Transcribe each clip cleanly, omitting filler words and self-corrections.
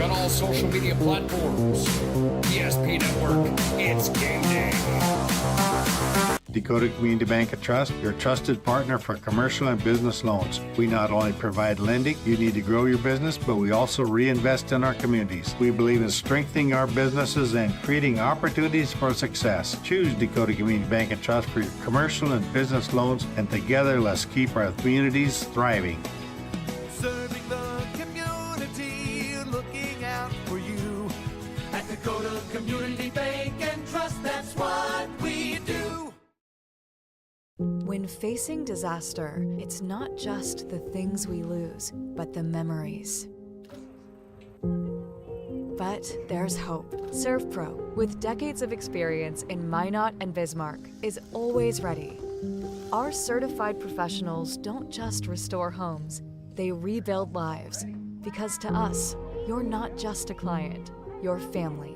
on all social media platforms. PSP Network, it's game day. Dakota Community Bank and Trust, your trusted partner for commercial and business loans. We not only provide lending you need to grow your business, but we also reinvest in our communities. We believe in strengthening our businesses and creating opportunities for success. Choose Dakota Community Bank and Trust for your commercial and business loans, and together let's keep our communities thriving. Serving the community, looking out for you. At Dakota Community Bank and Trust, that's what we do. When facing disaster, it's not just the things we lose, but the memories. But there's hope. ServPro, with decades of experience in Minot and Bismarck, is always ready. Our certified professionals don't just restore homes, they rebuild lives. Because to us, you're not just a client, you're family.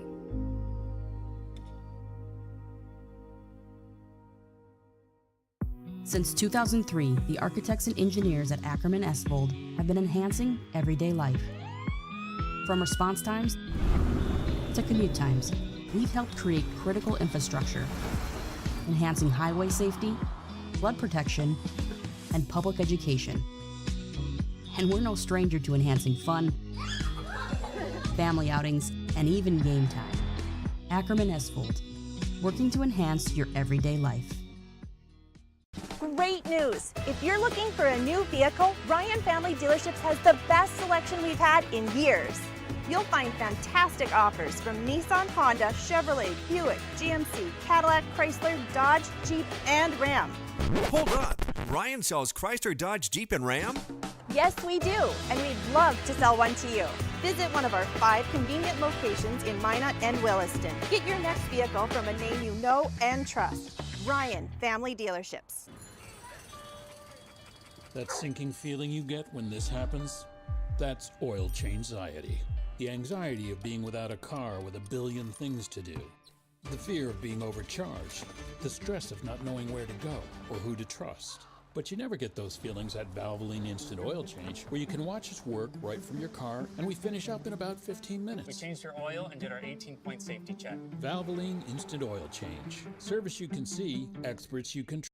Since 2003, the architects and engineers at Ackerman Esvold have been enhancing everyday life. From response times to commute times, we've helped create critical infrastructure, enhancing highway safety, flood protection, and public education. And we're no stranger to enhancing fun, family outings, and even game time. Ackerman Esvold, working to enhance your everyday life. Great news! If you're looking for a new vehicle, Ryan Family Dealerships has the best selection we've had in years. You'll find fantastic offers from Nissan, Honda, Chevrolet, Buick, GMC, Cadillac, Chrysler, Dodge, Jeep, and Ram. Hold on! Ryan sells Chrysler, Dodge, Jeep, and Ram? Yes, we do, and we'd love to sell one to you. Visit one of our 5 convenient locations in Minot and Williston. Get your next vehicle from a name you know and trust. Ryan Family Dealerships. That sinking feeling you get when this happens? That's oil change-anxiety. The anxiety of being without a car with a billion things to do. The fear of being overcharged. The stress of not knowing where to go or who to trust. But you never get those feelings at Valvoline Instant Oil Change, where you can watch us work right from your car, and we finish up in about 15 minutes. We changed your oil and did our 18-point safety check. Valvoline Instant Oil Change. Service you can see, experts you can trust.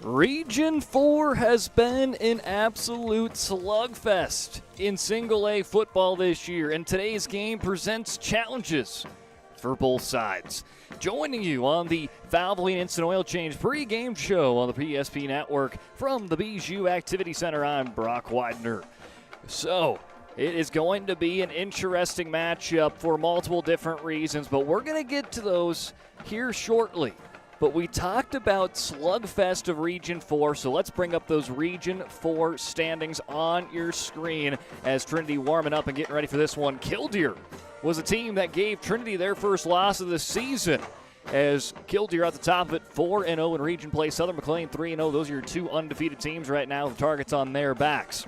Region 4 has been an absolute slugfest in single A football this year, and today's game presents challenges for both sides. Joining you on the Valvoline Instant Oil Change pre-game show on the PSP Network from the Bijou Activity Center, I'm Brock Weidner. So, it is going to be an interesting matchup for multiple different reasons, but we're going to get to those here shortly. But we talked about slugfest of Region 4, so let's bring up those Region 4 standings on your screen as Trinity warming up and getting ready for this one. Killdeer was a team that gave Trinity their first loss of the season, as Killdeer at the top of it, 4-0 in region play. Southern McLean 3-0. Those are your 2 undefeated teams right now. The target's on their backs.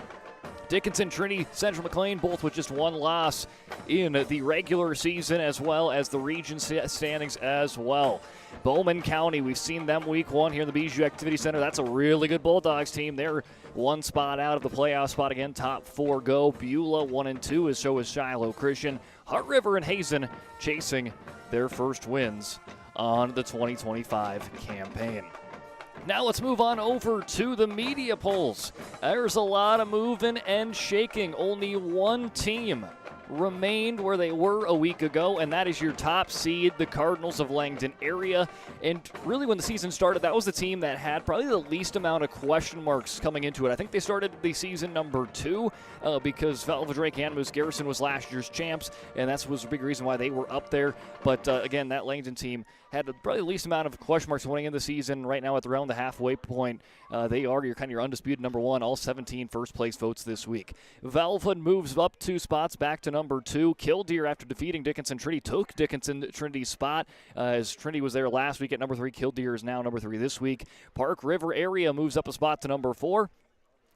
Dickinson, Trinity, Central McLean, both with just 1 loss in the regular season, as well as the region standings as well. Bowman County, we've seen them week 1 here in the Bijou Activity Center. That's a really good Bulldogs team. They're 1 spot out of the playoff spot again. Top 4 go. Beulah 1-2, as so is Shiloh Christian. Heart River and Hazen chasing their first wins on the 2025 campaign. Now let's move on over to the media polls. There's a lot of moving and shaking. Only one team remained where they were a week ago, and that is your top seed, the Cardinals of Langdon area. And really, when the season started, that was the team that had probably the least amount of question marks coming into it. I think they started the season number 2 because Valva Drake and Moose Garrison was last year's champs, and that was a big reason why they were up there. But again, that Langdon team had probably the least amount of question marks going into the season. Right now, at around the halfway point, they are your undisputed number 1, all 17 first-place votes this week. Valva moves up 2 spots back to number 2. Killdeer, after defeating Dickinson Trinity, took Dickinson Trinity's spot as Trinity was there last week at number 3. Killdeer is now number 3 this week. Park River area moves up a spot to number 4.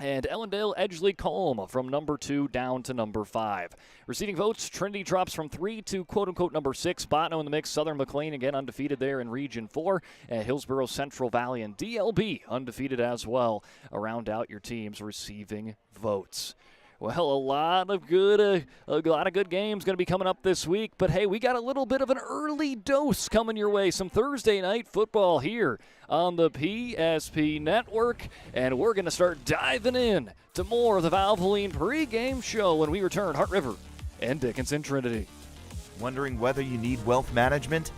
And Ellendale Edgeley Colm from number 2 down to number 5. Receiving votes, Trinity drops from 3 to quote-unquote number 6. Botno in the mix. Southern McLean again undefeated there in Region 4. And Hillsborough Central Valley and DLB undefeated as well. Round out your teams receiving votes. Well, a lot of good games going to be coming up this week. But hey, we got a little bit of an early dose coming your way. Some Thursday night football here on the PSP Network, and we're going to start diving in to more of the Valvoline pregame show when we return. Heart River and Dickinson Trinity. Wondering whether you need wealth management?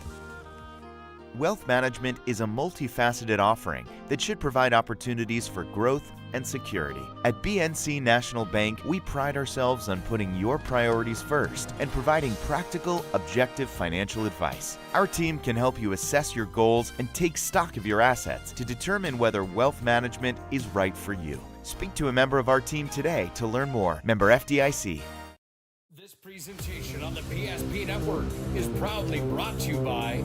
Wealth management is a multifaceted offering that should provide opportunities for growth and security. At BNC National Bank, we pride ourselves on putting your priorities first and providing practical, objective financial advice. Our team can help you assess your goals and take stock of your assets to determine whether wealth management is right for you. Speak to a member of our team today to learn more. Member FDIC. This presentation on the PSP Network is proudly brought to you by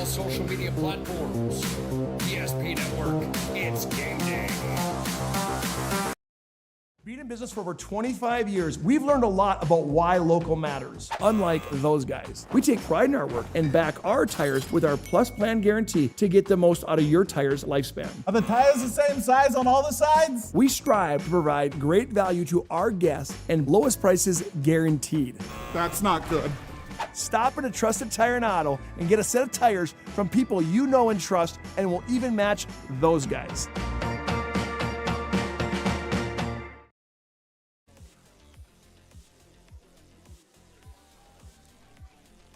social media platforms. PSP Network, it's game day. Being in business for over 25 years, we've learned a lot about why local matters. Unlike those guys, we take pride in our work and back our tires with our Plus Plan guarantee to get the most out of your tire's lifespan. Are the tires the same size on all the sides? We strive to provide great value to our guests and lowest prices guaranteed. That's not good. Stop at a trusted tire and auto and get a set of tires from people you know and trust, and will even match those guys.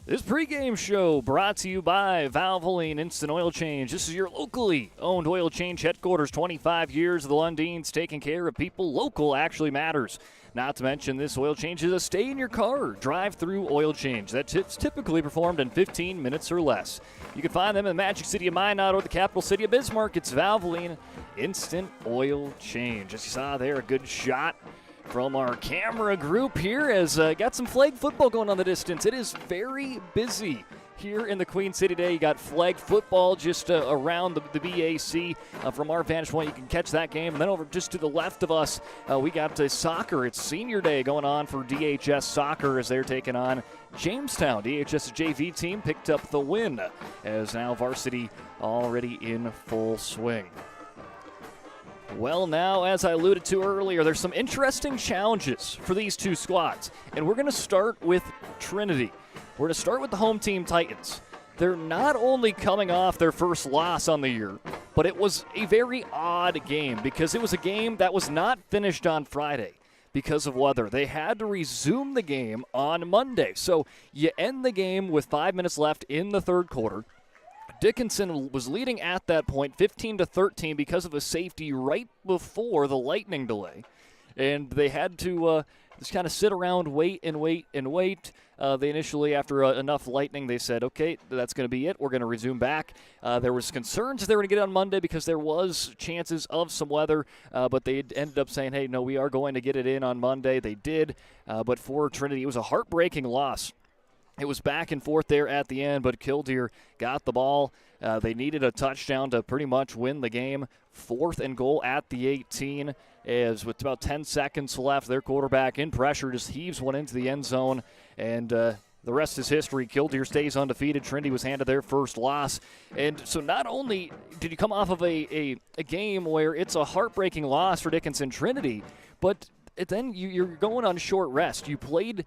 This pregame show brought to you by Valvoline Instant Oil Change. This is your locally owned oil change headquarters. 25 years of the Lundins, taking care of people. Local actually matters. Not to mention, this oil change is a stay-in-your-car, drive-through oil change that's typically performed in 15 minutes or less. You can find them in the magic city of Minot or the capital city of Bismarck. It's Valvoline Instant Oil Change. As you saw there, a good shot from our camera group here as got some flag football going on in the distance. It is very busy here in the Queen City today. You got flag football just around the BAC. From our vantage point, you can catch that game. And then over just to the left of us, we got soccer. It's senior day going on for DHS soccer as they're taking on Jamestown. DHS's JV team picked up the win as now varsity already in full swing. Well, now, as I alluded to earlier, there's some interesting challenges for these two squads. And we're going to start with Trinity. We're going to start with the home team Titans. They're not only coming off their first loss on the year, but it was a very odd game because it was a game that was not finished on Friday. because of weather. They had to resume the game on Monday. So you end the game with 5 minutes left in the third quarter. Dickinson was leading at that point 15-13 because of a safety right before the lightning delay. And they had to just kind of sit around, wait. They initially, after enough lightning, they said, okay, that's going to be it. We're going to resume back. There was concerns they were going to get it on Monday because there was chances of some weather, but they ended up saying, hey, no, we are going to get it in on Monday. They did, but for Trinity, it was a heartbreaking loss. It was back and forth there at the end, but Killdeer got the ball. They needed a touchdown to pretty much win the game. 4th and goal at the 18. As with about 10 seconds left, their quarterback in pressure just heaves one into the end zone. And the rest is history. Killdeer stays undefeated. Trinity was handed their first loss. And so not only did you come off of a game where it's a heartbreaking loss for Dickinson Trinity, but then you're going on short rest. You played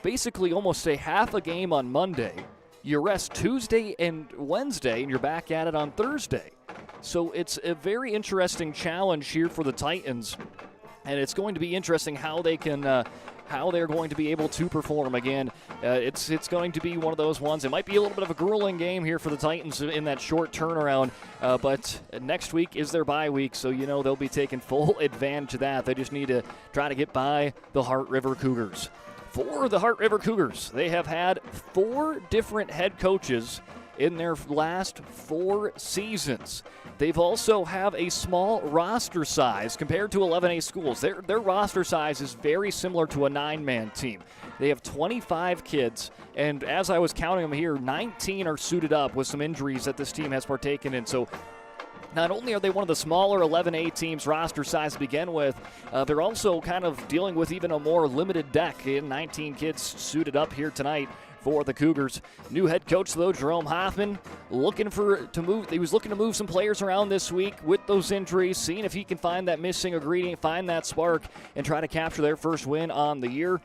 basically almost a half a game on Monday. You rest Tuesday and Wednesday, and you're back at it on Thursday. So it's a very interesting challenge here for the Titans, and it's going to be interesting how they can how they're going to be able to perform again. It's going to be one of those ones. It might be a little bit of a grueling game here for the Titans in that short turnaround, but next week is their bye week, so you know they'll be taking full advantage of that. They just need to try to get by the Heart River Cougars. For the Heart River Cougars, they have had 4 different head coaches in their last 4 seasons. They've also have a small roster size compared to 11A schools. Their roster size is very similar to a 9-man team. They have 25 kids, and as I was counting them here, 19 are suited up with some injuries that this team has partaken in. So not only are they one of the smaller 11A teams roster size to begin with, they're also kind of dealing with even a more limited deck. 19 kids suited up here tonight for the Cougars. New head coach, though, Jerome Hoffman, looking to move. He was looking to move some players around this week with those injuries, seeing if he can find that missing ingredient, find that spark, and try to capture their first win on the year.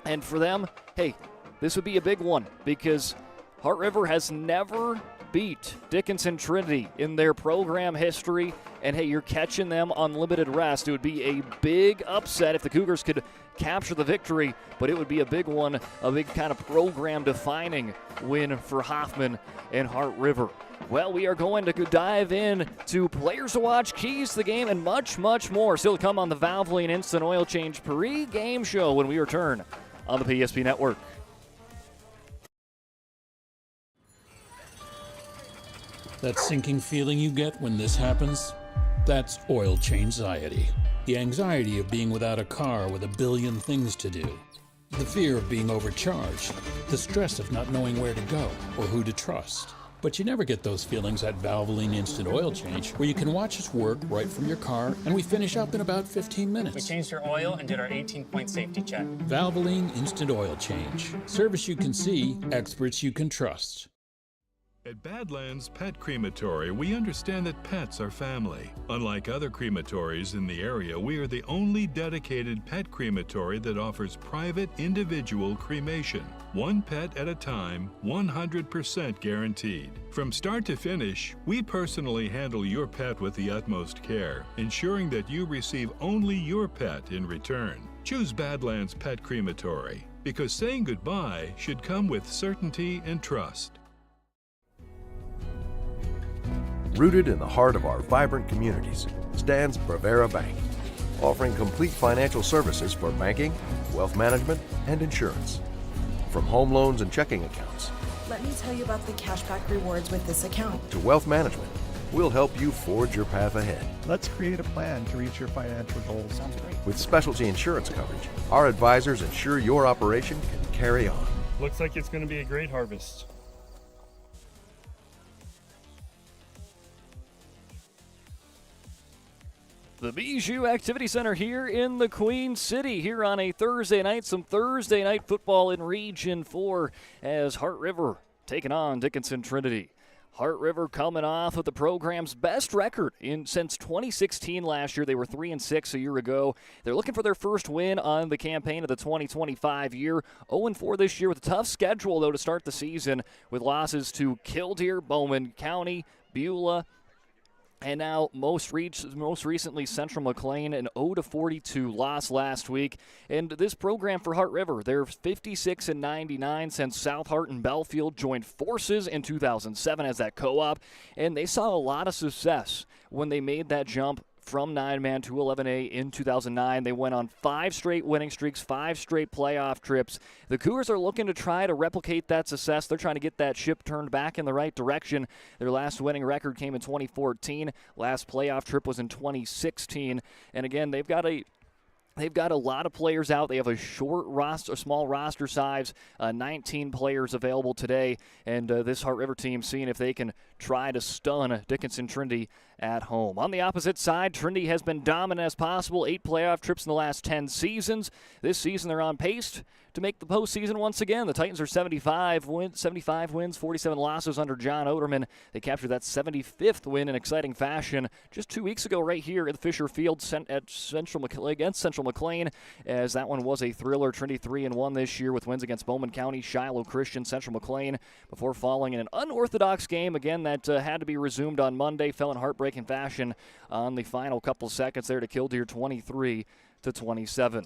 And for them, hey, this would be a big one because Heart River has never beat Dickinson Trinity in their program history, and hey, you're catching them on limited rest. It would be a big upset if the Cougars could capture the victory, but it would be a big one, a big kind of program-defining win for Hoffman and Heart River. Well, we are going to dive in to players to watch, keys to the game, and much, much more still to come on the Valvoline Instant Oil Change pre-game show when we return on the PSP Network. That sinking feeling you get when this happens? That's oil change anxiety. The anxiety of being without a car with a billion things to do. The fear of being overcharged. The stress of not knowing where to go or who to trust. But you never get those feelings at Valvoline Instant Oil Change, where you can watch us work right from your car, and we finish up in about 15 minutes. We changed your oil and did our 18-point safety check. Valvoline Instant Oil Change. Service you can see, experts you can trust. At Badlands Pet Crematory, we understand that pets are family. Unlike other crematories in the area, we are the only dedicated pet crematory that offers private individual cremation. One pet at a time, 100% guaranteed. From start to finish, we personally handle your pet with the utmost care, ensuring that you receive only your pet in return. Choose Badlands Pet Crematory, because saying goodbye should come with certainty and trust. Rooted in the heart of our vibrant communities stands Brevera Bank, offering complete financial services for banking, wealth management, and insurance. From home loans and checking accounts, let me tell you about the cashback rewards with this account, to wealth management, we'll help you forge your path ahead. Let's create a plan to reach your financial goals. Sounds great. With specialty insurance coverage, our advisors ensure your operation can carry on. Looks like it's going to be a great harvest. The Bijou Activity Center here in the Queen City here on a Thursday night. Some Thursday night football in Region 4 as Heart River taking on Dickinson Trinity. Heart River coming off of the program's best record since 2016 last year. They were 3-6 a year ago. They're looking for their first win on the campaign of the 2025 year. 0-4 this year with a tough schedule, though, to start the season with losses to Killdeer, Bowman County, Beulah, And now, most recently, Central McLean, an 0-42 loss last week. And this program for Heart River, they're 56-99 since South Hart and Belfield joined forces in 2007 as that co-op. And they saw a lot of success when they made that jump from 9-man to 11A in 2009. They went on 5 straight winning streaks, 5 straight playoff trips. The Cougars are looking to try to replicate that success. They're trying to get that ship turned back in the right direction. Their last winning record came in 2014. Last playoff trip was in 2016. And again, they've got a lot of players out. They have a small roster size, 19 players available today. And this Heart River team seeing if they can try to stun Dickinson Trinity at home. On the opposite side, Trinity has been dominant as possible. 8 playoff trips in the last 10 seasons. This season they're on pace to make the postseason once again. The Titans are 75 wins, 47 losses under John Oderman. They captured that 75th win in exciting fashion just 2 weeks ago right here at the Fisher Field against Central McLean, as that one was a thriller. Trinity 3-1 this year with wins against Bowman County, Shiloh Christian, Central McLean, before falling in an unorthodox game again that had to be resumed on Monday. Fell in heartbreaking fashion on the final couple seconds there to Killdeer 23-27.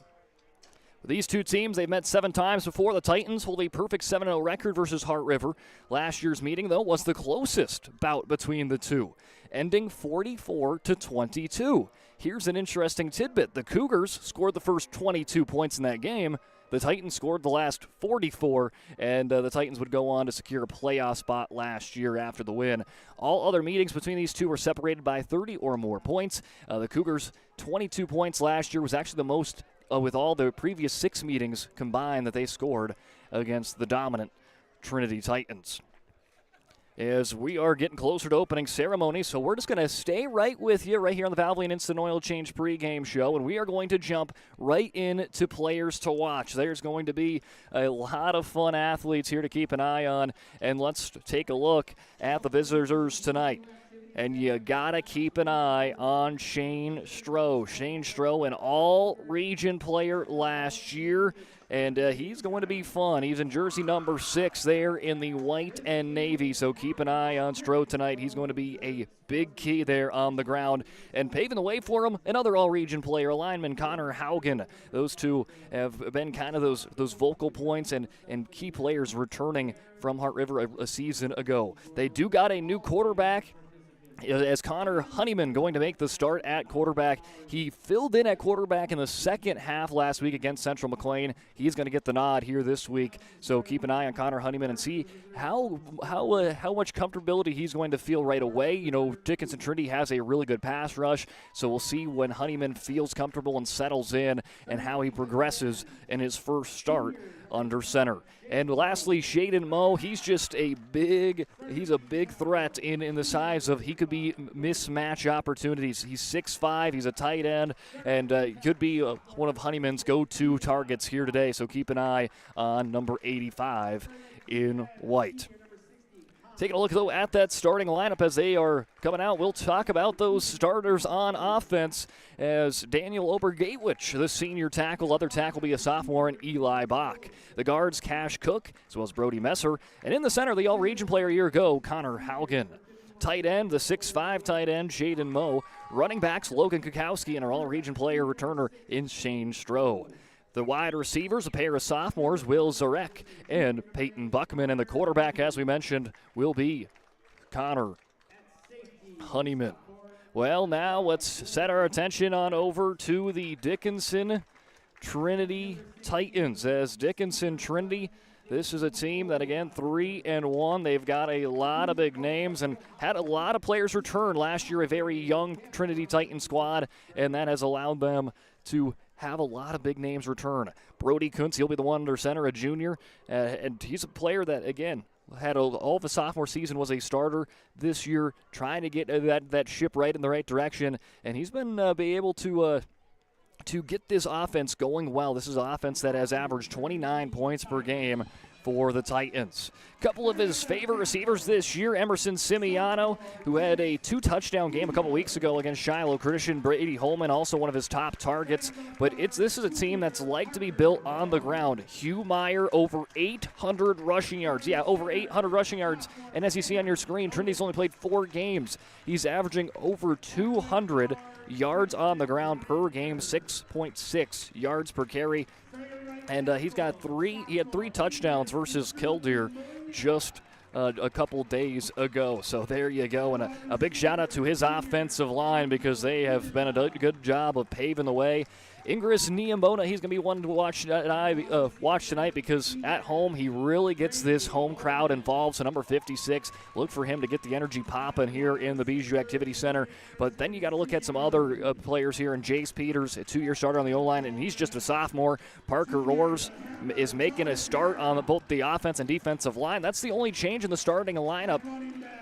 These two teams, they've met 7 times before. The Titans hold a perfect 7-0 record versus Heart River. Last year's meeting, though, was the closest bout between the two, ending 44-22. Here's an interesting tidbit. The Cougars scored the first 22 points in that game. The Titans scored the last 44, and the Titans would go on to secure a playoff spot last year after the win. All other meetings between these two were separated by 30 or more points. The Cougars' 22 points last year was actually the most with all the previous 6 meetings combined that they scored against the dominant Trinity Titans. As we are getting closer to opening ceremony, so we're just going to stay right with you right here on the Valvoline Instant Oil Change pregame show, and we are going to jump right into players to watch. There's going to be a lot of fun athletes here to keep an eye on, and let's take a look at the visitors tonight. And you got to keep an eye on Shane Stroh. Shane Stroh, an all-region player last year, and he's going to be fun. He's in jersey number 6 there in the white and navy, so keep an eye on Stroh tonight. He's going to be a big key there on the ground. And paving the way for him, another all-region player, lineman Connor Haugen. Those two have been kind of those vocal points and key players returning from Heart River a season ago. They do got a new quarterback, as Connor Honeyman going to make the start at quarterback. He filled in at quarterback in the second half last week against Central McLean. He's going to get the nod here this week, so keep an eye on Connor Honeyman and see how much comfortability he's going to feel right away. You know, Dickinson Trinity has a really good pass rush, so we'll see when Honeyman feels comfortable and settles in and how he progresses in his first start under center. And lastly, Shaden Moe, he's a big threat in the size of, he could be mismatch opportunities. He's 6'5", he's a tight end, and could be one of Honeyman's go-to targets here today, so keep an eye on number 85 in white. Taking a look, though, at that starting lineup as they are coming out. We'll talk about those starters on offense as Daniel Obergatewich, the senior tackle. Other tackle will be a sophomore, and Eli Bach. The guards, Cash Cook, as well as Brody Messer. And in the center, the all-region player a year ago, Connor Haugen. Tight end, the 6'5" tight end, Shaden Moe. Running backs, Logan Kukowski, and our all-region player returner in Shane Stroh. The wide receivers, a pair of sophomores, Will Zarek and Peyton Buckman. And the quarterback, as we mentioned, will be Connor Honeyman. Well, now let's set our attention on over to the Dickinson Trinity Titans. As Dickinson Trinity, this is a team that, again, 3-1. They've got a lot of big names and had a lot of players return last year, a very young Trinity Titan squad, and that has allowed them to have a lot of big names return. Brody Kuntz, he'll be the one under center, a junior, and he's a player that, again, had all of the sophomore season, was a starter this year, trying to get that ship right in the right direction, and he's been be able to get this offense going well. This is an offense that has averaged 29 points per game for the Titans. Couple of his favorite receivers this year, Emerson Simiano, who had a 2-touchdown game a couple weeks ago against Shiloh Christian. Brady Holman, also one of his top targets. But this is a team that's like to be built on the ground. Hugh Meyer, over 800 rushing yards. Yeah, over 800 rushing yards. And as you see on your screen, Trinity's only played 4 games. He's averaging over 200 yards on the ground per game, 6.6 yards per carry. And he had 3 touchdowns versus Killdeer just a couple days ago. So there you go. And a big shout out to his offensive line, because they have been a good job of paving the way. Ingris Niambona, he's going to be one to watch tonight, because at home he really gets this home crowd involved. So number 56, look for him to get the energy popping here in the Bijou Activity Center. But then you got to look at some other players here. And Jace Peters, a 2-year starter on the O-line, and he's just a sophomore. Parker Roars is making a start on both the offense and defensive line. That's the only change in the starting lineup.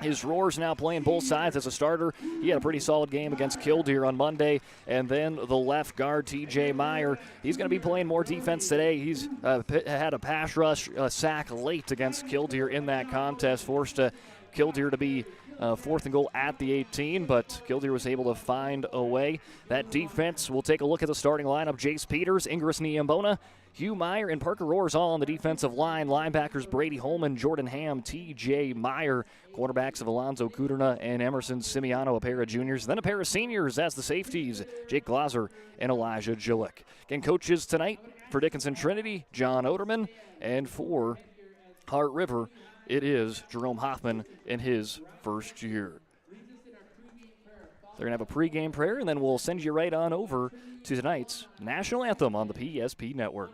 His Roars now playing both sides as a starter. He had a pretty solid game against Killdeer on Monday. And then the left guard, TJ Meyer, he's going to be playing more defense today. He's had a pass rush sack late against Killdeer in that contest, forced Killdeer to be 4th and goal at the 18, but Killdeer was able to find a way. That defense, we'll take a look at the starting lineup. Jace Peters, Ingris Niambona, Hugh Meyer, and Parker Roars all on the defensive line. Linebackers Brady Holman, Jordan Ham, TJ Meyer. Quarterbacks of Alonzo Kuderna and Emerson Simiano, a pair of juniors. Then a pair of seniors as the safeties, Jake Glaser and Elijah Jillick. Again, coaches tonight for Dickinson Trinity, John Oderman, and for Heart River, it is Jerome Hoffman in his first year. They're going to have a pregame prayer, and then we'll send you right on over to tonight's national anthem on the PSP Network.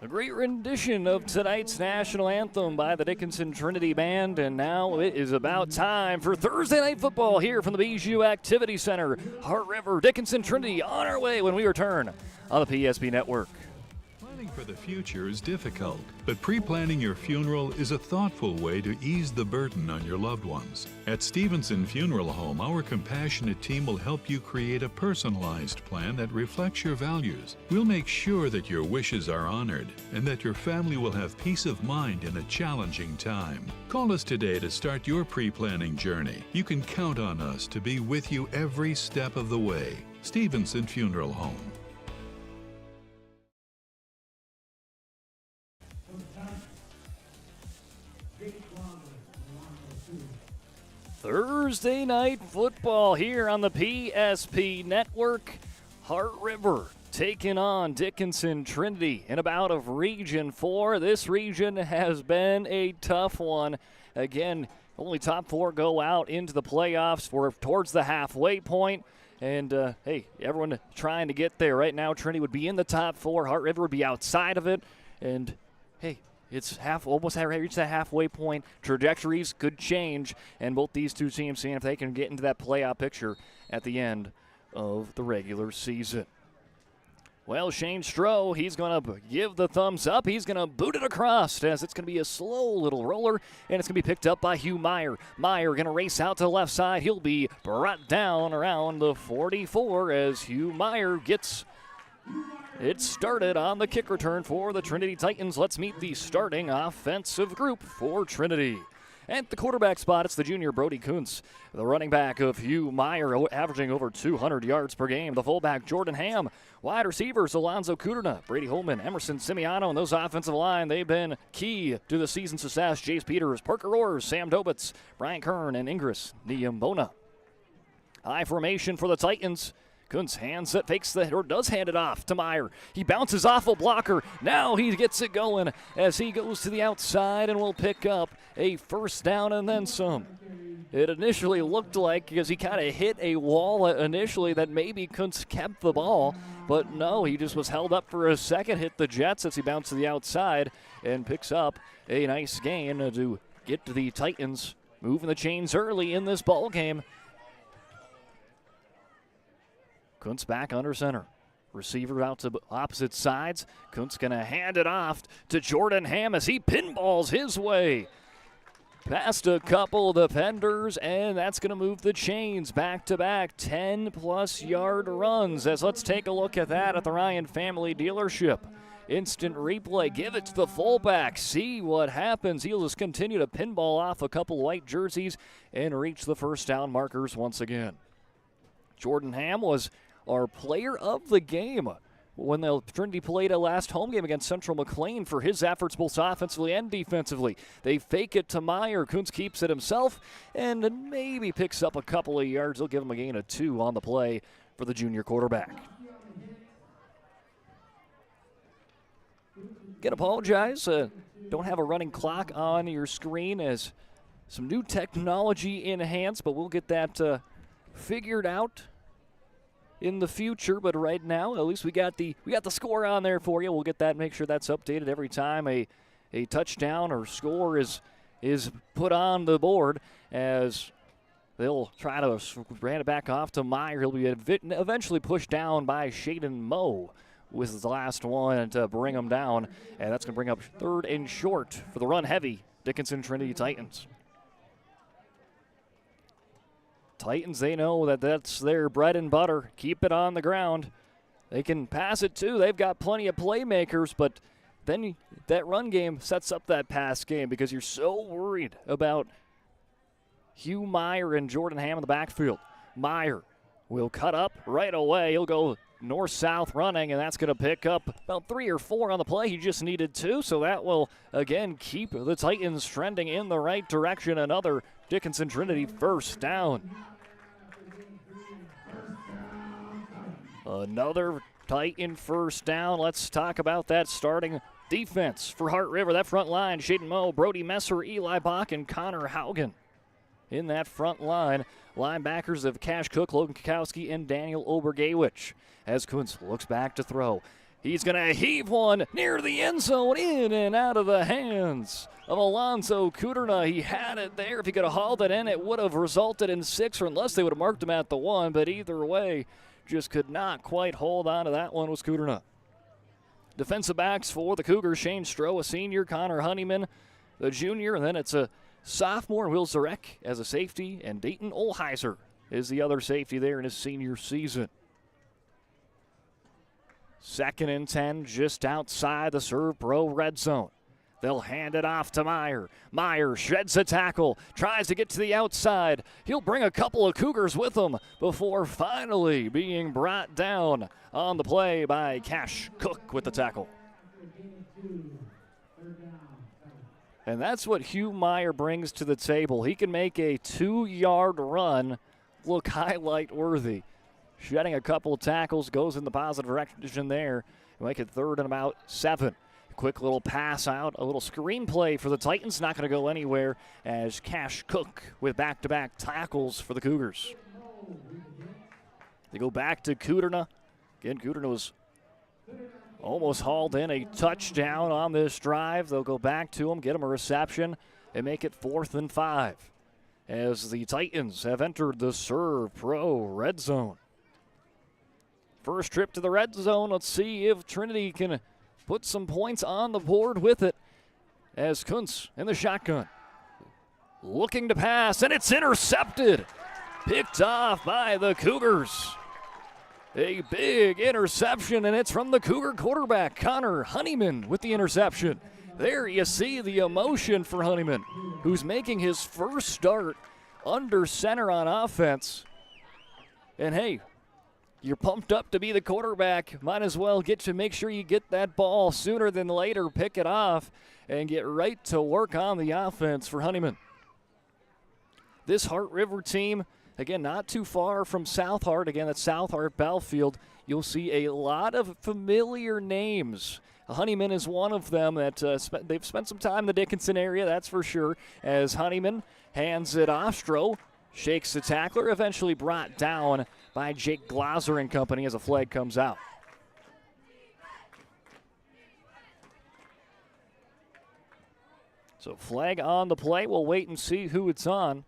A great rendition of tonight's national anthem by the Dickinson Trinity Band, and now it is about time for Thursday Night Football here from the Bijou Activity Center. Heart River, Dickinson Trinity on our way when we return on the PSP Network. Planning for the future is difficult, but pre-planning your funeral is a thoughtful way to ease the burden on your loved ones. At Stevenson Funeral Home, our compassionate team will help you create a personalized plan that reflects your values. We'll make sure that your wishes are honored and that your family will have peace of mind in a challenging time. Call us today to start your pre-planning journey. You can count on us to be with you every step of the way. Stevenson Funeral Home. Thursday night football here on the PSP Network. Heart River taking on Dickinson Trinity in a bout of Region 4. This region has been a tough one. Again, only top 4 go out into the playoffs. We're towards the halfway point. And, hey, everyone trying to get there. Right now, Trinity would be in the top 4. Heart River would be outside of it. And, hey, it's almost reached that halfway point. Trajectories could change, and both these two teams seeing if they can get into that playoff picture at the end of the regular season. Well, Shane Stroh, he's going to give the thumbs up. He's going to boot it across as it's going to be a slow little roller, and it's going to be picked up by Hugh Meyer. Meyer going to race out to the left side. He'll be brought down around the 44 as Hugh Meyer gets it started on the kick return for the Trinity Titans. Let's meet the starting offensive group for Trinity. At the quarterback spot, it's the junior Brody Kuntz. The running back of Hugh Meyer, averaging over 200 yards per game. The fullback, Jordan Ham. Wide receivers, Alonzo Kuderna, Brady Holman, Emerson Simiano. And those offensive line, they've been key to the season's success. Jace Peters, Parker Orrs, Sam Dobitz, Brian Kern, and Ingris Niambona. High formation for the Titans. Kuntz does hand it off to Meyer. He bounces off a blocker. Now he gets it going as he goes to the outside and will pick up a first down and then some. It initially looked like, because he kind of hit a wall initially, that maybe Kuntz kept the ball. But no, he just was held up for a second, hit the Jets as he bounced to the outside and picks up a nice gain to get to the Titans moving the chains early in this ball game. Kuntz back under center. Receiver out to opposite sides. Kuntz going to hand it off to Jordan Ham as he pinballs his way past a couple defenders, and that's going to move the chains back-to-back 10-plus yard runs. As let's take a look at that at the Ryan Family Dealership. Instant replay. Give it to the fullback. See what happens. He'll just continue to pinball off a couple white jerseys and reach the first down markers once again. Jordan Ham was our player of the game when the Trinity played a last home game against Central McLean for his efforts both offensively and defensively. They fake it to Meyer. Kuntz keeps it himself and maybe picks up a couple of yards. They'll give him a gain of 2 on the play for the junior quarterback. Again, apologize. Don't have a running clock on your screen as some new technology enhanced, but we'll get that figured out in the future. But right now, at least we got the score on there for you. We'll get that, make sure that's updated every time a touchdown or score is put on the board, as they'll try to hand it back off to Meyer. He'll be eventually pushed down by Shaden Moe with the last one to bring him down, and that's going to bring up 3rd and short for the run-heavy Dickinson Trinity Titans. Titans, they know that that's their bread and butter. Keep it on the ground. They can pass it too. They've got plenty of playmakers, but then that run game sets up that pass game because you're so worried about Hugh Meyer and Jordan Ham in the backfield. Meyer will cut up right away. He'll go north-south running, and that's going to pick up about 3 or 4 on the play. He just needed 2, so that will, again, keep the Titans trending in the right direction. Another Dickinson Trinity first down. Another Titan first down. Let's talk about that starting defense for Heart River. That front line, Shaden Moe, Brody Messer, Eli Bach, and Connor Haugen. In that front line, linebackers of Cash Cook, Logan Kukowski, and Daniel Obergawich. As Kuntz looks back to throw, he's going to heave one near the end zone, in and out of the hands of Alonzo Kuderna. He had it there. If he could have hauled it in, it would have resulted in 6, or unless they would have marked him at the 1, but either way, just could not quite hold on to that one was Kuderna. Defensive backs for the Cougars, Shane Stroh, a senior, Connor Honeyman, the junior, and then it's a sophomore, Will Zarek as a safety, and Dayton Olheiser is the other safety there in his senior season. 2nd and 10, just outside the Serve Pro red zone. They'll hand it off to Meyer. Meyer sheds a tackle, tries to get to the outside. He'll bring a couple of Cougars with him before finally being brought down on the play by Cash Cook with the tackle. And that's what Hugh Meyer brings to the table. He can make a 2-yard run look highlight-worthy. Shedding a couple of tackles, goes in the positive direction there. Make it 3rd and about 7. Quick little pass out, a little screenplay for the Titans. Not going to go anywhere as Cash Cook with back-to-back tackles for the Cougars. They go back to Kuderna. Again, Kuderna was almost hauled in a touchdown on this drive. They'll go back to him, get him a reception, and make it 4th and 5 as the Titans have entered the Serve Pro red zone. First trip to the red zone. Let's see if Trinity can put some points on the board with it as Kuntz in the shotgun. Looking to pass, and it's intercepted. Picked off by the Cougars. A big interception, and it's from the Cougar quarterback, Connor Honeyman, with the interception. There you see the emotion for Honeyman, who's making his first start under center on offense. And hey, you're pumped up to be the quarterback. Might as well make sure you get that ball sooner than later, pick it off, and get right to work on the offense for Honeyman. This Hart River team, again, not too far from South Hart. Again, at South Hart Belfield, you'll see a lot of familiar names. Honeyman is one of them that they've spent some time in the Dickinson area, that's for sure, as Honeyman hands it off. Stroh shakes the tackler, eventually brought down by Jake Glaser and company as a flag comes out. So flag on the play. We'll wait and see who it's on.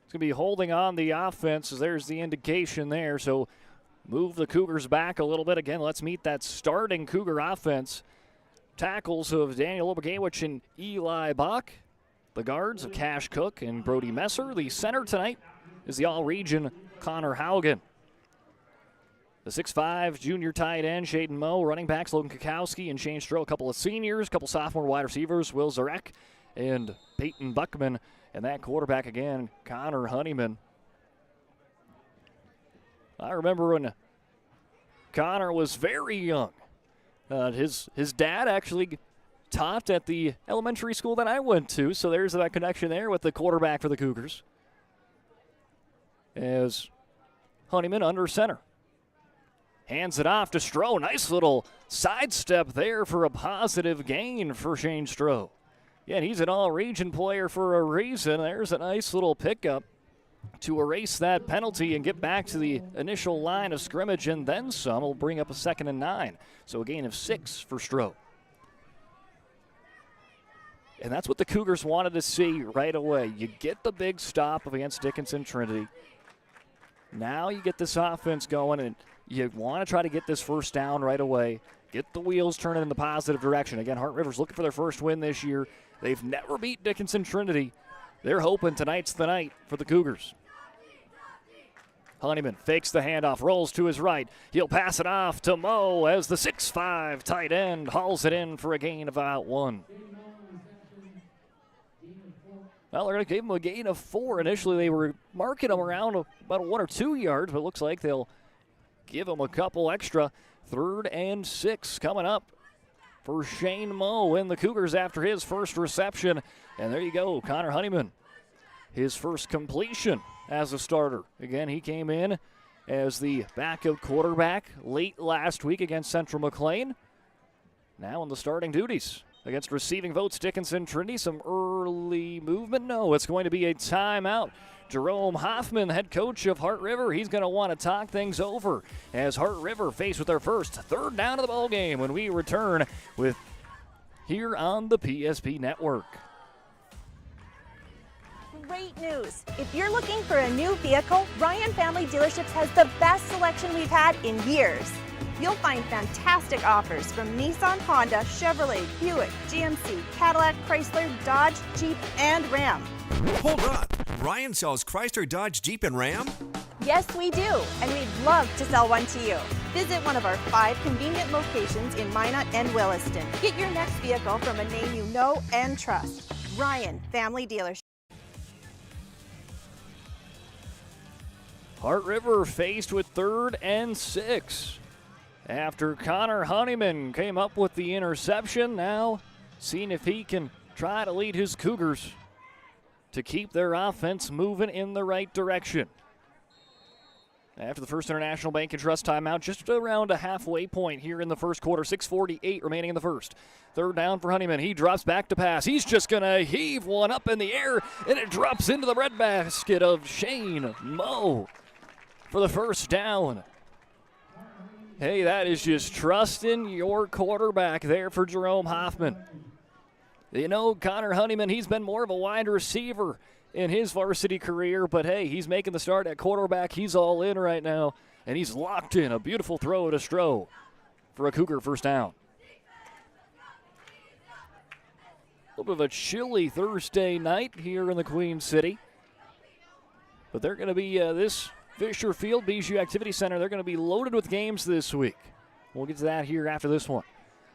It's going to be holding on the offense, as there's the indication there. So move the Cougars back a little bit. Again, let's meet that starting Cougar offense. Tackles of Daniel Obagewicz and Eli Bach. The guards of Cash Cook and Brody Messer. The center tonight is the all-region Connor Haugen. The 6'5 junior tight end, Shaden Moe. Running backs, Logan Kukowski and Shane Stroh. A couple of seniors, a couple sophomore wide receivers, Will Zarek and Peyton Buckman. And that quarterback again, Connor Honeyman. I remember when Connor was very young. His dad actually taught at the elementary school that I went to, so there's that connection there with the quarterback for the Cougars. As Honeyman under center. Hands it off to Stroh. Nice little sidestep there for a positive gain for Shane Stroh. Yeah, he's an all-region player for a reason. There's a nice little pickup to erase that penalty and get back to the initial line of scrimmage, and then some. Will bring up a 2nd and 9. So a gain of 6 for Stroh. And that's what the Cougars wanted to see right away. You get the big stop against Dickinson Trinity. Now you get this offense going, and you want to try to get this first down right away. Get the wheels turning in the positive direction. Again, Hart River's looking for their first win this year. They've never beat Dickinson Trinity. They're hoping tonight's the night for the Cougars. Honeyman fakes the handoff, rolls to his right. He'll pass it off to Moe as the 6'5 tight end hauls it in for a gain of about 1. Well, they're going to give him a gain of 4. Initially, they were marking him around about 1 or 2 yards, but it looks like they'll give him a couple extra. 3rd and 6 coming up for Shane Moe and the Cougars after his first reception. And there you go, Connor Honeyman, his first completion as a starter. Again, he came in as the backup quarterback late last week against Central McLean. Now in the starting duties against receiving votes, Dickinson Trinity. Some early movement? No, it's going to be a timeout. Jerome Hoffman, head coach of Hart River, he's going to want to talk things over as Hart River faced with their first 3rd down of the ball game when we return with here on the PSP Network. Great news! If you're looking for a new vehicle, Ryan Family Dealerships has the best selection we've had in years. You'll find fantastic offers from Nissan, Honda, Chevrolet, Buick, GMC, Cadillac, Chrysler, Dodge, Jeep, and Ram. Hold on. Ryan sells Chrysler, Dodge, Jeep, and Ram? Yes, we do, and we'd love to sell one to you. Visit one of our 5 convenient locations in Minot and Williston. Get your next vehicle from a name you know and trust. Ryan Family Dealership. Hart River faced with 3rd and 6. After Connor Honeyman came up with the interception, now seeing if he can try to lead his Cougars to keep their offense moving in the right direction. After the First International Bank and Trust timeout, just around a halfway point here in the first quarter, 6:48 remaining in the first. Third down for Honeyman. He drops back to pass. He's just going to heave one up in the air, and it drops into the breadbasket of Shane Moe for the first down. Hey, that is just trusting your quarterback there for Jerome Hoffman. You know, Connor Honeyman, he's been more of a wide receiver in his varsity career, but hey, he's making the start at quarterback. He's all in right now, and he's locked in. A beautiful throw to Stroh for a Cougar first down. A little bit of a chilly Thursday night here in the Queen City, but they're going to be this Fisher Field Bijou Activity Center, they're going to be loaded with games this week. We'll get to that here after this one.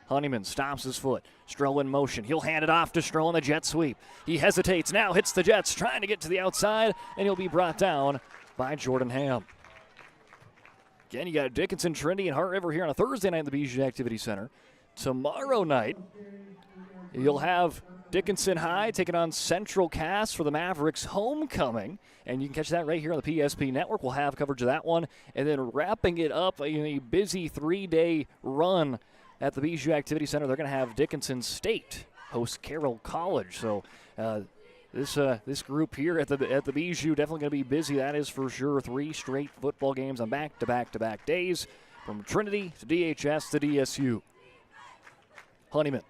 Honeyman stomps his foot. Stroh in motion. He'll hand it off to Stroh on the jet sweep. He hesitates, now hits the Jets, trying to get to the outside, and he'll be brought down by Jordan Ham. Again, you got Dickinson, Trinity, and Heart River here on a Thursday night at the Bijou Activity Center. Tomorrow night, you'll have Dickinson High taking on Central Cass for the Mavericks homecoming. And you can catch that right here on the PSP Network. We'll have coverage of that one. And then wrapping it up in a busy 3-day run at the Bijou Activity Center, they're going to have Dickinson State host Carroll College. So this group here at the Bijou definitely going to be busy. That is for sure. 3 straight football games on back-to-back-to-back days from Trinity to DHS to DSU. Honeyman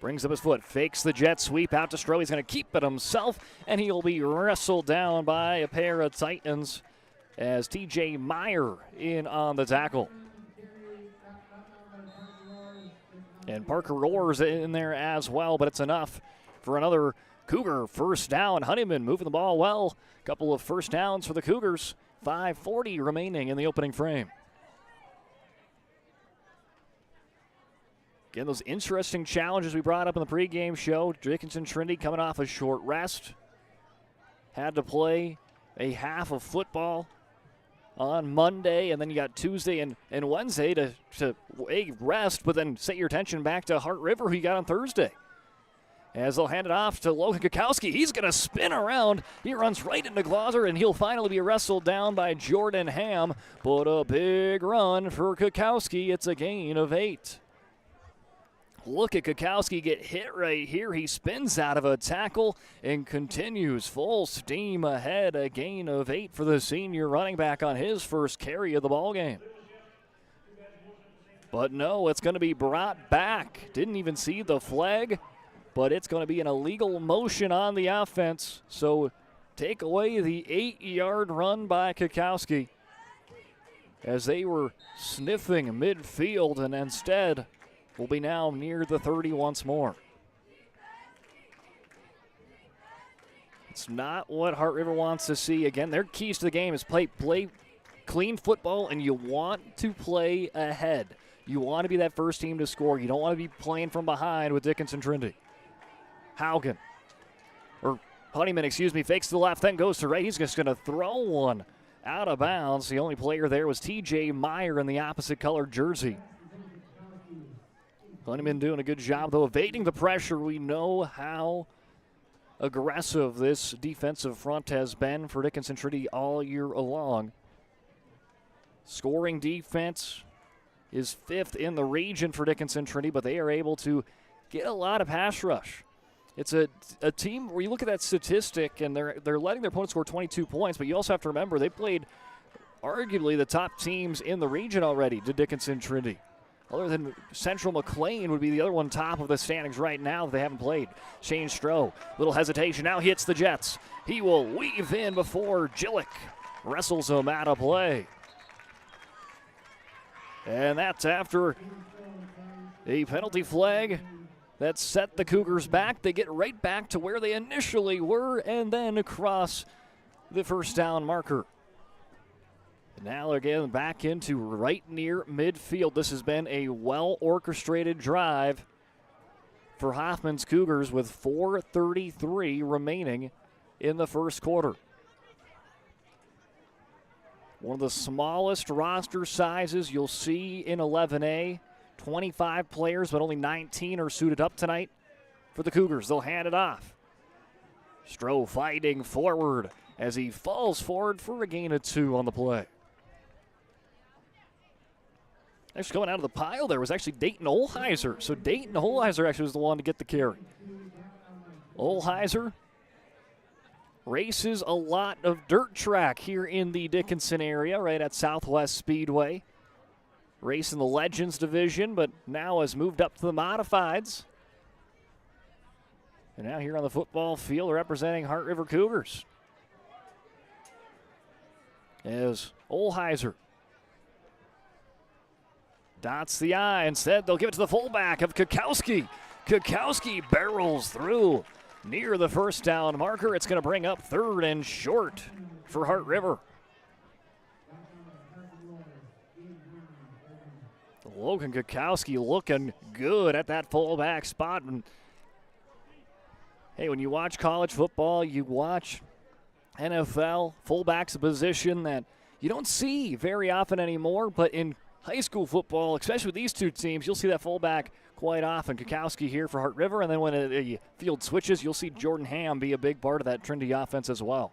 brings up his foot, fakes the jet sweep out to Stroh. He's going to keep it himself, and he'll be wrestled down by a pair of Titans as TJ Meyer in on the tackle. And Parker Rohr's in there as well, but it's enough for another Cougar first down. Honeyman moving the ball well. A couple of first downs for the Cougars. 5:40 remaining in the opening frame. Again, those interesting challenges we brought up in the pregame show. Dickinson Trinity coming off a short rest. Had to play a half of football on Monday, and then you got Tuesday and Wednesday to rest, but then set your attention back to Heart River, who you got on Thursday. As they'll hand it off to Logan Kukowski. He's going to spin around. He runs right into Glauser, and he'll finally be wrestled down by Jordan Ham. But a big run for Kukowski. It's a gain of 8. Look at Kukowski get hit right here. He spins out of a tackle and continues full steam ahead. A gain of 8 for the senior running back on his first carry of the ballgame. But no, it's going to be brought back. Didn't even see the flag, but it's going to be an illegal motion on the offense. So take away the 8-yard run by Kukowski as they were sniffing midfield, and instead will be now near the 30 once more. It's not what Heart River wants to see. Again, their keys to the game is play clean football, and you want to play ahead. You want to be that first team to score. You don't want to be playing from behind with Dickinson Trinity. Honeyman, fakes to the left, then goes to right. He's just going to throw one out of bounds. The only player there was TJ Meyer in the opposite colored jersey. Honeyman doing a good job, though, evading the pressure. We know how aggressive this defensive front has been for Dickinson Trinity all year long. Scoring defense is 5th in the region for Dickinson Trinity, but they are able to get a lot of pass rush. It's a team where you look at that statistic, and they're letting their opponent score 22 points, but you also have to remember they played arguably the top teams in the region already to Dickinson Trinity. Other than Central McLean would be the other one top of the standings right now that they haven't played. Shane Stroh, little hesitation, now hits the Jets. He will weave in before Gillick wrestles him out of play. And that's after a penalty flag that set the Cougars back. They get right back to where they initially were and then across the first down marker. Now they're getting back into right near midfield. This has been a well-orchestrated drive for Hoffman's Cougars with 4:33 remaining in the first quarter. One of the smallest roster sizes you'll see in 11A. 25 players, but only 19 are suited up tonight for the Cougars. They'll hand it off. Stroh fighting forward as he falls forward for a gain of 2 on the play. Actually, going out of the pile there was actually Dayton Olheiser. So Dayton Olheiser actually was the one to get the carry. Olheiser races a lot of dirt track here in the Dickinson area, right at Southwest Speedway. Racing the Legends division, but now has moved up to the Modifieds. And now here on the football field representing Heart River Cougars is Olheiser. Dots the I. Instead, they'll give it to the fullback of Kukowski. Kukowski barrels through near the first down marker. It's going to bring up 3rd and short for Heart River. Logan Kukowski looking good at that fullback spot. And hey, when you watch college football, you watch NFL, fullback's a position that you don't see very often anymore, but in high school football, especially with these two teams, you'll see that fullback quite often. Kukowski here for Heart River, and then when the field switches, you'll see Jordan Ham be a big part of that Trinity offense as well.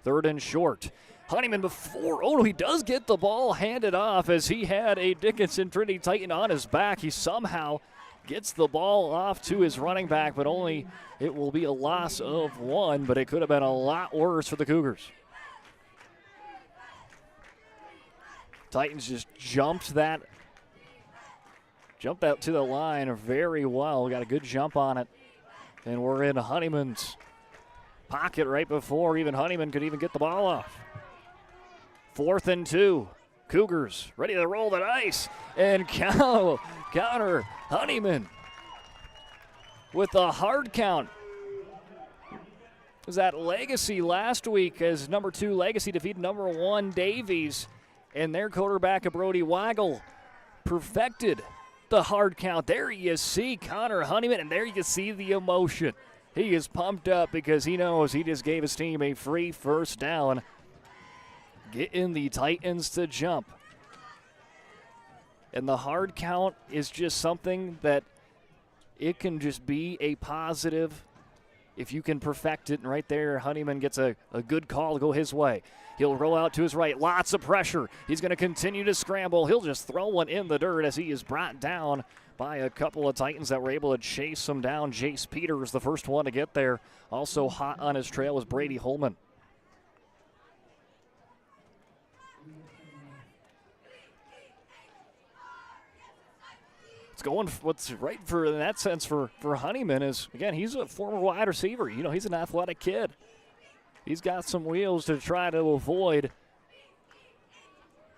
3rd and short. Honeyman before, oh no, he does get the ball handed off as he had a Dickinson Trinity Titan on his back. He somehow gets the ball off to his running back, but only it will be a loss of 1, but it could have been a lot worse for the Cougars. Titans just jumped out to the line very well. Got a good jump on it. And we're in Honeyman's pocket right before even Honeyman could even get the ball off. 4th and 2. Cougars ready to roll the dice. And counter Honeyman with a hard count. Was that Legacy last week as number 2 Legacy defeated number 1 Davies. And their quarterback, Brody Weigel, perfected the hard count. There you see Connor Honeyman, and there you see the emotion. He is pumped up because he knows he just gave his team a free first down, getting the Titans to jump. And the hard count is just something that it can just be a positive if you can perfect it. And right there, Honeyman gets a good call to go his way. He'll roll out to his right. Lots of pressure. He's going to continue to scramble. He'll just throw one in the dirt as he is brought down by a couple of Titans that were able to chase him down. Jace Peters, the first one to get there. Also hot on his trail was Brady Holman. What's right for in that sense for Honeyman is, again, he's a former wide receiver. You know, he's an athletic kid. He's got some wheels to try to avoid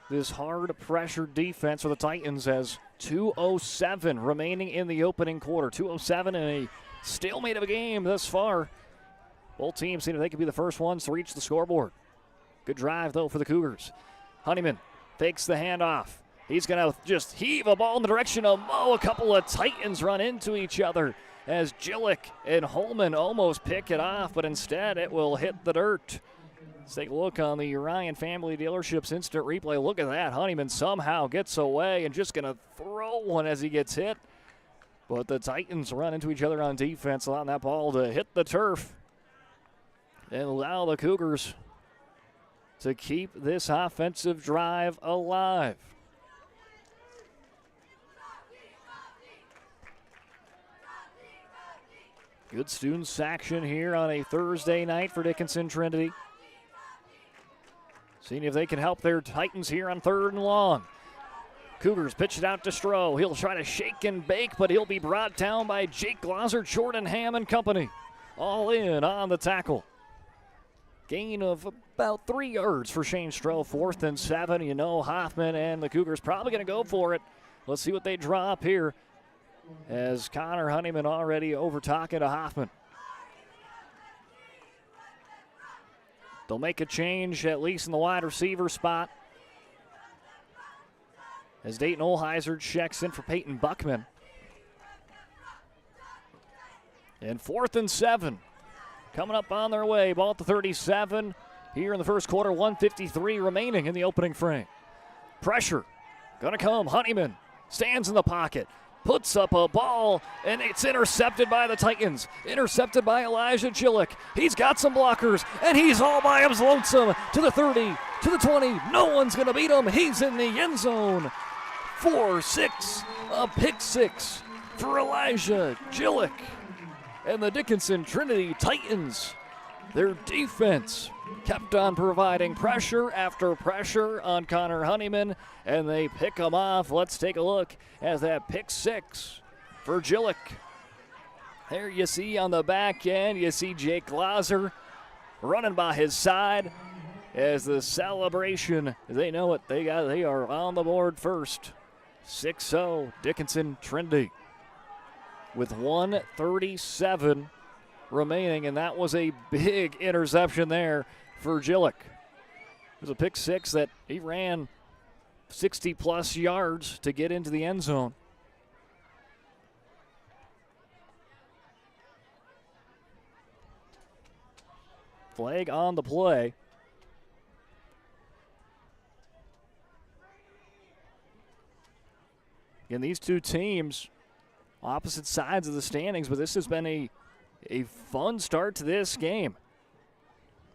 this hard pressure defense for the Titans as 2:07 remaining in the opening quarter. 2:07 in a stalemate of a game thus far. Both teams seem they could be the first ones to reach the scoreboard. Good drive, though, for the Cougars. Honeyman fakes the handoff. He's going to just heave a ball in the direction of Mo. A couple of Titans run into each other as Gillick and Holman almost pick it off, but instead it will hit the dirt. Let's take a look on the Ryan Family Dealerships instant replay. Look at that. Honeyman somehow gets away and just going to throw one as he gets hit. But the Titans run into each other on defense, allowing that ball to hit the turf and allow the Cougars to keep this offensive drive alive. Good student action here on a Thursday night for Dickinson Trinity. Seeing if they can help their Titans here on 3rd and long. Cougars pitch it out to Stroh. He'll try to shake and bake, but he'll be brought down by Jake Glauser, Jordan Ham, and company. All in on the tackle. Gain of about 3 yards for Shane Stroh. 4th and 7. You know Hoffman and the Cougars probably going to go for it. Let's see what they draw up here, as Connor Honeyman already over talking to Hoffman. They'll make a change, at least in the wide receiver spot, as Dayton Olheiser checks in for Peyton Buckman. And 4th and 7. Coming up on their way. Ball at the 37. here in the first quarter, 1:53 remaining in the opening frame. Pressure gonna come. Honeyman stands in the pocket, puts up a ball, and it's intercepted by the Titans. Intercepted by Elijah Gillick. He's got some blockers, and he's all by his lonesome to the 30, to the 20. No one's gonna beat him. He's in the end zone. 4-6, a pick six for Elijah Gillick. And the Dickinson Trinity Titans, their defense kept on providing pressure after pressure on Connor Honeyman, and they pick him off. Let's take a look at that pick six for Gillick. There you see on the back end, you see Jake Glauser running by his side as the celebration, they know it, they are on the board first. 6-0 Dickinson Trinity with 1:37 remaining, and that was a big interception there for Gillick. It was a pick six that he ran 60-plus yards to get into the end zone. Flag on the play. Again, these two teams, opposite sides of the standings, but this has been a fun start to this game.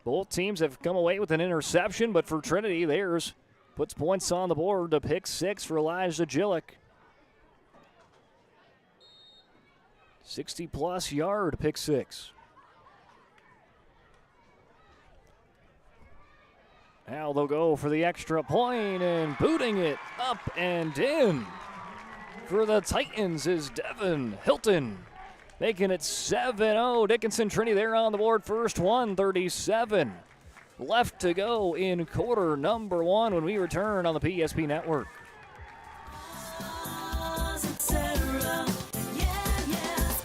Both teams have come away with an interception, but for Trinity, theirs puts points on the board to pick six for Elijah Gillick. 60-plus yard pick six. Now they'll go for the extra point, and booting it up and in for the Titans is Devin Hilton, making it 7-0. Dickinson Trinity there on the board first, 1:37 left to go in quarter number one when we return on the PSP Network.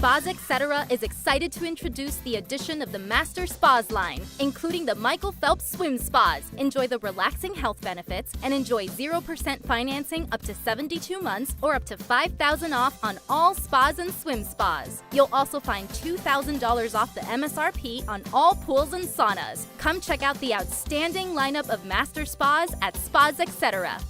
Spas Etc. is excited to introduce the addition of the Master Spas line, including the Michael Phelps Swim Spas. Enjoy the relaxing health benefits and enjoy 0% financing up to 72 months or up to $5,000 off on all spas and swim spas. You'll also find $2,000 off the MSRP on all pools and saunas. Come check out the outstanding lineup of Master Spas at Spas Etc.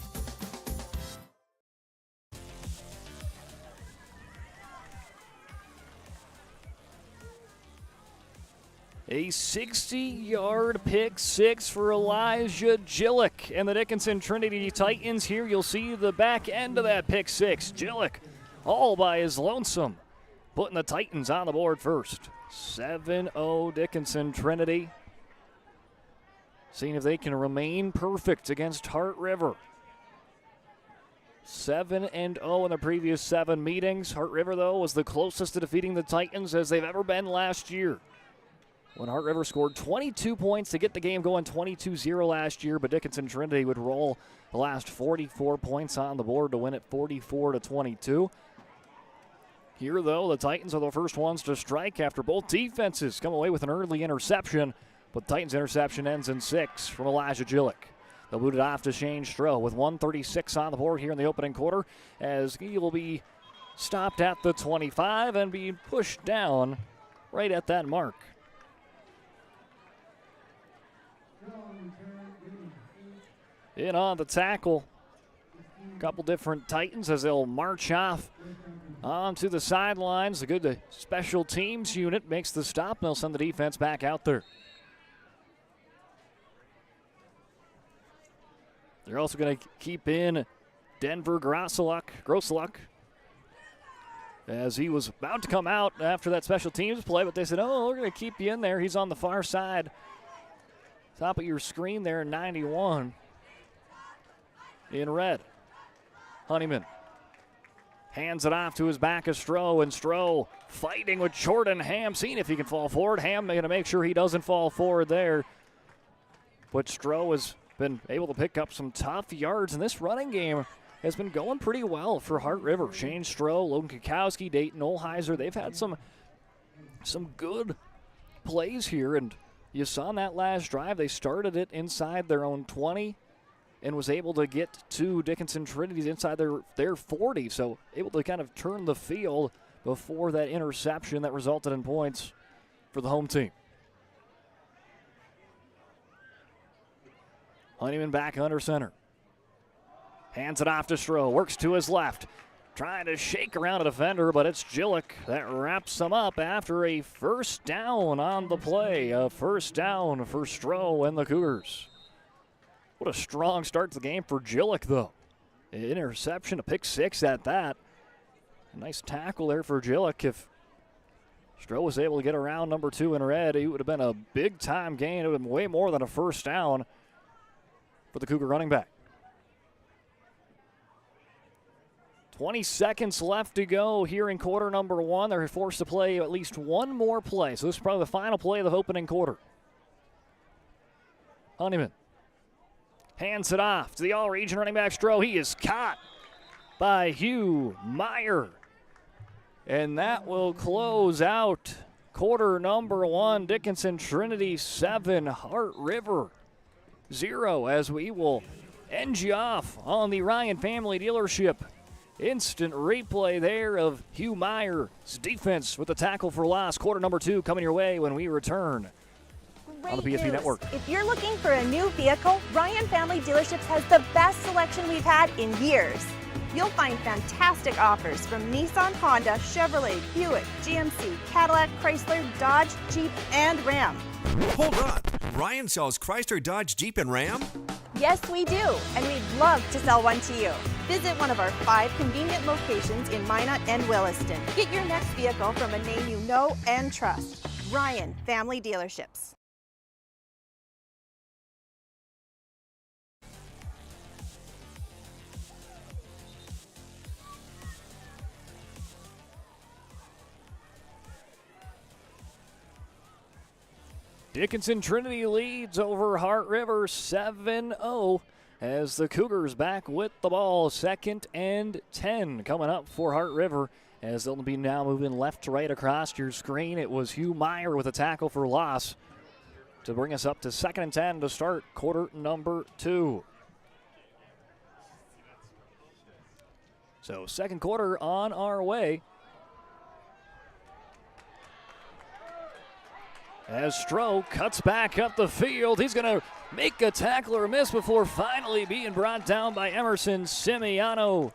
A 60-yard pick six for Elijah Gillick and the Dickinson Trinity Titans. Here you'll see the back end of that pick six. Gillick all by his lonesome, putting the Titans on the board first. 7-0 Dickinson Trinity. Seeing if they can remain perfect against Hart River. 7-0 in the previous 7 meetings. Hart River, though, was the closest to defeating the Titans as they've ever been last year, when Hart River scored 22 points to get the game going, 22-0 last year, but Dickinson Trinity would roll the last 44 points on the board to win it 44-22. Here, though, the Titans are the first ones to strike after both defenses come away with an early interception, but the Titans' interception ends in 6 from Elijah Gillick. They'll boot it off to Shane Stroh with 1:36 on the board here in the opening quarter, as he will be stopped at the 25 and be pushed down right at that mark. In on the tackle, a couple different Titans as they'll march off onto the sidelines. The good special teams unit makes the stop, and they'll send the defense back out there. They're also going to keep in Denver Grosseluk, as he was about to come out after that special teams play, but they said, oh, we're going to keep you in there. He's on the far side. Top of your screen there, 91. In red, Honeyman hands it off to his back of Stroh, and Stroh fighting with Jordan Ham, seeing if he can fall forward. Ham going to make sure he doesn't fall forward there. But Stroh has been able to pick up some tough yards, and this running game has been going pretty well for Hart River. Shane Stroh, Logan Kukowski, Dayton Olheiser, they've had some good plays here, and you saw on that last drive, they started it inside their own 20 and was able to get to Dickinson Trinity's inside their 40, so able to kind of turn the field before that interception that resulted in points for the home team. Honeyman back under center. Hands it off to Stroh. Works to his left. Trying to shake around a defender, but it's Gillick that wraps him up after a first down on the play. A first down for Stroh and the Cougars. What a strong start to the game for Gillick, though. An interception, a pick six at that. A nice tackle there for Gillick. If Stroh was able to get around number 2 in red, it would have been a big-time gain. It would have been way more than a first down for the Cougar running back. 20 seconds left to go here in quarter number 1. They're forced to play at least one more play. So this is probably the final play of the opening quarter. Honeyman hands it off to the all-region running back Stroh. He is caught by Hugh Meyer. And that will close out quarter number 1. Dickinson Trinity 7, Heart River 0, as we will end you off on the Ryan Family Dealership. Instant replay there of Hugh Meyer's defense with the tackle for loss. Quarter number 2 coming your way when we return on the PSP Network. If you're looking for a new vehicle, Ryan Family Dealerships has the best selection we've had in years. You'll find fantastic offers from Nissan, Honda, Chevrolet, Buick, GMC, Cadillac, Chrysler, Dodge, Jeep, and Ram. Hold on. Ryan sells Chrysler, Dodge, Jeep, and Ram? Yes, we do, and we'd love to sell one to you. Visit one of our 5 convenient locations in Minot and Williston. Get your next vehicle from a name you know and trust. Ryan Family Dealerships. Dickinson Trinity leads over Heart River 7-0 as the Cougars back with the ball. 2nd and 10 coming up for Heart River as they'll be now moving left to right across your screen. It was Hugh Meyer with a tackle for loss to bring us up to 2nd and 10 to start quarter number 2. So second quarter on our way. As Stroh cuts back up the field, he's going to make a tackle or miss before finally being brought down by Emerson Simiano.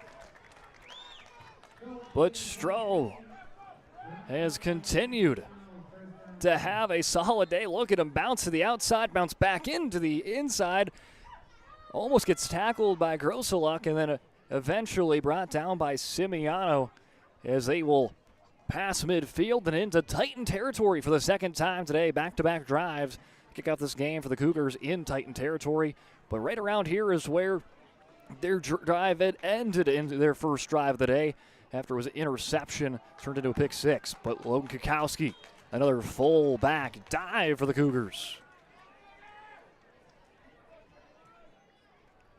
But Stroh has continued to have a solid day. Look at him bounce to the outside, bounce back into the inside. Almost gets tackled by Grosseluk and then eventually brought down by Simiano as they will pass midfield and into Titan territory for the second time today. Back-to-back drives kick off this game for the Cougars in Titan territory. But right around here is where their drive had ended into their first drive of the day after it was an interception turned into a pick six. But Logan Kukowski, another full back dive for the Cougars.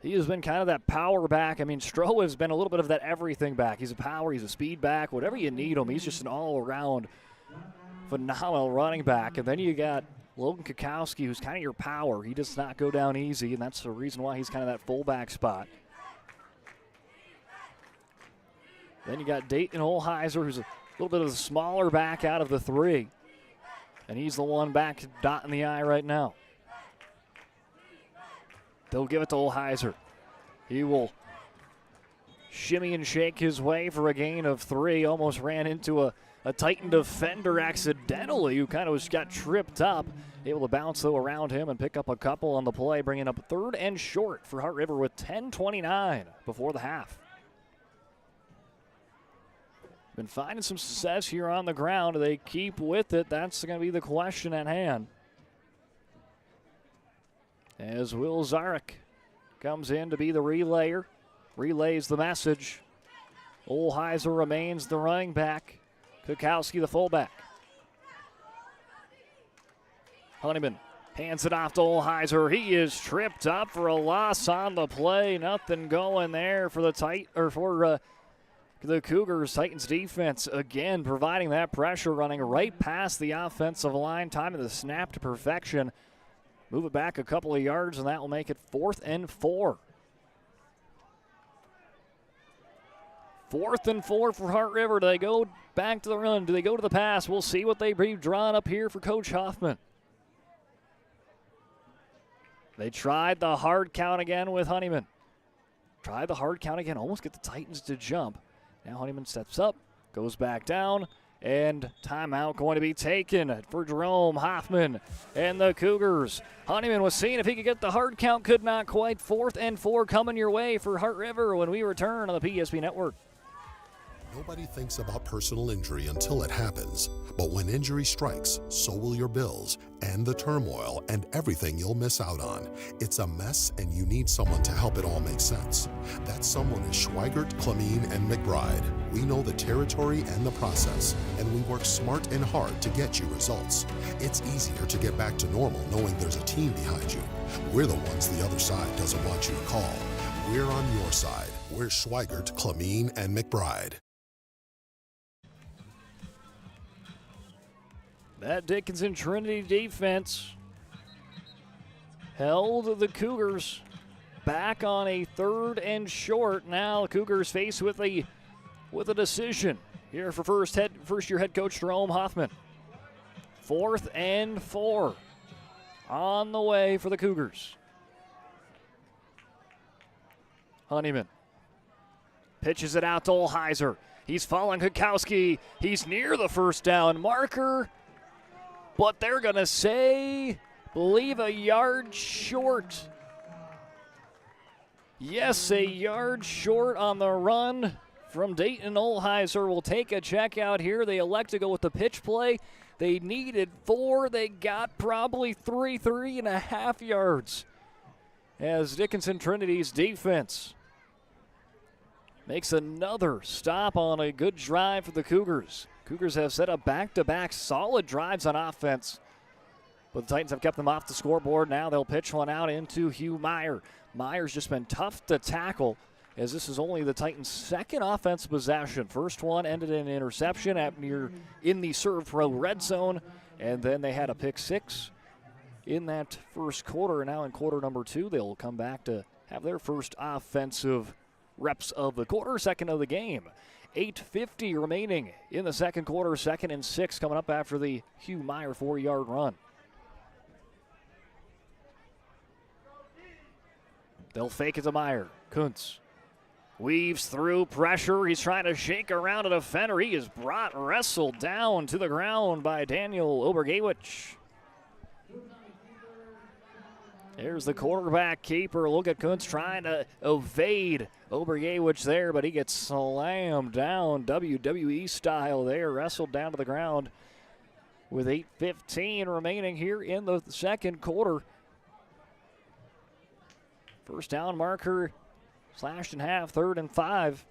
He has been kind of that power back. I mean, Stroh has been a little bit of that everything back. He's a power, he's a speed back, whatever you need him. He's just an all-around phenomenal running back. And then you got Logan Kukowski, who's kind of your power. He does not go down easy, and that's the reason why he's kind of that fullback spot. Then you got Dayton Holheiser, who's a little bit of the smaller back out of the 3. And he's the one back dotting the I right now. They'll give it to Holheiser. He will shimmy and shake his way for a gain of 3. Almost ran into a Titan defender accidentally who kind of just got tripped up. Able to bounce, though, around him and pick up a couple on the play, bringing up 3rd and short for Heart River with 10:29 before the half. Been finding some success here on the ground. Do they keep with it? That's going to be the question at hand. As Will Zarek comes in to be the relayer, relays the message. Holheiser remains the running back. Kukowski the fullback. Honeyman hands it off to Holheiser. He is tripped up for a loss on the play. Nothing going there for the the Cougars. Titans defense again providing that pressure, running right past the offensive line. Time of the snap to perfection. Move it back a couple of yards, and that will make it 4th and 4. 4th and 4 for Heart River. Do they go back to the run? Do they go to the pass? We'll see what they've drawn up here for Coach Hoffman. They tried the hard count again with Honeyman. Tried the hard count again, almost get the Titans to jump. Now Honeyman steps up, goes back down, and timeout going to be taken for Jerome Hoffman and the Cougars. Honeyman was seeing if he could get the hard count, could not quite. 4th and 4 coming your way for Heart River when we return on the PSP Network. Nobody thinks about personal injury until it happens. But when injury strikes, so will your bills and the turmoil and everything you'll miss out on. It's a mess and you need someone to help it all make sense. That someone is Schweigert, Clemene, and McBride. We know the territory and the process, and we work smart and hard to get you results. It's easier to get back to normal knowing there's a team behind you. We're the ones the other side doesn't want you to call. We're on your side. We're Schweigert, Clemene, and McBride. That Dickinson Trinity defense held the Cougars back on a 3rd and short. Now the Cougars faced with a decision here for first-year head coach Jerome Hoffman. 4th and 4 on the way for the Cougars. Honeyman pitches it out to Olheiser. He's following Kukowski. He's near the first down marker. But they're going to say, believe a yard short. Yes, a yard short on the run from Dayton Olheiser. Will take a check out here. They elect to go with the pitch play. They needed 4. They got probably 3.5 yards. As Dickinson Trinity's defense makes another stop on a good drive for the Cougars. Cougars have set up back-to-back solid drives on offense, but the Titans have kept them off the scoreboard. Now they'll pitch one out into Hugh Meyer. Meyer's just been tough to tackle, as this is only the Titans' 2nd offensive possession. First one ended in an interception in the Serve Pro red zone, and then they had a pick 6 in that first quarter. Now in quarter number 2, they'll come back to have their first offensive reps of the quarter, 2nd of the game. 8:50 remaining in the second quarter. 2nd and 6 coming up after the Hugh Meyer 4-yard run. They'll fake it to Meyer. Kuntz weaves through pressure. He's trying to shake around a defender. He is wrestled down to the ground by Daniel Obergewich. There's the quarterback keeper. Look at Kuntz trying to evade Obergewich there, but he gets slammed down WWE style there, wrestled down to the ground with 8:15 remaining here in the second quarter. First down marker slashed in half, 3rd and 5.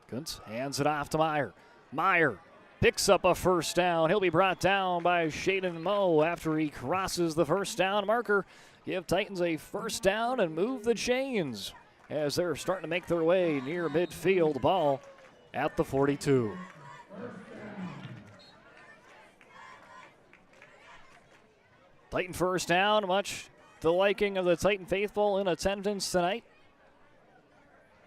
Kuntz hands it off to Meyer. Meyer picks up a first down. He'll be brought down by Shaden Moe after he crosses the first down marker. Give Titans a first down and move the chains as they're starting to make their way near midfield. Ball at the 42. Titan first down, much to the liking of the Titan faithful in attendance tonight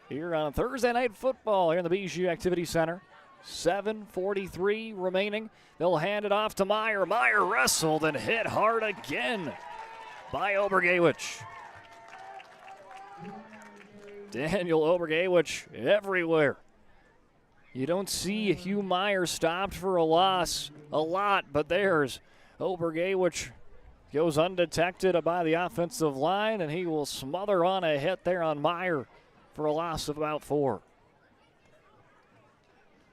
here on Thursday Night Football here in the Bijou Activity Center. 7:43 remaining. They'll hand it off to Meyer. Meyer wrestled and hit hard again by Obergewich. Daniel Obergewich everywhere. You don't see Hugh Meyer stopped for a loss a lot, but there's Obergewich goes undetected by the offensive line, and he will smother on a hit there on Meyer for a loss of about 4.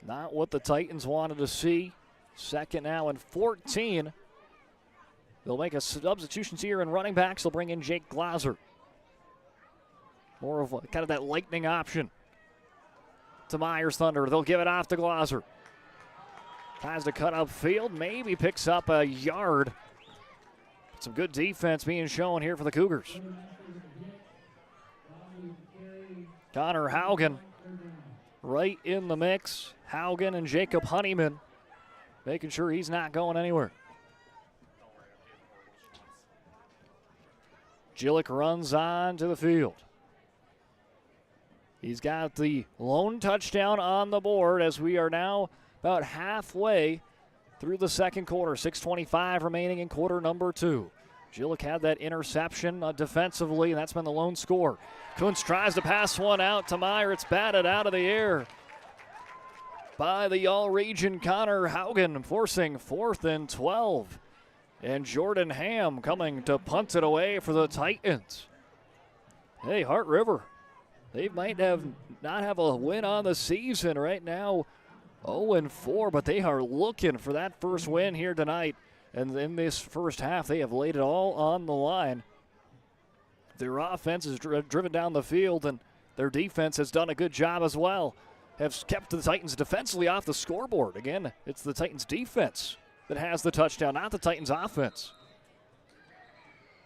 Not what the Titans wanted to see. 2nd now and 14. They'll make a substitutions here in running backs. They'll bring in Jake Glaser. More of kind of that lightning option to Myers Thunder. They'll give it off to Glaser. Tries to cut upfield. Maybe picks up a yard. Some good defense being shown here for the Cougars. Connor Haugen right in the mix. Haugen and Jacob Honeyman making sure he's not going anywhere. Gillick runs on to the field. He's got the lone touchdown on the board as we are now about halfway through the second quarter. 6:25 remaining in quarter number 2. Jillick had that interception defensively, and that's been the lone score. Kuntz tries to pass one out to Meyer. It's batted out of the air by the all-region Connor Haugen, forcing 4th and 12. And Jordan Ham coming to punt it away for the Titans. Hey, Hart River, they might not have a win on the season right now, 0-4, but they are looking for that first win here tonight. And in this first half, they have laid it all on the line. Their offense is driven down the field, and their defense has done a good job as well. Have kept the Titans defensively off the scoreboard. Again, it's the Titans defense that has the touchdown, not the Titans offense.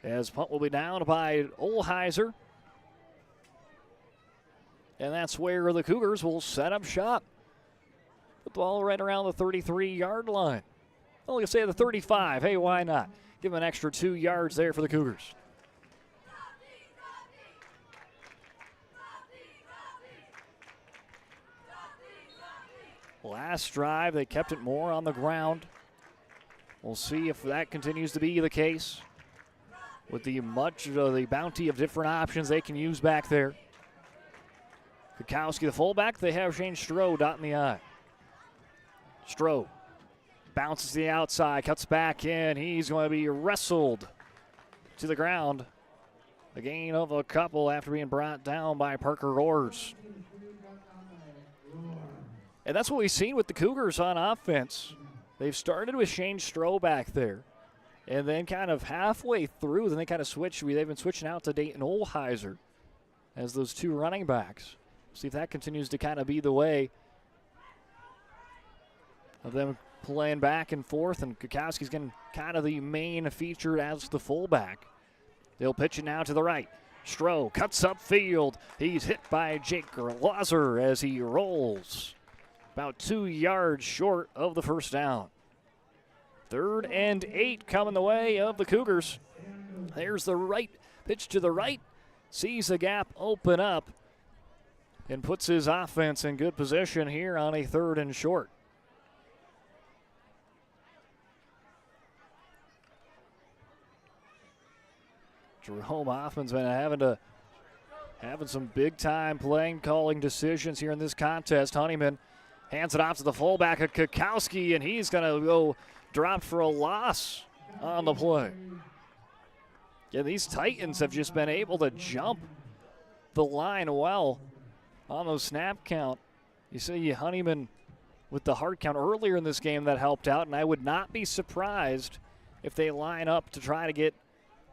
As punt will be down by Olheiser. And that's where the Cougars will set up shop. Put the ball right around the 33-yard line. Well, you say the 35. Hey, why not? Give them an extra 2 yards there for the Cougars. Last drive, they kept it more on the ground. We'll see if that continues to be the case with the bounty of different options they can use back there. Kukowski, the fullback, they have Shane Stroh dotting the I. Stroh bounces to the outside, cuts back in. He's going to be wrestled to the ground. A gain of a couple after being brought down by Parker Ors. And that's what we've seen with the Cougars on offense. They've started with Shane Stroh back there. And then kind of halfway through, then they kind of switched. They've been switching out to Dayton Olheiser as those 2 running backs. See if that continues to kind of be the way of them playing back and forth, and Kukowski's getting kind of the main feature as the fullback. They'll pitch it now to the right. Stroh cuts upfield. He's hit by Jake Glazer as he rolls. About 2 yards short of the first down. 3rd and 8 coming the way of the Cougars. There's the right pitch to the right. Sees the gap open up and puts his offense in good position here on a 3rd and short. Jerome Hoffman's been having some big-time playing calling decisions here in this contest. Honeyman hands it off to the fullback of Kukowski, and he's going to go drop for a loss on the play. Yeah, these Titans have just been able to jump the line well on those snap count. You see Honeyman with the hard count earlier in this game that helped out, and I would not be surprised if they line up to try to get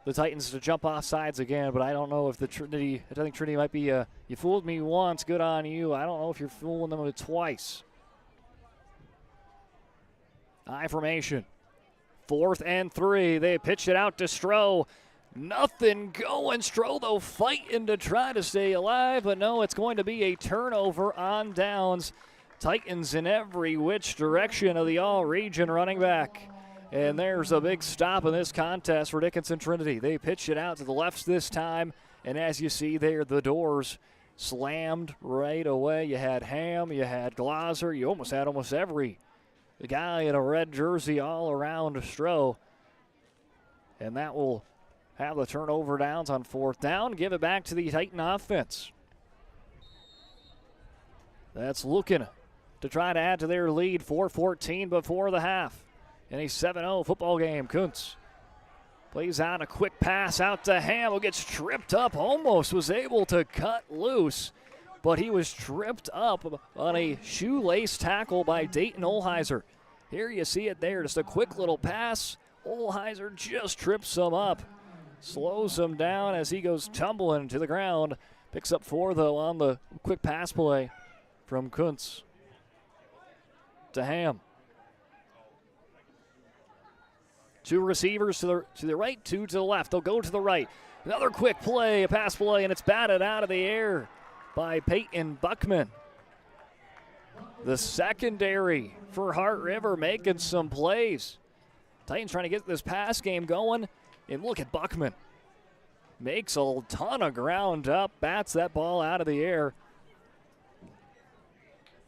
the Titans to jump off sides again, but I don't know if I think Trinity might be, you fooled me once, good on you. I don't know if you're fooling them twice. I formation. 4th and 3. They pitch it out to Stroh. Nothing going. Stroh, though, fighting to try to stay alive, but no, it's going to be a turnover on downs. Titans in every which direction of the all-region running back. And there's a big stop in this contest for Dickinson Trinity. They pitch it out to the left this time, and as you see there, the doors slammed right away. You had Ham, you had Glazer, you almost had every guy in a red jersey all around Stroh. And that will have the turnover downs on 4th down. Give it back to the Titan offense. That's looking to try to add to their lead. 4:14 before the half. In a 7-0 football game, Kuntz plays out a quick pass out to Ham, who gets tripped up, almost was able to cut loose, but he was tripped up on a shoelace tackle by Dayton Olheiser. Here you see it there, just a quick little pass. Olheiser just trips him up, slows him down as he goes tumbling to the ground. Picks up 4, though, on the quick pass play from Kuntz to Ham. 2 receivers to the right, 2 to the left. They'll go to the right. Another quick play, a pass play, and it's batted out of the air by Peyton Buckman. The secondary for Hart River making some plays. Titans trying to get this pass game going, and look at Buckman. Makes a ton of ground up, bats that ball out of the air.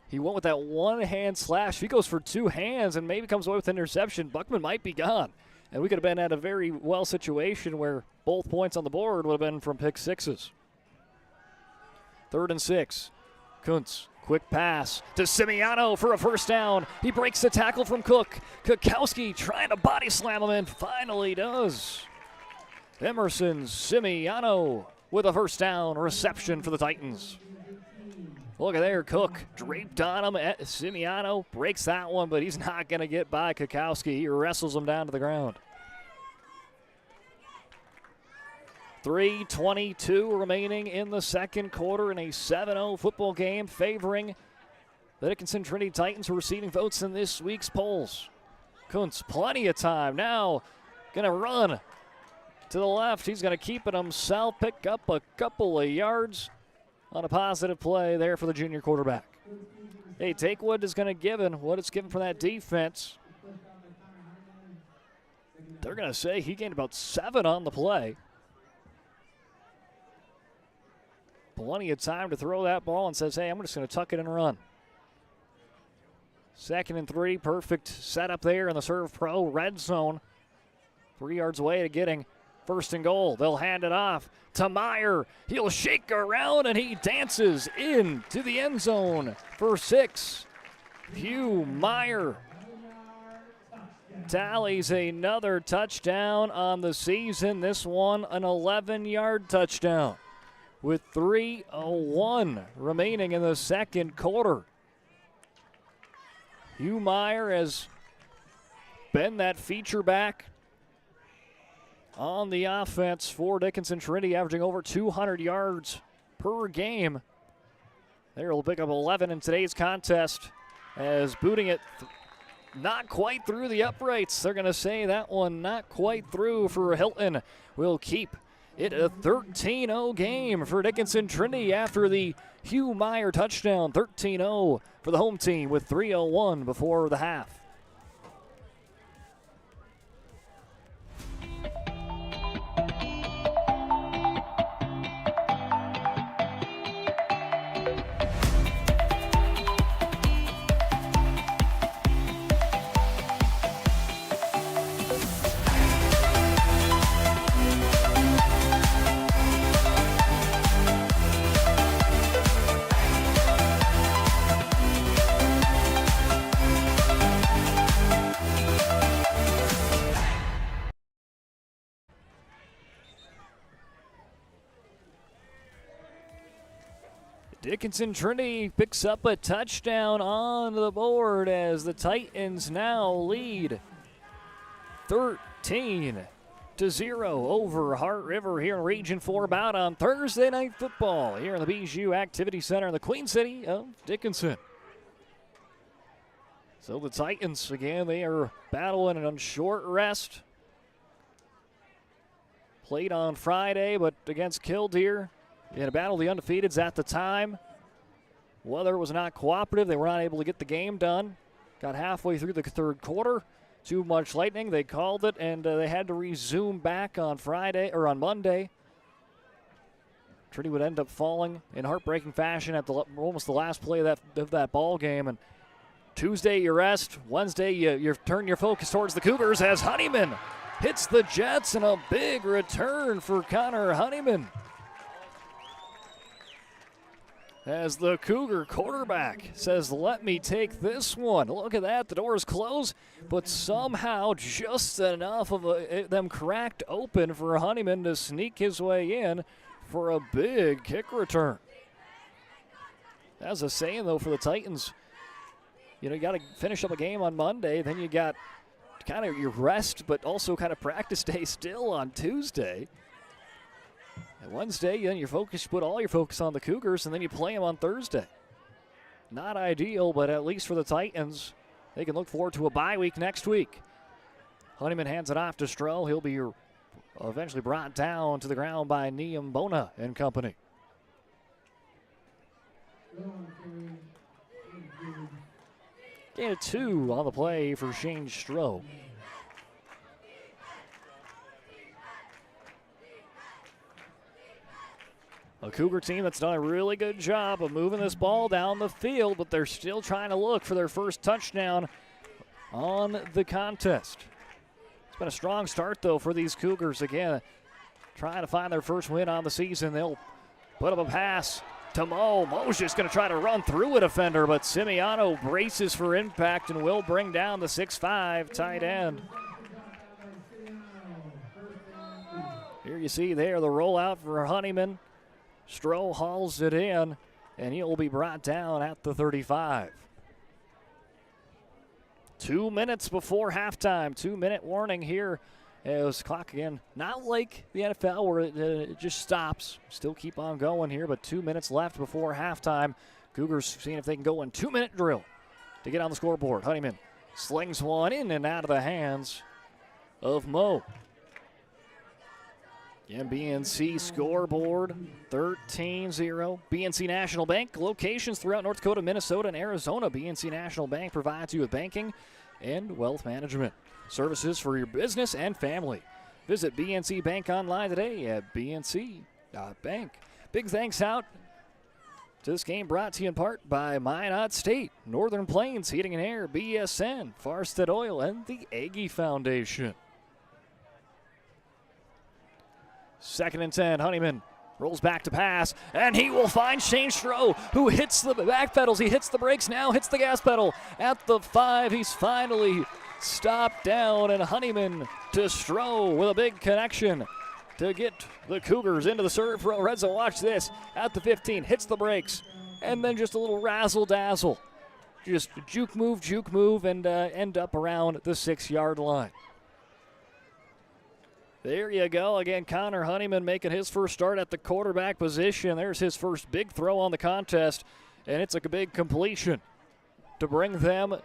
He went with that one-hand slash. If he goes for 2 hands and maybe comes away with an interception, Buckman might be gone. And we could have been at a very well situation where both points on the board would have been from pick sixes. 3rd and 6. Kuntz, quick pass to Simiano for a first down. He breaks the tackle from Cook. Kukowski trying to body slam him and finally does. Emerson Simiano with a first down reception for the Titans. Look at there, Cook draped on him. Simiano breaks that one, but he's not going to get by Kukowski. He wrestles him down to the ground. 3:22 remaining in the second quarter in a 7-0 football game favoring the Dickinson Trinity Titans, who are receiving votes in this week's polls. Kuntz, plenty of time. Now going to run to the left. He's going to keep it himself, pick up a couple of yards on a positive play there for the junior quarterback. Hey, take what it's given from that defense. They're going to say he gained about 7 on the play. Plenty of time to throw that ball and says, hey, I'm just going to tuck it and run. 2nd and 3, perfect setup there in the Serve Pro red zone. 3 yards away to getting 1st and goal. They'll hand it off to Meyer. He'll shake around and he dances into the end zone for 6. Hugh Meyer tallies another touchdown on the season. This one an 11-yard touchdown with 3:01 remaining in the second quarter. Hugh Meyer has been that feature back on the offense for Dickinson Trinity, averaging over 200 yards per game. They'll pick up 11 in today's contest as booting it not quite through the uprights. They're going to say that one not quite through for Hilton. Will keep it a 13-0 game for Dickinson Trinity after the Hugh Meyer touchdown. 13-0 for the home team with 3:01 before the half. Dickinson Trinity picks up a touchdown on the board as the Titans now lead 13-0 over Heart River here in Region 4 bout on Thursday Night Football here in the Bijou Activity Center in the Queen City of Dickinson. So the Titans, again, they are battling on short rest. Played on Friday, but against Killdeer. In a battle of the undefeateds at the time. Weather was not cooperative. They were not able to get the game done. Got halfway through the third quarter. Too much lightning. They called it, and they had to resume back on Monday. Trinity would end up falling in heartbreaking fashion at almost the last play of that ball game. And Tuesday you rest. Wednesday you turn your focus towards the Cougars as Honeyman hits the Jets, and a big return for Connor Honeyman. As the Cougar quarterback says, let me take this one. Look at that, the doors close, but somehow just enough of them cracked open for Honeyman to sneak his way in for a big kick return. As a saying, though, for the Titans, you got to finish up a game on Monday, then you got kind of your rest, but also kind of practice day still on Tuesday. And Wednesday, then you put all your focus on the Cougars, and then you play them on Thursday. Not ideal, but at least for the Titans, they can look forward to a bye week next week. Honeyman hands it off to Stroh. He'll be eventually brought down to the ground by Neam Bona and company. Gain of 2 on the play for Shane Stroh. A Cougar team that's done a really good job of moving this ball down the field, but they're still trying to look for their first touchdown on the contest. It's been a strong start, though, for these Cougars. Again, trying to find their first win on the season. They'll put up a pass to Mo. Mo's just going to try to run through a defender, but Simiano braces for impact and will bring down the 6'5" tight end. Here you see there the rollout for Honeyman. Stroh hauls it in, and he'll be brought down at the 35. 2 minutes before halftime. 2-minute warning here. As clock again, not like the NFL where it just stops. Still keep on going here, but 2 minutes left before halftime. Cougars seeing if they can go in 2-minute drill to get on the scoreboard. Honeyman slings one in and out of the hands of Mo. Again, BNC scoreboard 13-0. BNC National Bank, locations throughout North Dakota, Minnesota, and Arizona. BNC National Bank provides you with banking and wealth management services for your business and family. Visit BNC Bank online today at bnc.bank. Big thanks out to this game brought to you in part by Minot State, Northern Plains Heating and Air, BSN, Farstead Oil, and the Aggie Foundation. 2nd and 10, Honeyman rolls back to pass, and he will find Shane Stroh, who hits the back pedals. He hits the brakes now, hits the gas pedal. At the 5, he's finally stopped down, and Honeyman to Stroh with a big connection to get the Cougars into the serve row. Red Zone, watch this. At the 15, hits the brakes, and then just a little razzle-dazzle. Just juke move, and end up around the 6-yard line. There you go. Again, Connor Honeyman making his first start at the quarterback position. There's his first big throw on the contest, and it's a big completion to bring them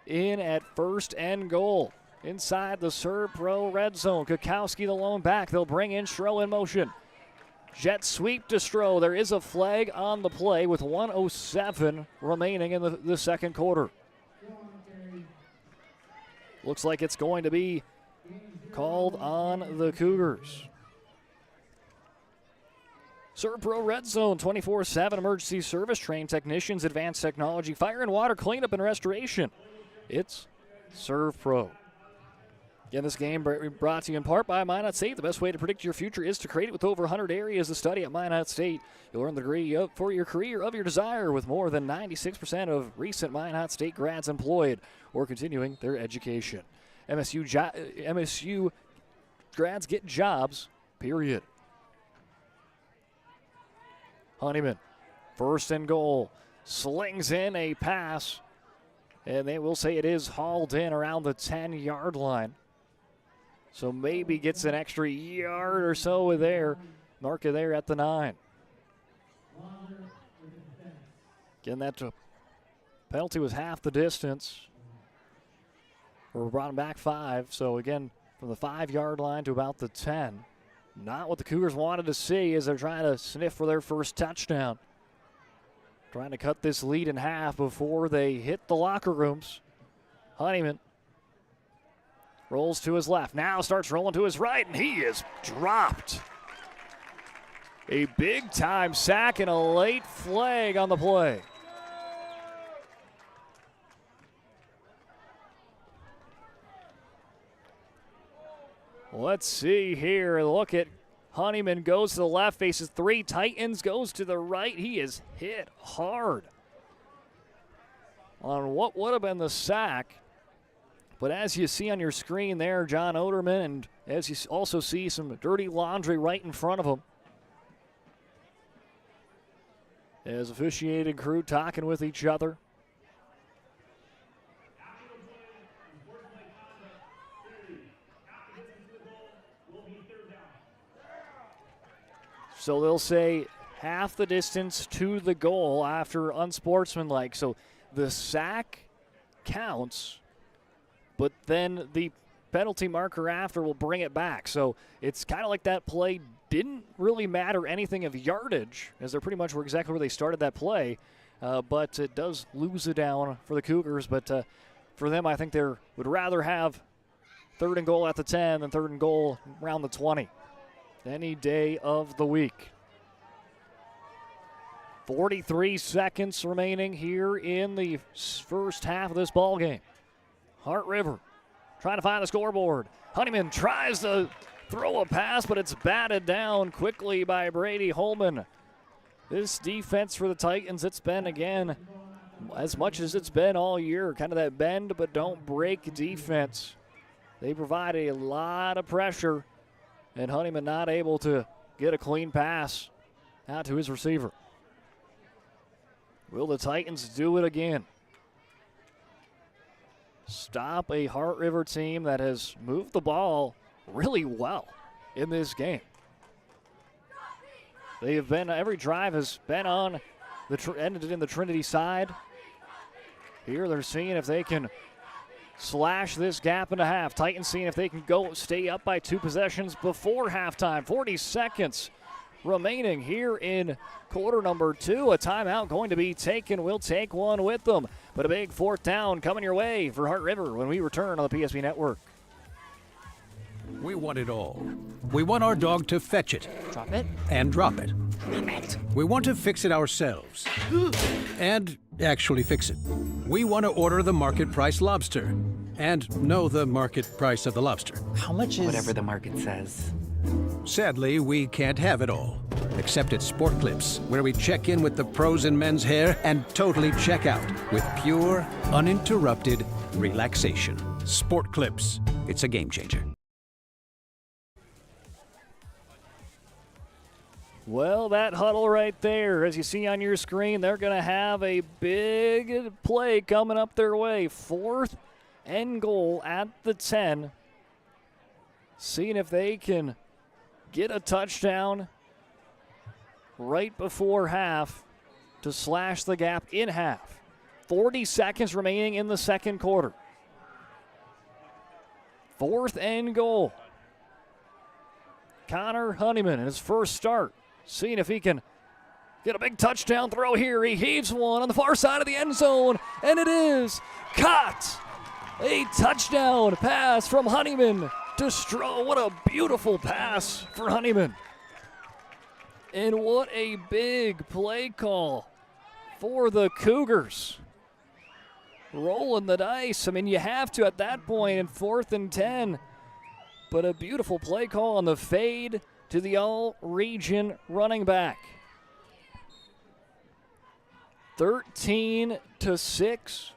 in at 1st and goal. Inside the Serve Pro red zone. Kukowski the lone back. They'll bring in Stroh in motion. Jet sweep to Stroh. There is a flag on the play with 1:07 remaining in the second quarter. Looks like it's going to be called on the Cougars. Serve Pro Red Zone, 24/7 emergency service, trained technicians, advanced technology, fire and water cleanup and restoration. It's Serve Pro. Again, this game brought to you in part by Minot State. The best way to predict your future is to create it with over 100 areas to study at Minot State. You'll earn the degree for your career of your desire with more than 96% of recent Minot State grads employed or continuing their education. MSU grads get jobs, period. Honeyman, 1st and goal, slings in a pass, and they will say it is hauled in around the 10-yard line. So maybe gets an extra yard or so there. Mark it there at the 9. Again, that penalty was half the distance. We're brought him back 5. So again, from the 5-yard line to about the 10. Not what the Cougars wanted to see as they're trying to sniff for their first touchdown. Trying to cut this lead in half before they hit the locker rooms. Honeyman rolls to his left. Now starts rolling to his right, and he is dropped. A big-time sack and a late flag on the play. Let's see here. Look at Honeyman goes to the left, faces 3 Titans, goes to the right. He is hit hard on what would have been the sack. But as you see on your screen there, John Oderman, and as you also see some dirty laundry right in front of him. As officiating crew talking with each other. So they'll say half the distance to the goal after unsportsmanlike. So the sack counts, but then the penalty marker after will bring it back. So it's kind of like that play didn't really matter anything of yardage, as they're pretty much were exactly where they started that play. But it does lose it down for the Cougars. But for them, I think they would rather have 3rd and goal at the 10 than 3rd and goal around the 20. Any day of the week. 43 seconds remaining here in the first half of this ball game. Hart River trying to find the scoreboard. Honeyman tries to throw a pass, but it's batted down quickly by Brady Holman. This defense for the Titans, it's been, again, as much as it's been all year, kind of that bend but don't break defense. They provide a lot of pressure, and Honeyman not able to get a clean pass out to his receiver. Will the Titans do it again? Stop a Heart River team that has moved the ball really well in this game. They have been, every drive has been on ended in the Trinity side. Here they're seeing if they can slash this gap into half. Titans seeing if they can stay up by 2 possessions before halftime. 40 seconds remaining here in quarter number 2. A timeout going to be taken. We'll take one with them. But a big 4th down coming your way for Heart River when we return on the PSP Network. We want it all. We want our dog to fetch it. Drop it. And drop it. Clean it. We want to fix it ourselves. And actually fix it. We want to order the market price lobster. And know the market price of the lobster. How much is... Whatever the market says. Sadly, we can't have it all. Except at Sport Clips, where we check in with the pros in men's hair and totally check out with pure, uninterrupted relaxation. Sport Clips. It's a game changer. Well, that huddle right there, as you see on your screen, they're going to have a big play coming up their way. 4th and goal at the 10. Seeing if they can get a touchdown right before half to slash the gap in half. 40 seconds remaining in the second quarter. 4th and goal. Connor Honeyman in his first start. Seeing if he can get a big touchdown throw here. He heaves one on the far side of the end zone, and it is caught. A touchdown pass from Honeyman to Stroh. What a beautiful pass for Honeyman. And what a big play call for the Cougars. Rolling the dice. I mean, you have to at that point in 4th and 10. But a beautiful play call on the fade to the all-region running back. 13-6.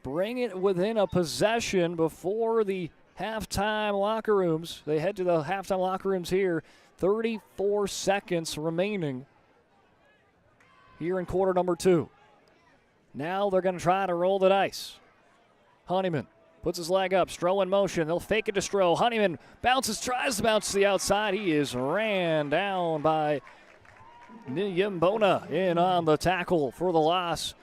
Bring it within a possession before the halftime locker rooms. They head to the halftime locker rooms here. 34 seconds remaining here in quarter number 2. Now they're going to try to roll the dice. Honeyman puts his leg up. Stroh in motion. They'll fake it to Stroh. Honeyman bounces, tries to bounce to the outside. He is ran down by Yimbona in on the tackle for the loss.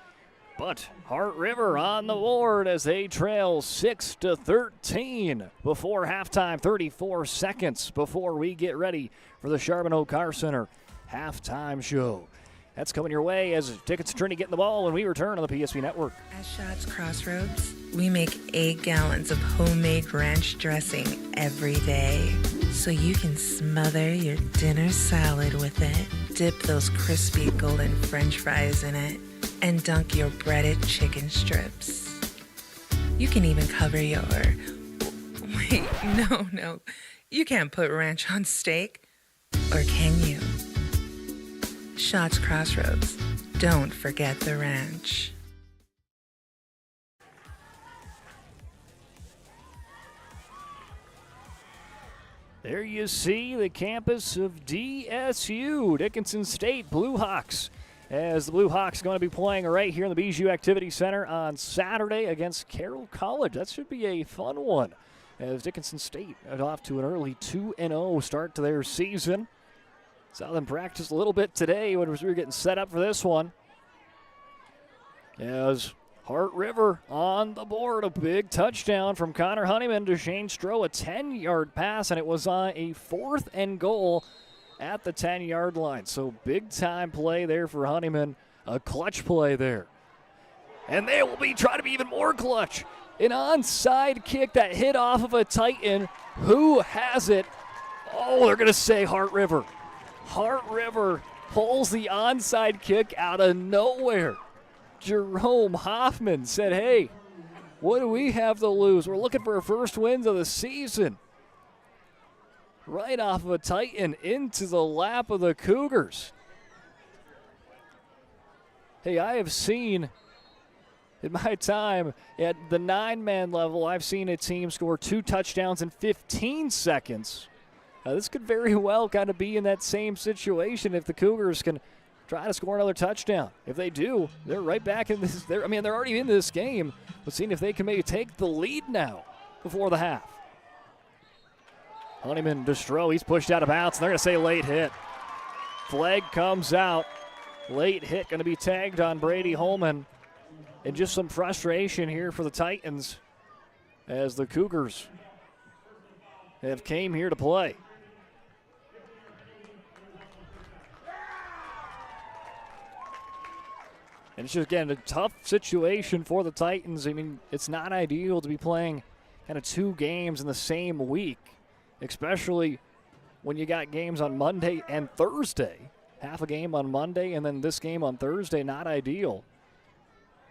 But Heart River on the board as they trail 6-13 before halftime. 34 seconds before we get ready for the Charbonneau Car Center halftime show. That's coming your way as Dickinson Trinity getting the ball when we return on the PSP Network. At Shots Crossroads, we make 8 gallons of homemade ranch dressing every day. So you can smother your dinner salad with it, dip those crispy golden French fries in it, and dunk your breaded chicken strips. You can even cover your... Wait, no. You can't put ranch on steak. Or can you? Shots Crossroads. Don't forget the ranch. There you see the campus of DSU, Dickinson State Blue Hawks. As the Blue Hawks going to be playing right here in the Bijou Activity Center on Saturday against Carroll College. That should be a fun one. As Dickinson State off to an early 2-0 start to their season. Saw them practice a little bit today when we were getting set up for this one. As Heart River on the board, a big touchdown from Connor Honeyman to Shane Stroh, a 10-yard pass, and it was on a 4th and goal at the 10-yard line. So big-time play there for Honeyman, a clutch play there. And they will be trying to be even more clutch. An onside kick that hit off of a Titan. Who has it? Oh, they're going to say Heart River. Heart River pulls the onside kick out of nowhere. Jerome Hoffman said, hey, What do we have to lose? We're looking for our first wins of the season. Right off of a Titan into the lap of the Cougars. Hey, I have seen, in my time at the 9-man level, I've seen a team score 2 touchdowns in 15 seconds. This could very well kind of be in that same situation if the Cougars can try to score another touchdown. If they do, they're right back in this. They're already in this game, but seeing if they can maybe take the lead now before the half. Honeyman to Stroh, he's pushed out of bounds, and they're going to say late hit. Flag comes out. Late hit going to be tagged on Brady Holman. And just some frustration here for the Titans as the Cougars have came here to play. And it's just, again, a tough situation for the Titans. I mean, it's not ideal to be playing kind of 2 games in the same week, especially when you got games on Monday and Thursday. Half a game on Monday and then this game on Thursday, not ideal.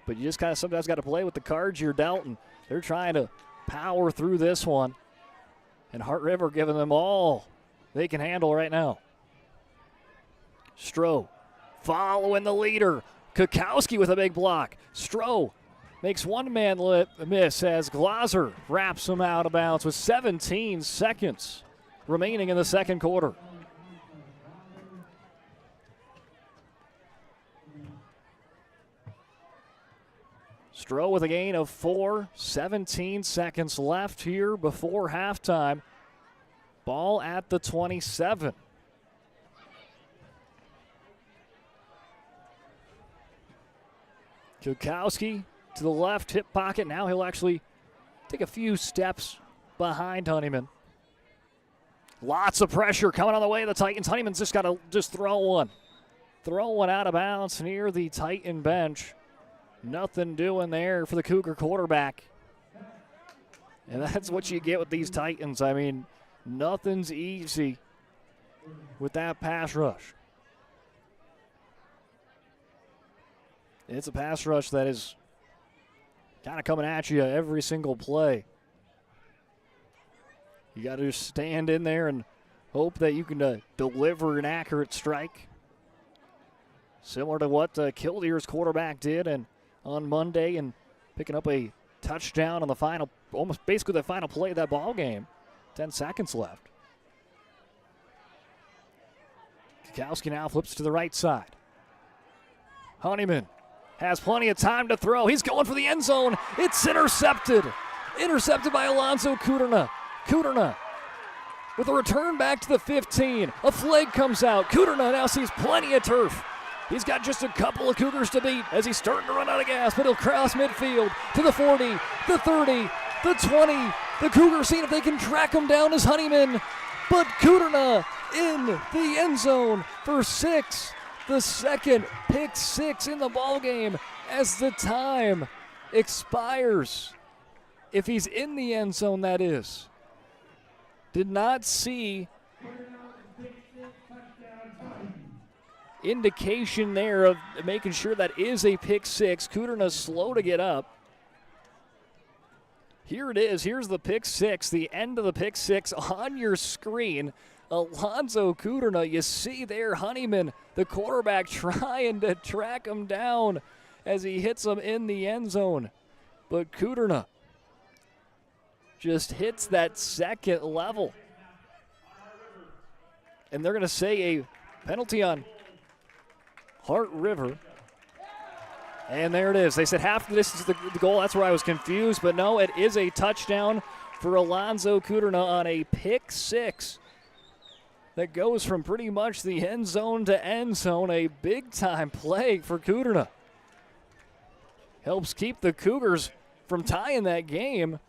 But you just kind of sometimes got to play with the cards you're dealt, and they're trying to power through this one. And Heart River giving them all they can handle right now. Stroh following the leader. Kukowski with a big block. Stroh makes one man miss as Glaser wraps him out of bounds with 17 seconds remaining in the second quarter. Stroh with a gain of 4, 17 seconds left here before halftime. Ball at the 27. Kukowski to the left hip pocket. Now he'll actually take a few steps behind Honeyman. Lots of pressure coming on the way of the Titans. Honeyman's just got to throw one. Throw one out of bounds near the Titan bench. Nothing doing there for the Cougar quarterback. And that's what you get with these Titans. I mean, nothing's easy with that pass rush. It's a pass rush that is kind of coming at you every single play. You got to just stand in there and hope that you can deliver an accurate strike. Similar to what Kildeer's quarterback did on Monday and picking up a touchdown on the final, almost basically the final play of that ball game. 10 seconds left. Kukowski now flips to the right side. Honeyman has plenty of time to throw. He's going for the end zone. It's intercepted. Intercepted by Alonzo Kuderna. Kuderna with a return back to the 15. A flag comes out. Kuderna now sees plenty of turf. He's got just a couple of Cougars to beat as he's starting to run out of gas, but he'll cross midfield to the 40, the 30, the 20. The Cougars seeing if they can track him down as Honeyman, but Kuderna in the end zone for 6. The second pick 6 in the ballgame as the time expires. If he's in the end zone, that is. Did not see indication there of making sure that is a pick 6. Kuderna's slow to get up. Here it is. Here's the pick 6, the end of the pick 6 on your screen. Alonzo Kuderna, you see there Honeyman, the quarterback, trying to track him down as he hits him in the end zone. But Kuderna just hits that second level. And they're going to say a penalty on Heart River. And there it is. They said half the distance to the goal. That's where I was confused. But no, it is a touchdown for Alonzo Kuderna on a pick 6. That goes from pretty much the end zone to end zone. A big-time play for Kuderna. Helps keep the Cougars from tying that game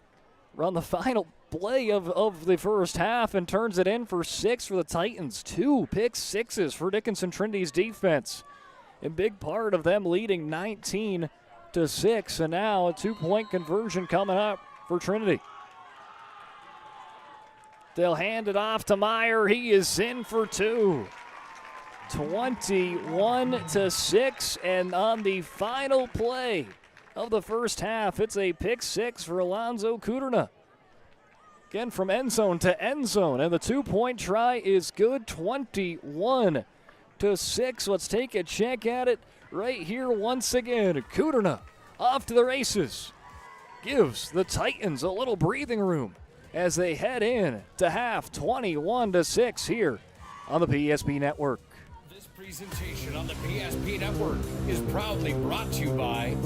on the final play of the first half and turns it in for 6 for the Titans. 2 pick 6s for Dickinson Trinity's defense. A big part of them leading 19-6. And now a 2-point conversion coming up for Trinity. They'll hand it off to Meyer. He is in for 2. 21-6, and on the final play of the first half. It's a pick six for Alonzo Kuderna. Again, from end zone to end zone, and the two-point try is good, 21-6. Let's take a check at it right here once again. Kuderna off to the races. Gives the Titans a little breathing room as they head in to half, 21-6 here on the PSP Network. This presentation on the PSP Network is proudly brought to you by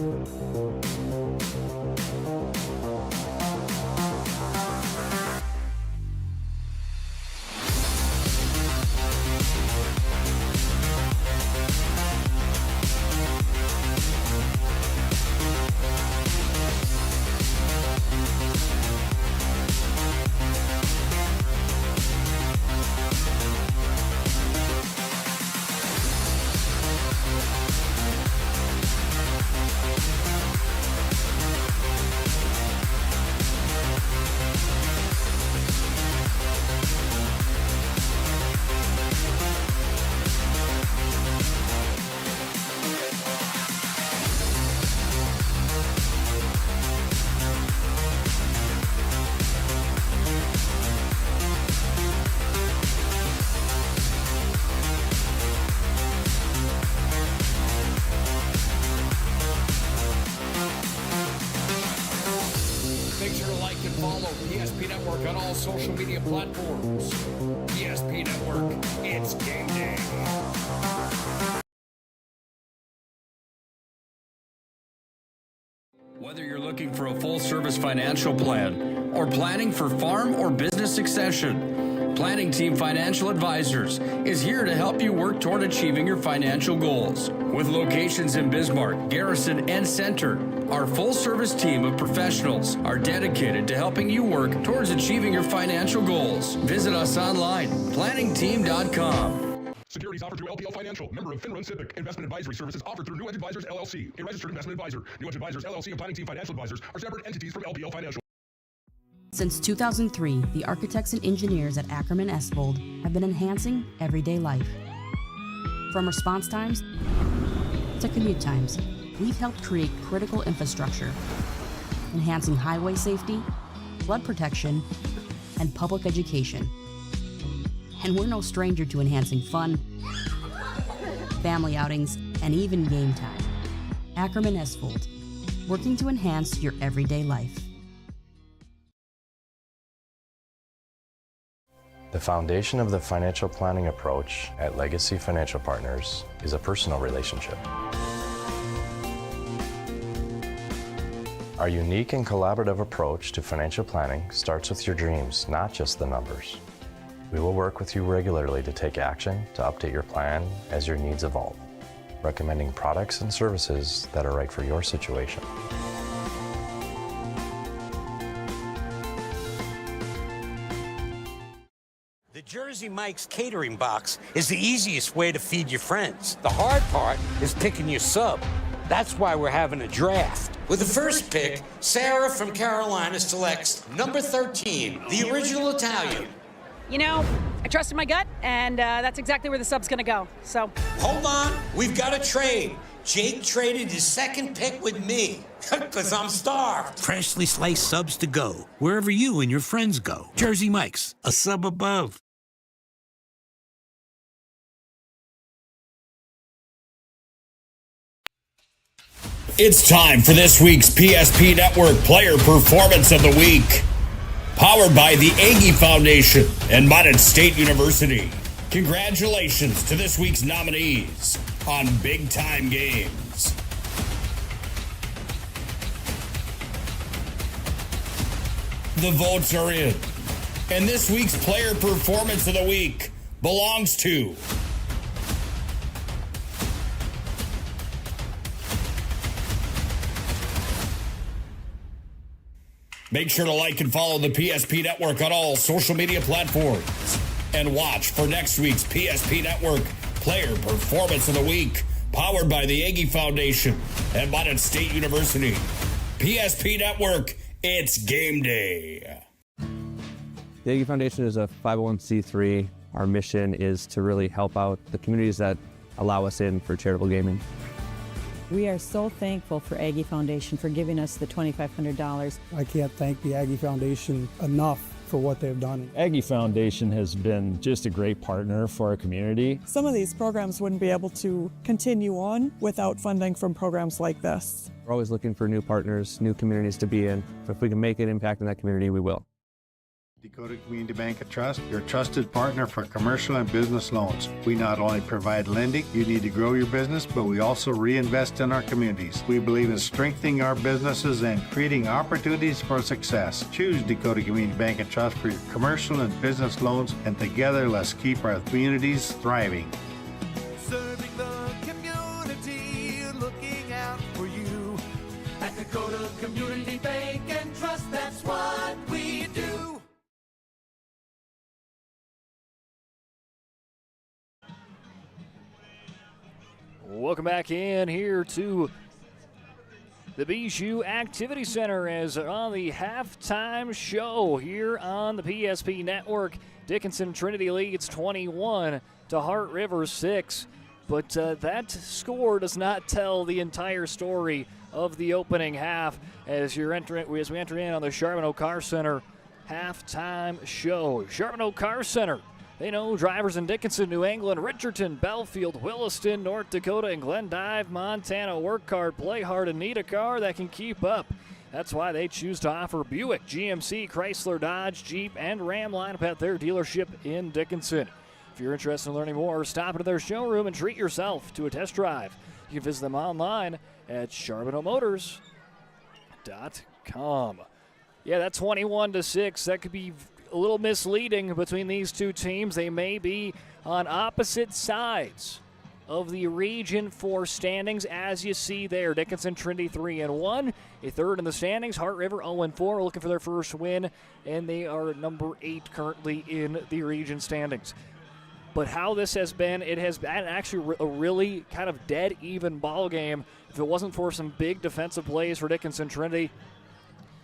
PSP Network on all social media platforms. PSP Network, it's game day. Whether you're looking for a full-service financial plan or planning for farm or business succession, Planning Team Financial Advisors is here to help you work toward achieving your financial goals. With locations in Bismarck, Garrison, and Center, our full-service team of professionals are dedicated to helping you work towards achieving your financial goals. Visit us online, planningteam.com. Securities offered through LPL Financial, member of FINRA SIPC. Investment advisory services offered through New Edge Advisors LLC, a registered investment advisor. New Edge Advisors LLC and Planning Team Financial Advisors are separate entities from LPL Financial. Since 2003, the architects and engineers at Ackerman Estvold have been enhancing everyday life. From response times to commute times, we've helped create critical infrastructure, enhancing highway safety, flood protection, and public education. And we're no stranger to enhancing fun, family outings, and even game time. Ackerman Estvold, working to enhance your everyday life. The foundation of the financial planning approach at Legacy Financial Partners is a personal relationship. Our unique and collaborative approach to financial planning starts with your dreams, not just the numbers. We will work with you regularly to take action to update your plan as your needs evolve, recommending products and services that are right for your situation. The Jersey Mike's catering box is the easiest way to feed your friends. The hard part is picking your sub. That's why we're having a draft. With the first pick, Sarah from Carolina selects number 13, the original Italian. You know, I trusted my gut, and that's exactly where the sub's gonna go, so. Hold on, we've got a trade. Jake traded his second pick with me, because I'm starved. Freshly sliced subs to go, wherever you and your friends go. Jersey Mike's, a sub above. It's time for this week's PSP Network Player Performance of the Week. Powered by the Aggie Foundation and Mountain State University. Congratulations to this week's nominees on Big Time Games. The votes are in. And this week's Player Performance of the Week belongs to Make sure to like and follow the PSP Network on all social media platforms. And watch for next week's PSP Network Player Performance of the Week, powered by the Aggie Foundation and Mountain State University. PSP Network, it's game day. The Aggie Foundation is a 501c3. Our mission is to really help out the communities that allow us in for charitable gaming. We are so thankful for Aggie Foundation for giving us the $2,500. I can't thank the Aggie Foundation enough for what they've done. Aggie Foundation has been just a great partner for our community. Some of these programs wouldn't be able to continue on without funding from programs like this. We're always looking for new partners, new communities to be in. If we can make an impact in that community, we will. Dakota Community Bank and Trust, your trusted partner for commercial and business loans. We not only provide lending you need to grow your business, but we also reinvest in our communities. We believe in strengthening our businesses and creating opportunities for success. Choose Dakota Community Bank and Trust for your commercial and business loans, and together let's keep our communities thriving. Serving the community, looking out for you. At Dakota Community Bank and Trust, that's what we do. Welcome back in here to the Bijou Activity Center as on the halftime show here on the PSP Network. Dickinson Trinity leads 21 to Heart River 6. But that score does not tell the entire story of the opening half as we enter in on the Charbonneau Center halftime show. Charbonneau Center. They know drivers in Dickinson, New England, Richardson, Belfield, Williston, North Dakota, and Glendive, Montana. Work hard, play hard, and need a car that can keep up. That's why they choose to offer Buick, GMC, Chrysler, Dodge, Jeep, and Ram lineup at their dealership in Dickinson. If you're interested in learning more, stop into their showroom and treat yourself to a test drive. You can visit them online at charbonneaumotors.com. Yeah, that's 21-6. That could be a little misleading between these two teams. They may be on opposite sides of the Region 4 standings, as you see there. Dickinson Trinity 3-1, a third in the standings. Heart River 0-4, looking for their first win, and they are number 8 currently in the region standings. But how this has been, it has been actually a really kind of dead even ball game. If it wasn't for some big defensive plays for Dickinson Trinity,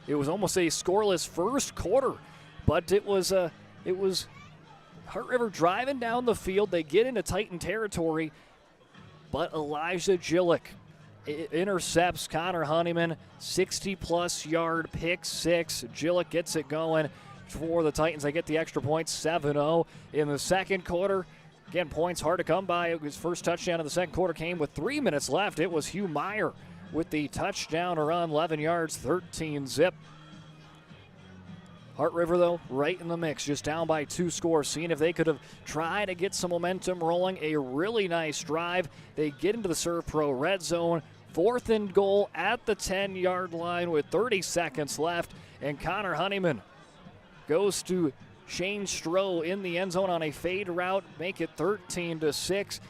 it was almost a scoreless first quarter. But it was Heart River driving down the field. They get into Titan territory, but Elijah Gillick intercepts Connor Honeyman, 60-plus yard pick six. Gillick gets it going for the Titans. They get the extra point, 7-0 in the second quarter. Again, points hard to come by. His first touchdown in the second quarter came with 3 minutes left. It was Hugh Meyer with the touchdown run, 11 yards, 13-zip. Heart River, though, right in the mix, just down by 2 scores, seeing if they could have tried to get some momentum rolling. A really nice drive. They get into the Serve Pro red zone. 4th and goal at the 10-yard line with 30 seconds left. And Connor Honeyman goes to Shane Stroh in the end zone on a fade route, make it 13-6.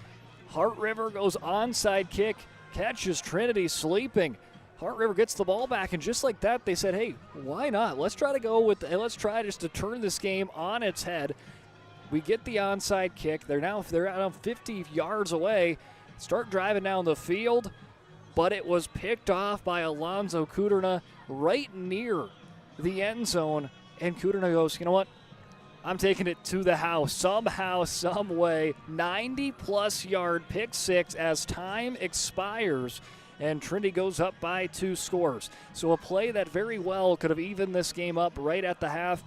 Heart River goes onside kick, catches Trinity sleeping. Heart River gets the ball back, and just like that, they said, hey, why not? Let's try let's try just to turn this game on its head. We get the onside kick. They're now 50 yards away. Start driving down the field, but it was picked off by Alonzo Kuderna right near the end zone, and Kuderna goes, you know what? I'm taking it to the house somehow, some way. 90-plus yard pick six as time expires. And Trinity goes up by 2 scores. So a play that very well could have evened this game up right at the half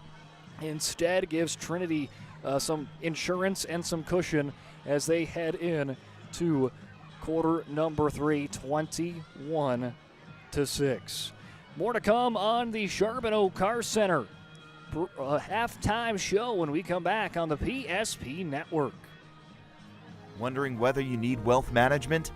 instead gives Trinity some insurance and some cushion as they head in to quarter number 3, 21-6. More to come on the Charbonneau Center halftime show when we come back on the PSP Network. Wondering whether you need wealth management?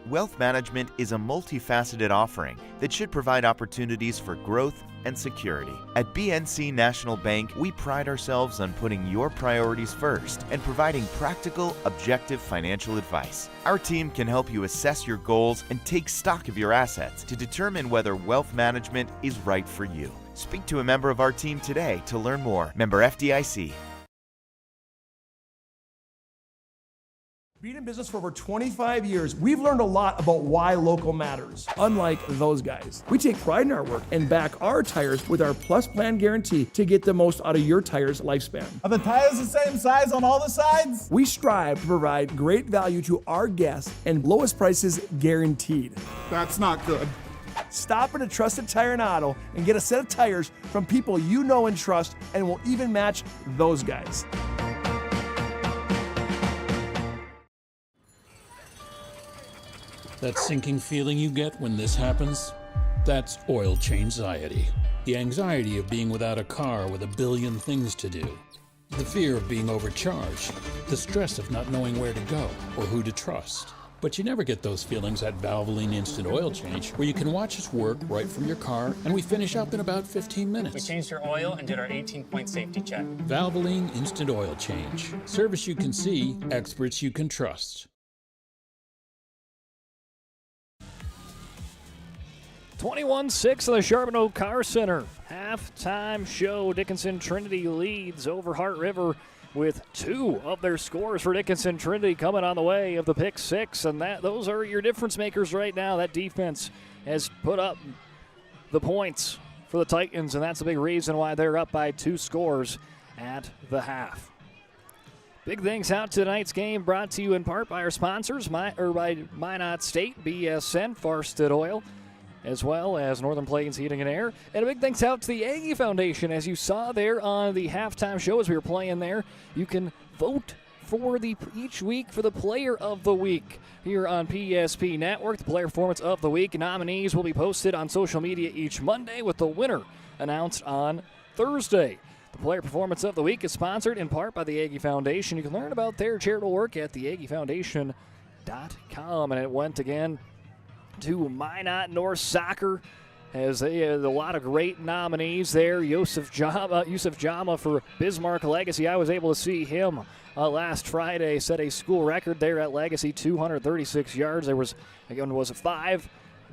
Wealth management is a multifaceted offering that should provide opportunities for growth and security. At BNC National Bank, we pride ourselves on putting your priorities first and providing practical, objective financial advice. Our team can help you assess your goals and take stock of your assets to determine whether wealth management is right for you. Speak to a member of our team today to learn more. Member FDIC. Being in business for over 25 years, we've learned a lot about why local matters. Unlike those guys, we take pride in our work and back our tires with our Plus Plan guarantee to get the most out of your tire's lifespan. Are the tires the same size on all the sides? We strive to provide great value to our guests and lowest prices guaranteed. That's not good. Stop at a trusted tire and auto and get a set of tires from people you know and trust, and will even match those guys. That sinking feeling you get when this happens? That's oil change-anxiety. The anxiety of being without a car with a billion things to do. The fear of being overcharged. The stress of not knowing where to go or who to trust. But you never get those feelings at Valvoline Instant Oil Change, where you can watch us work right from your car, and we finish up in about 15 minutes. We changed your oil and did our 18-point safety check. Valvoline Instant Oil Change. Service you can see, experts you can trust. 21-6 in the Charbonneau Car Center. Halftime show. Dickinson Trinity leads over Hart River with 2 of their scores for Dickinson Trinity coming on the way of the pick 6. And those are your difference makers right now. That defense has put up the points for the Titans, and that's a big reason why they're up by 2 scores at the half. Big things out tonight's game, brought to you in part by our sponsors, by Minot State, BSN, Farsted Oil, as well as Northern Plains Heating and Air. And a big thanks out to the Aggie Foundation. As you saw there on the halftime show as we were playing there, you can vote for each week for the Player of the Week here on PSP Network. The Player Performance of the Week nominees will be posted on social media each Monday, with the winner announced on Thursday. The Player Performance of the Week is sponsored in part by the Aggie Foundation. You can learn about their charitable work at theaggiefoundation.com. And it went again to Minot North Soccer, as they had a lot of great nominees there. Yusuf Jama for Bismarck Legacy. I was able to see him last Friday, set a school record there at Legacy, 236 yards. There was 5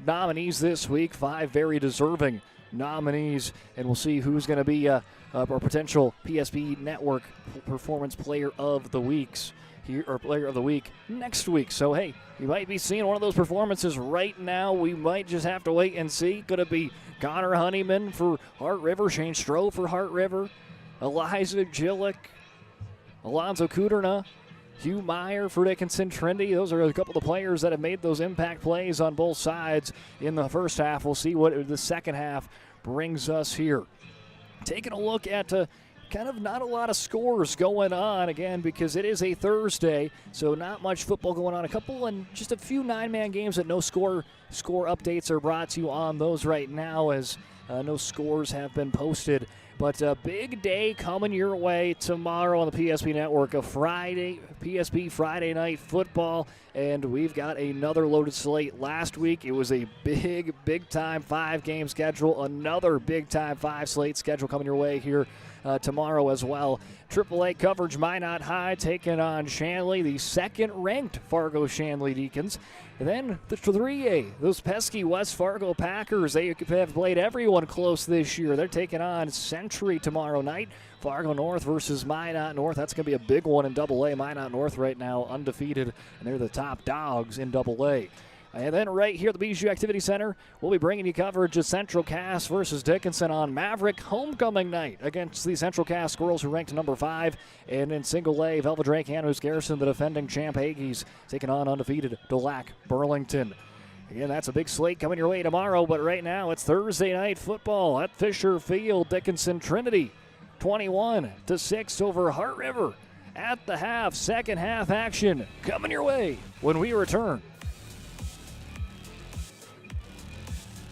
nominees this week, 5 very deserving nominees, and we'll see who's going to be a potential PSP Network Performance Player of the Weeks here, or Player of the Week next week. So hey, you might be seeing one of those performances right now. We might just have to wait and see. Could it be Connor Honeyman for Hart River, Shane Stroh for Hart River, Eliza Gillick, Alonzo Kuderna, Hugh Meyer for Dickinson Trinity? Those are a couple of the players that have made those impact plays on both sides in the first half. We'll see what the second half brings us here. Taking a look at kind of not a lot of scores going on, again, because it is a Thursday, so not much football going on. A couple and just a few 9-man games that no score updates are brought to you on those right now, as no scores have been posted. But a big day coming your way tomorrow on the PSP Network, a PSP Friday night football, and we've got another loaded slate. Last week it was a big-time 5-game schedule, another big-time 5 slate schedule coming your way here tomorrow as well. AAA coverage, Minot High taking on Shanley, the second-ranked Fargo Shanley Deacons. And then the 3A, those pesky West Fargo Packers, they have played everyone close this year. They're taking on Century tomorrow night. Fargo North versus Minot North. That's going to be a big one in AA. Minot North right now undefeated, and they're the top dogs in AA. And then right here at the Bijou Activity Center, we'll be bringing you coverage of Central Cass versus Dickinson on Maverick Homecoming Night against the Central Cass Squirrels, who ranked number 5. And in single A, Velva Drake Andrews Garrison, the defending champ Aggies, taking on undefeated Dulac Burlington. Again, that's a big slate coming your way tomorrow, but right now it's Thursday night football at Fisher Field. Dickinson Trinity 21-6 over Hart River at the half. Second half action coming your way when we return.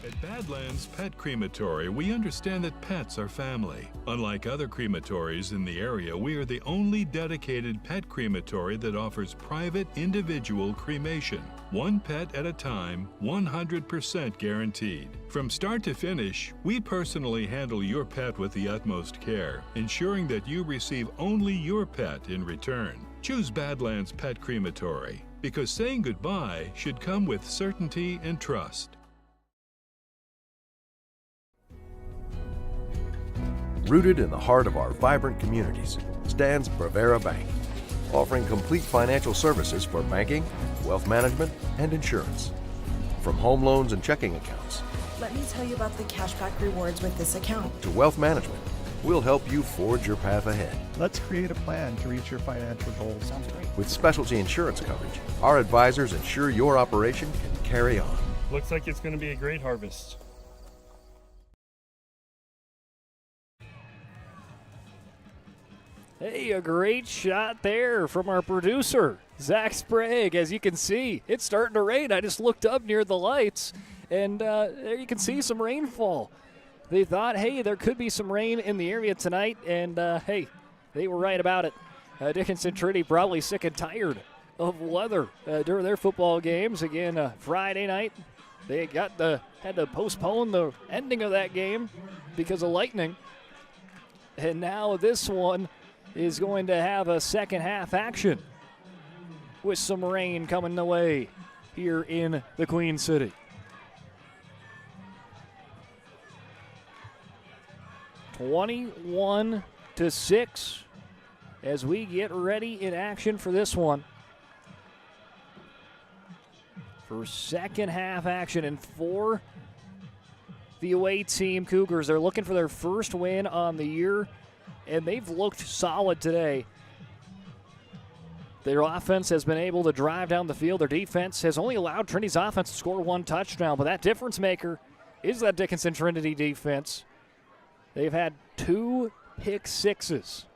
At Badlands Pet Crematory, we understand that pets are family. Unlike other crematories in the area, we are the only dedicated pet crematory that offers private individual cremation. One pet at a time, 100% guaranteed. From start to finish, we personally handle your pet with the utmost care, ensuring that you receive only your pet in return. Choose Badlands Pet Crematory, because saying goodbye should come with certainty and trust. Rooted in the heart of our vibrant communities stands Bravera Bank, offering complete financial services for banking, wealth management, and insurance. From home loans and checking accounts Let me tell you about the cashback rewards with this account. to wealth management, we'll help you forge your path ahead. Let's create a plan to reach your financial goals. Sounds great. With specialty insurance coverage, our advisors ensure your operation can carry on. Looks like it's going to be a great harvest. Hey, a great shot there from our producer, Zach Sprague. As you can see, it's starting to rain. I just looked up near the lights, and there you can see some rainfall. They thought, hey, there could be some rain in the area tonight, and hey, they were right about it. Dickinson Trinity probably sick and tired of weather during their football games. Again, Friday night, they had to postpone the ending of that game because of lightning. And now this one is going to have a second half action with some rain coming the way here in the Queen City. 21-6 as we get ready in action for this one. For second half action, and for the away team, Cougars, they're looking for their first win on the year, and they've looked solid today. Their offense has been able to drive down the field. Their defense has only allowed Trinity's offense to score one touchdown, but that difference maker is that Dickinson Trinity defense. They've had 2 pick sixes.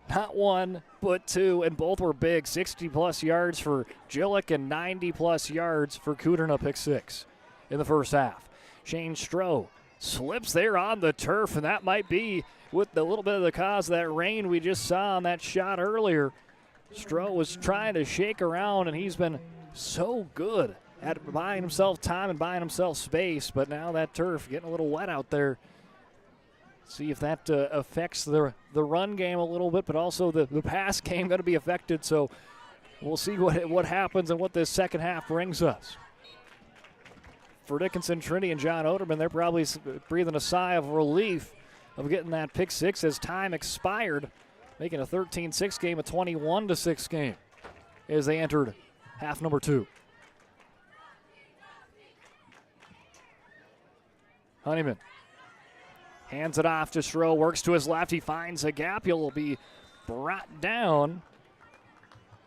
Not one, but 2, and both were big. 60-plus yards for Gillick and 90-plus yards for Cooter, a pick 6 in the first half. Shane Stroh slips there on the turf, and that might be with the little bit of the cause of that rain we just saw on that shot earlier. Stroh was trying to shake around, and he's been so good at buying himself time and buying himself space, but now that turf getting a little wet out there. See if that affects the run game a little bit, but also the pass game going to be affected. So we'll see what happens and what this second half brings us. For Dickinson Trinity and John Oderman, they're probably breathing a sigh of relief of getting that pick 6 as time expired, making a 13-6 game a 21-6 game as they entered half number 2. Honeyman hands it off to Stroh, works to his left. He finds a gap. He'll be brought down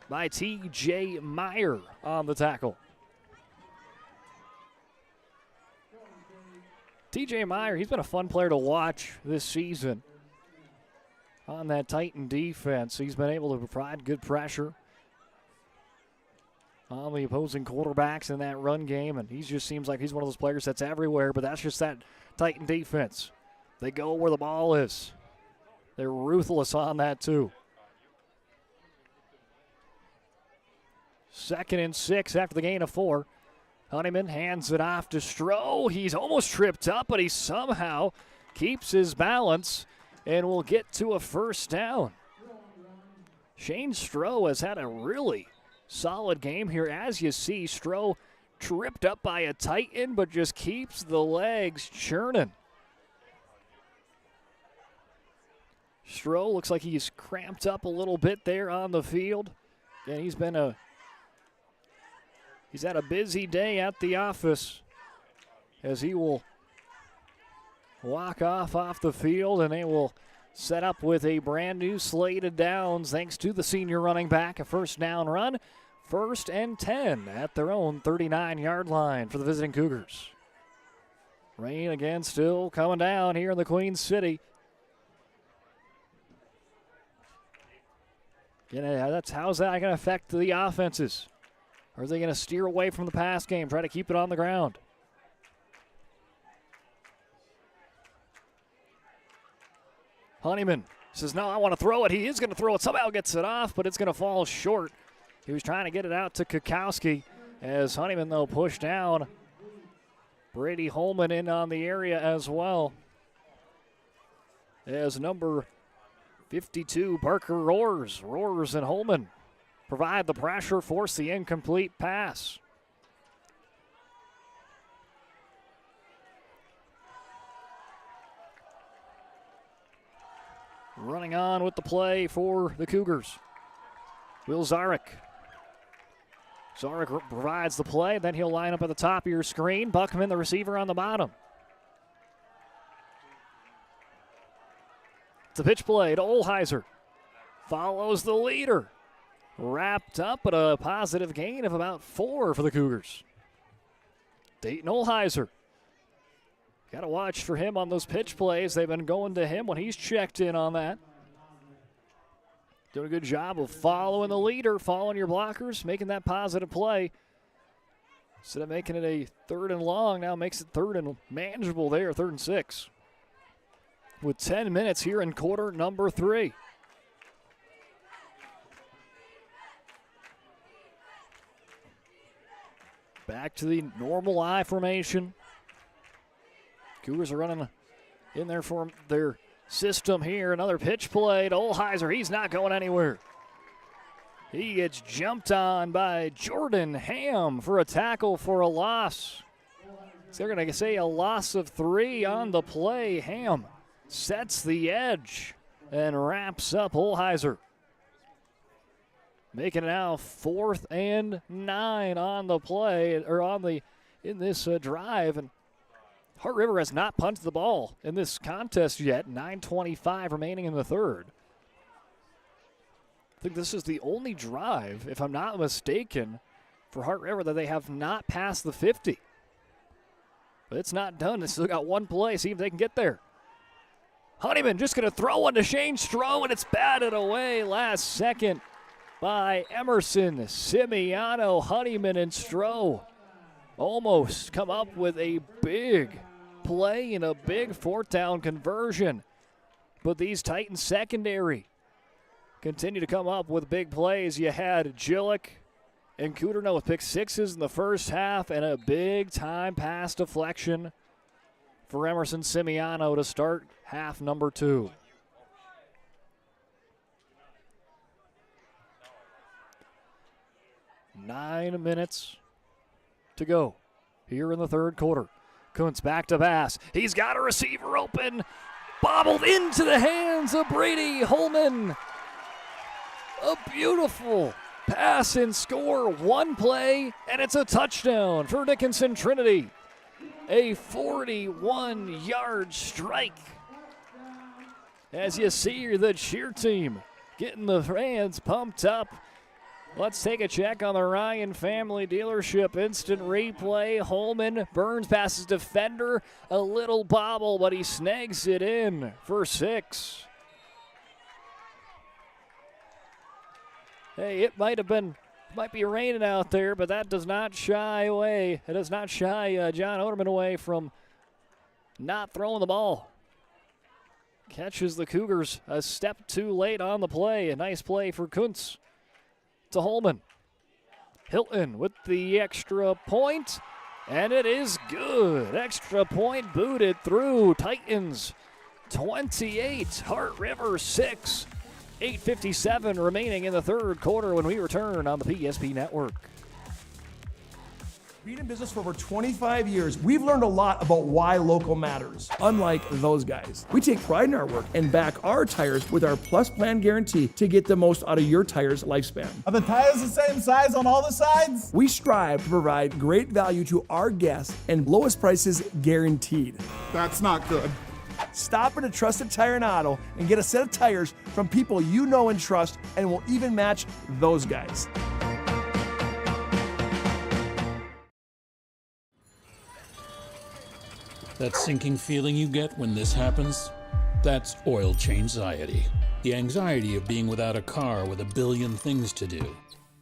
by T.J. Meyer on the tackle. T.J. Meyer, he's been a fun player to watch this season on that Titan defense. He's been able to provide good pressure on the opposing quarterbacks in that run game, and he just seems like he's one of those players that's everywhere, but that's just that Titan defense. They go where the ball is. They're ruthless on that, too. 2nd and 6 after the gain of 4. Honeyman hands it off to Stroh. He's almost tripped up, but he somehow keeps his balance and will get to a first down. Shane Stroh has had a really solid game here. As you see, Stroh tripped up by a Titan, but just keeps the legs churning. Stroh looks like he's cramped up a little bit there on the field. And he's had a busy day at the office as he will walk off the field, and they will set up with a brand new slate of downs thanks to the senior running back. A first down run, 1st and 10 at their own 39-yard line for the visiting Cougars. Rain again still coming down here in the Queen City. How's that going to affect the offenses? Or are they going to steer away from the pass game, try to keep it on the ground? Honeyman says, no, I want to throw it. He is going to throw it. Somehow gets it off, but it's going to fall short. He was trying to get it out to Kukowski as Honeyman, though, pushed down. Brady Holman in on the area as well. As number 52, Parker Roars and Holman provide the pressure, force the incomplete pass. Running on with the play for the Cougars. Will Zarek. Zarek provides the play, then he'll line up at the top of your screen. Buckman, the receiver, on the bottom. It's a pitch play to Olheiser. Follows the leader. Wrapped up at a positive gain of about 4 for the Cougars. Dayton Olheiser. Got to watch for him on those pitch plays. They've been going to him when he's checked in on that. Doing a good job of following the leader, following your blockers, making that positive play. Instead of making it a 3rd and long, now makes it 3rd and manageable there, 3rd and 6. With 10 minutes here in quarter number 3. Back to the normal I formation. Cougars are running in there for their system here. Another pitch play to Olheiser. He's not going anywhere. He gets jumped on by Jordan Ham for a tackle for a loss. So they're going to say a loss of 3 on the play. Ham sets the edge and wraps up Olheiser. Making it now 4th and 9 on the play, or in this drive. And Heart River has not punted the ball in this contest yet. 9:25 remaining in the 3rd. I think this is the only drive, if I'm not mistaken, for Heart River that they have not passed the 50. But it's not done. They still got one play. See if they can get there. Honeyman just going to throw one to Shane Stroh, and it's batted away last second by Emerson, Simiano, Honeyman, and Stroh. Almost come up with a big play and a big 4th down conversion. But these Titans secondary continue to come up with big plays. You had Gillick and Kuderno with pick 6s in the first half and a big time pass deflection for Emerson Simiano to start half number 2. Nine minutes to go here in the 3rd quarter. Kuntz back to pass. He's got a receiver open. Bobbled into the hands of Brady Holman. A beautiful pass and score. One play, and it's a touchdown for Dickinson Trinity. A 41-yard strike. As you see the cheer team getting the fans pumped up. Let's take a check on the Ryan Family Dealership instant replay. Holman Burns passes defender. A little bobble, but he snags it in for 6. Hey, it might be raining out there, but that does not shy away. It does not shy John Oderman away from not throwing the ball. Catches the Cougars a step too late on the play. A nice play for Kuntz. To Holman. Hilton with the extra point, and it is good. Extra point booted through. Titans 28, Heart River 6. 8:57 remaining in the 3rd quarter when we return on the PSP Network. Being in business for over 25 years, we've learned a lot about why local matters. Unlike those guys, we take pride in our work and back our tires with our Plus Plan guarantee to get the most out of your tire's lifespan. Are the tires the same size on all the sides? We strive to provide great value to our guests and lowest prices guaranteed. That's not good. Stop at a trusted tire and auto and get a set of tires from people you know and trust, and will even match those guys. That sinking feeling you get when this happens? That's oil change anxiety. The anxiety of being without a car with a billion things to do.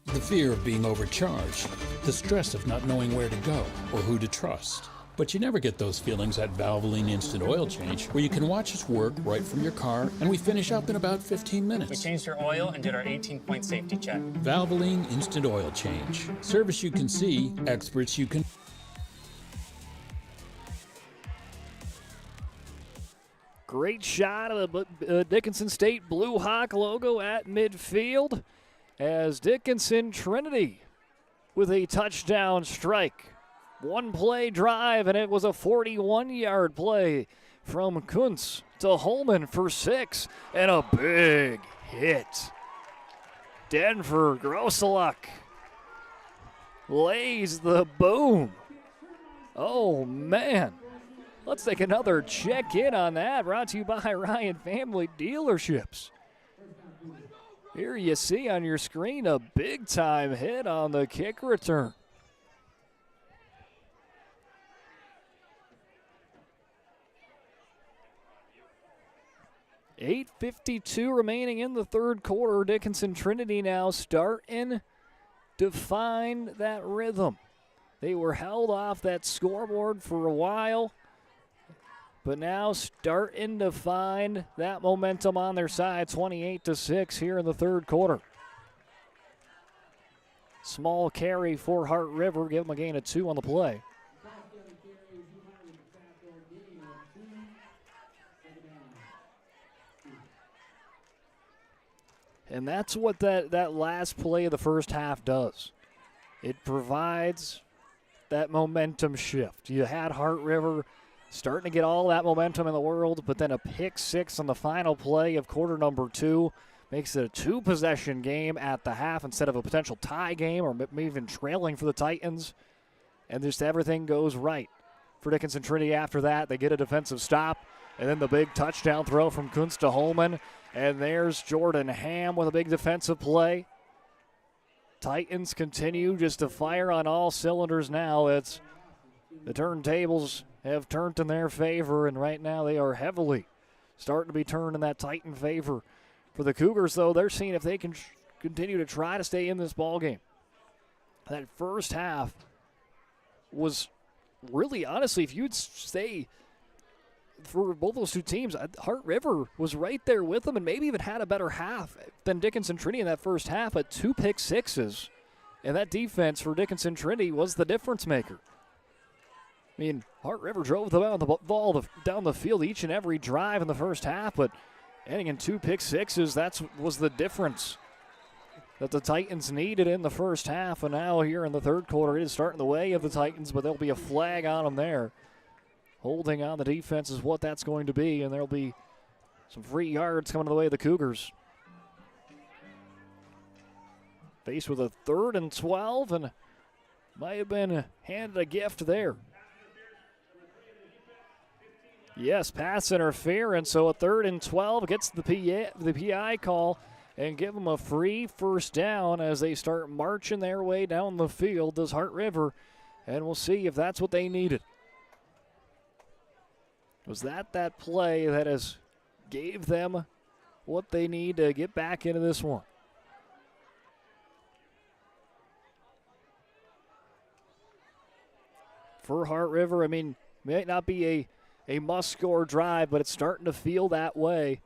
The fear of being overcharged. The stress of not knowing where to go or who to trust. But you never get those feelings at Valvoline Instant Oil Change, where you can watch us work right from your car, and we finish up in about 15 minutes. We changed your oil and did our 18-point safety check. Valvoline Instant Oil Change. Service you can see, experts you can... Great shot of the Dickinson State Blue Hawk logo at midfield as Dickinson Trinity with a touchdown strike. One play drive, and it was a 41-yard play from Kuntz to Holman for 6, and a big hit. Denver, Grosseluk lays the boom. Oh, man. Let's take another check in on that. Brought to you by Ryan Family Dealerships. Here you see on your screen a big-time hit on the kick return. $8:52 remaining in the third quarter. Dickinson Trinity now starting to find that rhythm. They were held off that scoreboard for a while, but now starting to find that momentum on their side. 28-6 here in the third quarter. Small carry for Hart River. Give them a gain of 2 on the play. And that's what that last play of the first half does. It provides that momentum shift. You had Hart River starting to get all that momentum in the world, but then a pick 6 on the final play of quarter number 2 makes it a 2-possession game at the half instead of a potential tie game or maybe even trailing for the Titans. And just everything goes right for Dickinson Trinity after that. They get a defensive stop, and then the big touchdown throw from Kuntz to Holman. And there's Jordan Ham with a big defensive play. Titans continue just to fire on all cylinders now. It's the turntables have turned in their favor, and right now they are heavily starting to be turned in that Titan favor. For the Cougars, though, they're seeing if they can continue to try to stay in this ballgame. That first half was really, honestly, if you'd say for both those two teams, Hart River was right there with them and maybe even had a better half than Dickinson Trinity in that first half at 2 pick sixes. And that defense for Dickinson Trinity was the difference maker. I mean, Hart River drove the ball down the field each and every drive in the first half, but ending in 2 pick sixes, that was the difference that the Titans needed in the first half. And now here in the third quarter, it is starting the way of the Titans, but there'll be a flag on them there. Holding on the defense is what that's going to be, and there'll be some free yards coming the way of the Cougars. Faced with a 3rd and 12, and might have been handed a gift there. Yes, pass interference, so a 3rd and 12 gets the PI call and give them a free first down as they start marching their way down the field, does Hart River, and we'll see if that's what they needed. Was that play that has gave them what they need to get back into this one? For Hart River, I mean, might not be a must-score drive, but it's starting to feel that way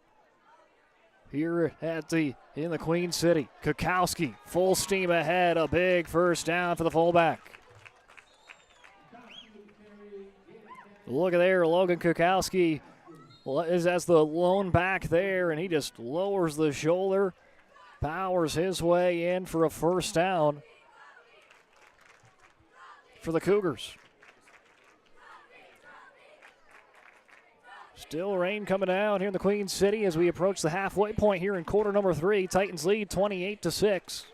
here in the Queen City. Kukowski, full steam ahead, a big first down for the fullback. Look at there, Logan Kukowski is as the lone back there, and he just lowers the shoulder, powers his way in for a first down for the Cougars. Still rain coming down here in the Queen City as we approach the halfway point here in quarter number 3. Titans lead 28-6.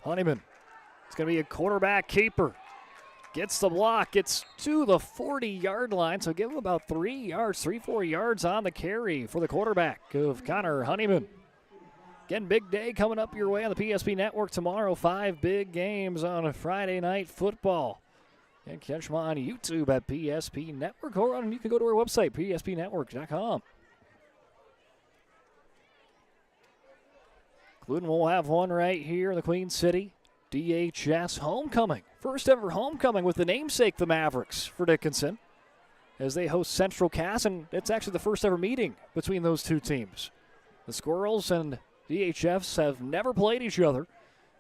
Honeyman, it's going to be a quarterback keeper. Gets the block, gets to the 40-yard line, so give him about 4 yards on the carry for the quarterback of Connor Honeyman. Again, big day coming up your way on the PSP Network tomorrow. 5 big games on Friday Night Football. And catch them on YouTube at PSP Network, or you can go to our website, pspnetwork.com. Cluden will have one right here in the Queen City. DHS homecoming. First ever homecoming with the namesake, the Mavericks, for Dickinson, as they host Central Cass, and it's actually the first ever meeting between those two teams. The Squirrels and DHFs have never played each other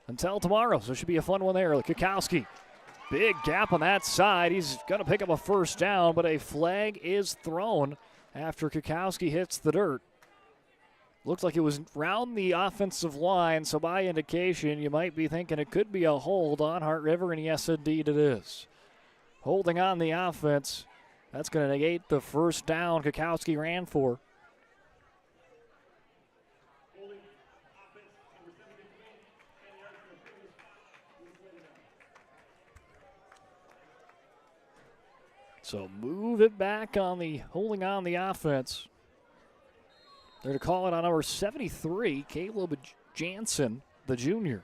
until tomorrow, so it should be a fun one there. Kukowski, big gap on that side. He's going to pick up a first down, but a flag is thrown after Kukowski hits the dirt. Looks like it was round the offensive line, so by indication, you might be thinking it could be a hold on Hart River, and yes, indeed it is. Holding on the offense That's going to negate the first down Kukowski ran for. So move it back on the holding on the offense. They're to call it on number 73, Caleb Jansen, the junior.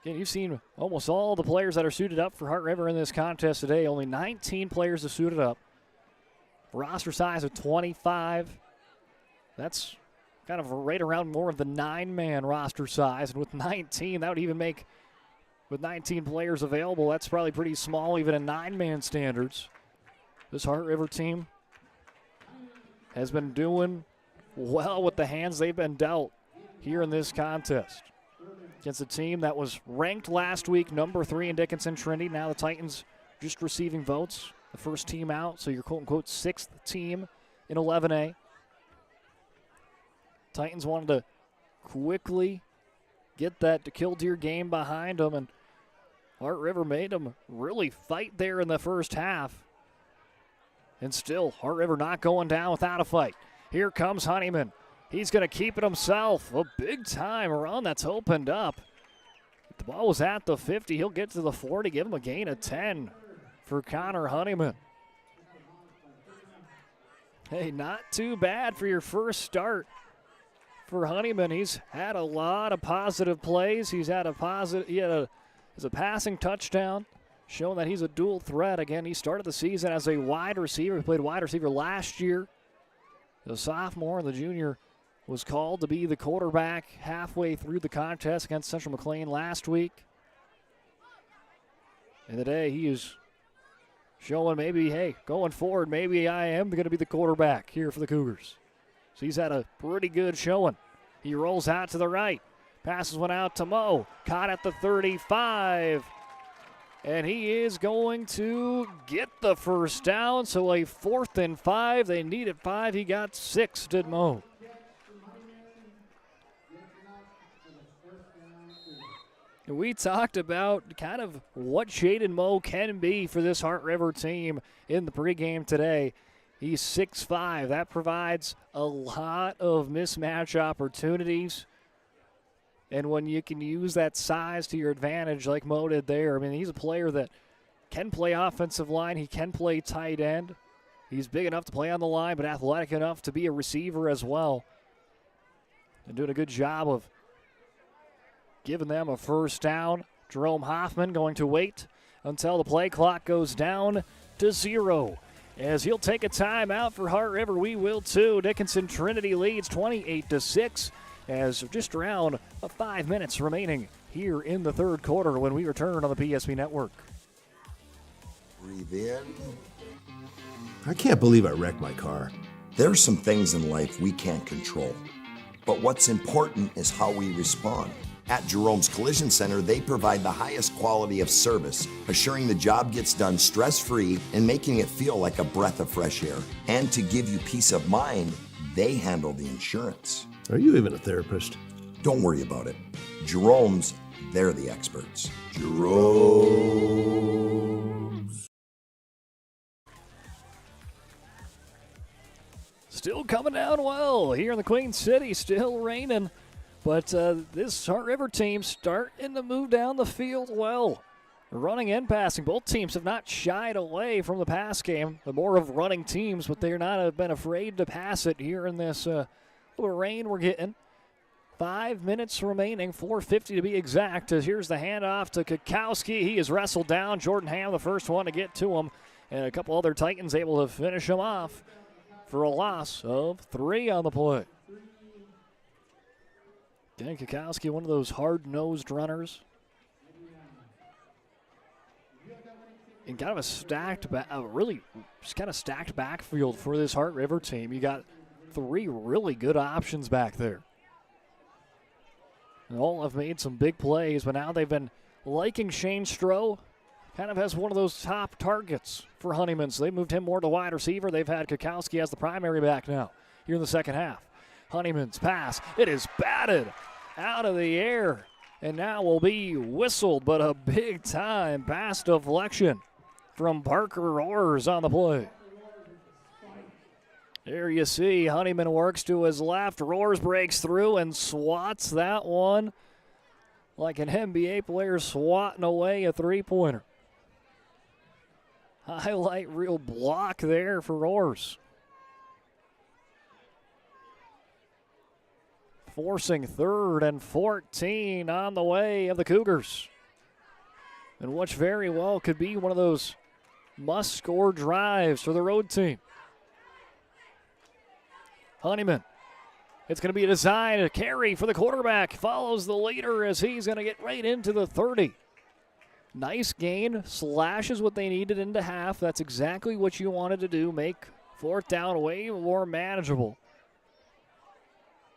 Again, you've seen almost all the players that are suited up for Heart River in this contest today. Only 19 players have suited up. Roster size of 25. That's kind of right around more of the 9-man roster size. And with 19, that would even make, with 19 players available, that's probably pretty small even in 9-man standards. This Heart River team has been doing well with the hands they've been dealt here in this contest. Against a team that was ranked last week, number 3 in Dickinson, Trinity. Now the Titans just receiving votes. The first team out, so your quote-unquote 6th team in 11A. Titans wanted to quickly get that Killdeer game behind them, and Heart River made them really fight there in the first half. And still, Heart River not going down without a fight. Here comes Honeyman. He's going to keep it himself. A big-time run that's opened up. The ball was at the 50. He'll get to the 40, give him a gain of 10 for Connor Honeyman. Hey, not too bad for your first start for Honeyman. He's had a lot of positive plays. He's had a passing touchdown, showing that he's a dual threat. Again, he started the season as a wide receiver. He played wide receiver last year. The sophomore and the junior was called to be the quarterback halfway through the contest against Central McLean last week. And today he is showing maybe, hey, going forward, maybe I am going to be the quarterback here for the Cougars. So he's had a pretty good showing. He rolls out to the right. Passes one out to Mo. Caught at the 35. And he is going to get the first down. So a 4th and 5. They needed 5. He got 6, did Mo. We talked about kind of what Shaden Moe can be for this Heart River team in the pregame today. He's 6'5". That provides a lot of mismatch opportunities. And when you can use that size to your advantage like Moe did there, I mean, he's a player that can play offensive line. He can play tight end. He's big enough to play on the line, but athletic enough to be a receiver as well. And doing a good job of giving them a first down. Jerome Hoffman going to wait until the play clock goes down to 0. As he'll take a timeout for Heart River, we will too. Dickinson Trinity leads 28-6 as just around 5 minutes remaining here in the third quarter when we return on the PSP Network. Breathe in. I can't believe I wrecked my car. There's some things in life we can't control, but what's important is how we respond. At Jerome's Collision Center, they provide the highest quality of service, assuring the job gets done stress-free and making it feel like a breath of fresh air. And to give you peace of mind, they handle the insurance. Are you even a therapist? Don't worry about it. Jerome's, they're the experts. Jerome's. Still coming down well here in the Queen City, still raining. But this Heart River team starting to move down the field well. Running and passing. Both teams have not shied away from the pass game. They're more of running teams, but they're not have been afraid to pass it here in this little rain we're getting. 5 minutes remaining, 4:50 to be exact. As here's the handoff to Kukowski. He is wrestled down. Jordan Ham, the first one to get to him. And a couple other Titans able to finish him off for a loss of 3 on the play. Dan Kukowski, one of those hard-nosed runners. And kind of a stacked, really kind of stacked backfield for this Heart River team. You got 3 really good options back there. And all have made some big plays, but now they've been liking Shane Stroh. Kind of has one of those top targets for Honeyman, so they moved him more to wide receiver. They've had Kukowski as the primary back now here in the second half. Honeyman's pass, it is batted out of the air. and now will be whistled, but a big-time pass deflection from Parker Orrs on the play. There you see Honeyman works to his left. Roars breaks through and swats that one like an NBA player swatting away a three-pointer. Highlight reel block there for Roars. Forcing 3rd and 14 on the way of the Cougars. And which very well could be one of those must-score drives for the road team. Honeyman. It's going to be a design, a carry for the quarterback. Follows the leader as he's going to get right into the 30. Nice gain. Slashes what they needed into half. That's exactly what you wanted to do. Make 4th down way more manageable.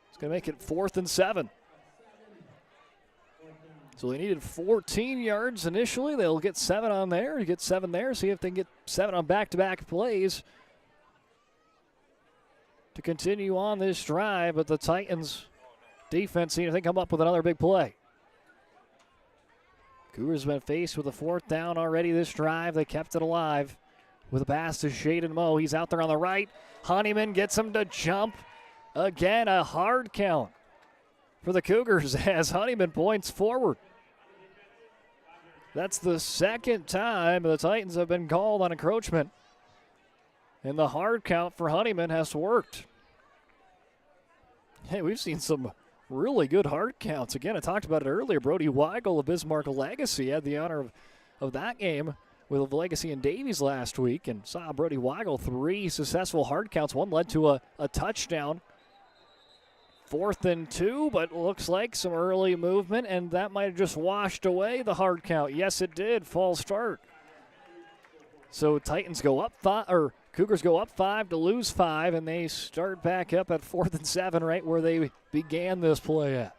It's going to make it 4th and 7. So they needed 14 yards initially. They'll get 7 on there. You get 7 there. See if they can get 7 on back-to-back plays to continue on this drive, but the Titans defense seems to come up with another big play. Cougars have been faced with a 4th down already this drive. They kept it alive with a pass to Shaden Moe. He's out there on the right. Honeyman gets him to jump. Again, a hard count for the Cougars as Honeyman points forward. That's the 2nd time the Titans have been called on encroachment. And the hard count for Honeyman has worked. Hey, we've seen some really good hard counts. Again, I talked about it earlier. Brody Weigel of Bismarck Legacy had the honor of that game with Legacy and Davies last week and saw Brody Weigel 3 successful hard counts. One led to a touchdown. 4th and 2, but looks like some early movement, and that might have just washed away the hard count. Yes, it did. False start. So Titans go up 5, or Cougars go up 5 to lose 5, and they start back up at 4th and 7, right where they began this play at.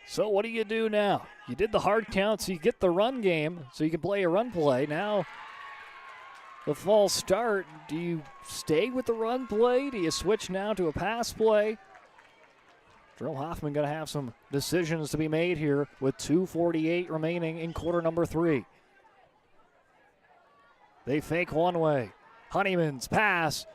So what do you do now? You did the hard count, so you get the run game, so you can play a run play. Now the false start, do you stay with the run play? Do you switch now to a pass play? Jerome Hoffman going to have some decisions to be made here with 2:48 remaining in quarter number 3. They fake one way. Honeyman's pass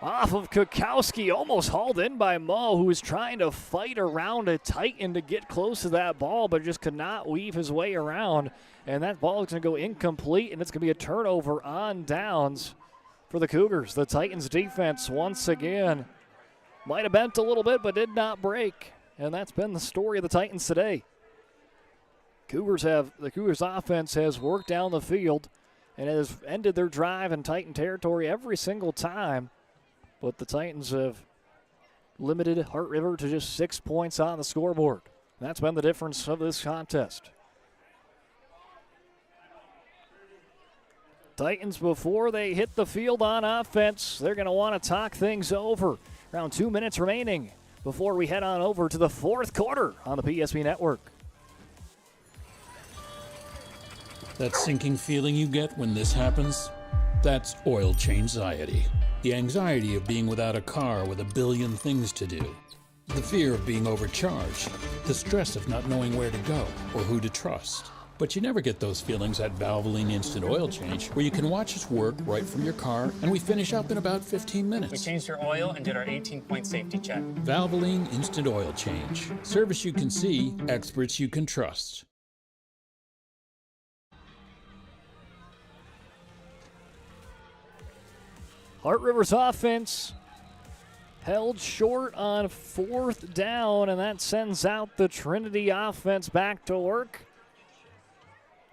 off of Kukowski, almost hauled in by Moe, who was trying to fight around a Titan to get close to that ball, but just could not weave his way around. And that ball is going to go incomplete, and it's going to be a turnover on downs for the Cougars. The Titans defense once again might have bent a little bit, but did not break. And that's been the story of the Titans today. The Cougars offense has worked down the field and has ended their drive in Titan territory every single time. But the Titans have limited Heart River to just 6 points on the scoreboard. That's been the difference of this contest. Titans, before they hit the field on offense, they're going to want to talk things over. Around 2 minutes remaining before we head on over to the 4th quarter on the PSP Network. That sinking feeling you get when this happens? That's oil change-anxiety. The anxiety of being without a car with a billion things to do. The fear of being overcharged. The stress of not knowing where to go or who to trust. But you never get those feelings at Valvoline Instant Oil Change, where you can watch us work right from your car, and we finish up in about 15 minutes. We changed your oil and did our 18-point safety check. Valvoline Instant Oil Change. Service you can see, experts you can trust. Heart River's offense held short on 4th down, and that sends out the Trinity offense back to work.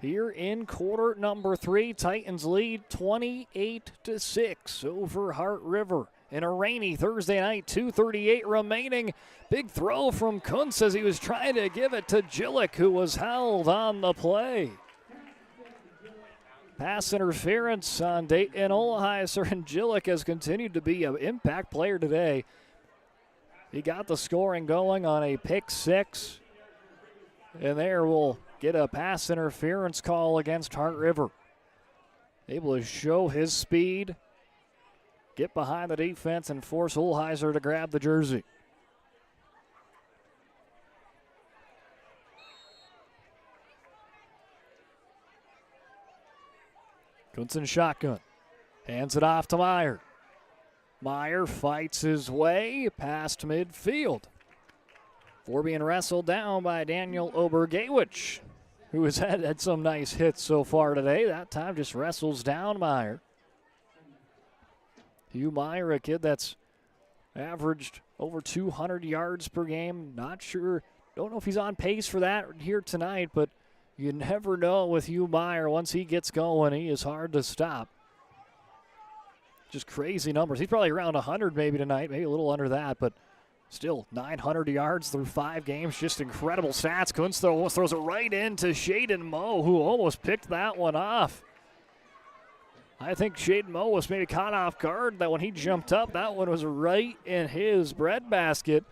Here in quarter number 3, Titans lead 28-6 over Heart River. In a rainy Thursday night, 2:38 remaining. Big throw from Kuntz as he was trying to give it to Gillick, who was held on the play. Pass interference on Dayton Olaheiser, and Gillick has continued to be an impact player today. He got the scoring going on a pick 6. And there we'll get a pass interference call against Heart River. Able to show his speed, get behind the defense, and force Olaheiser to grab the jersey. Kuntz in shotgun. Hands it off to Meyer. Meyer fights his way past midfield. Before being wrestled down by Daniel Obergewich, who has had some nice hits so far today. That time just wrestles down Meyer. Hugh Meyer, a kid that's averaged over 200 yards per game. Not sure, don't know if he's on pace for that here tonight, but you never know with Hugh Meyer. Once he gets going, he is hard to stop. Just crazy numbers. He's probably around 100 maybe tonight, maybe a little under that, but still 900 yards through 5 games. Just incredible stats. Kuntz throws it right into Shaden Moe, who almost picked that one off. I think Shaden Moe was maybe caught off guard that when he jumped up, that one was right in his breadbasket.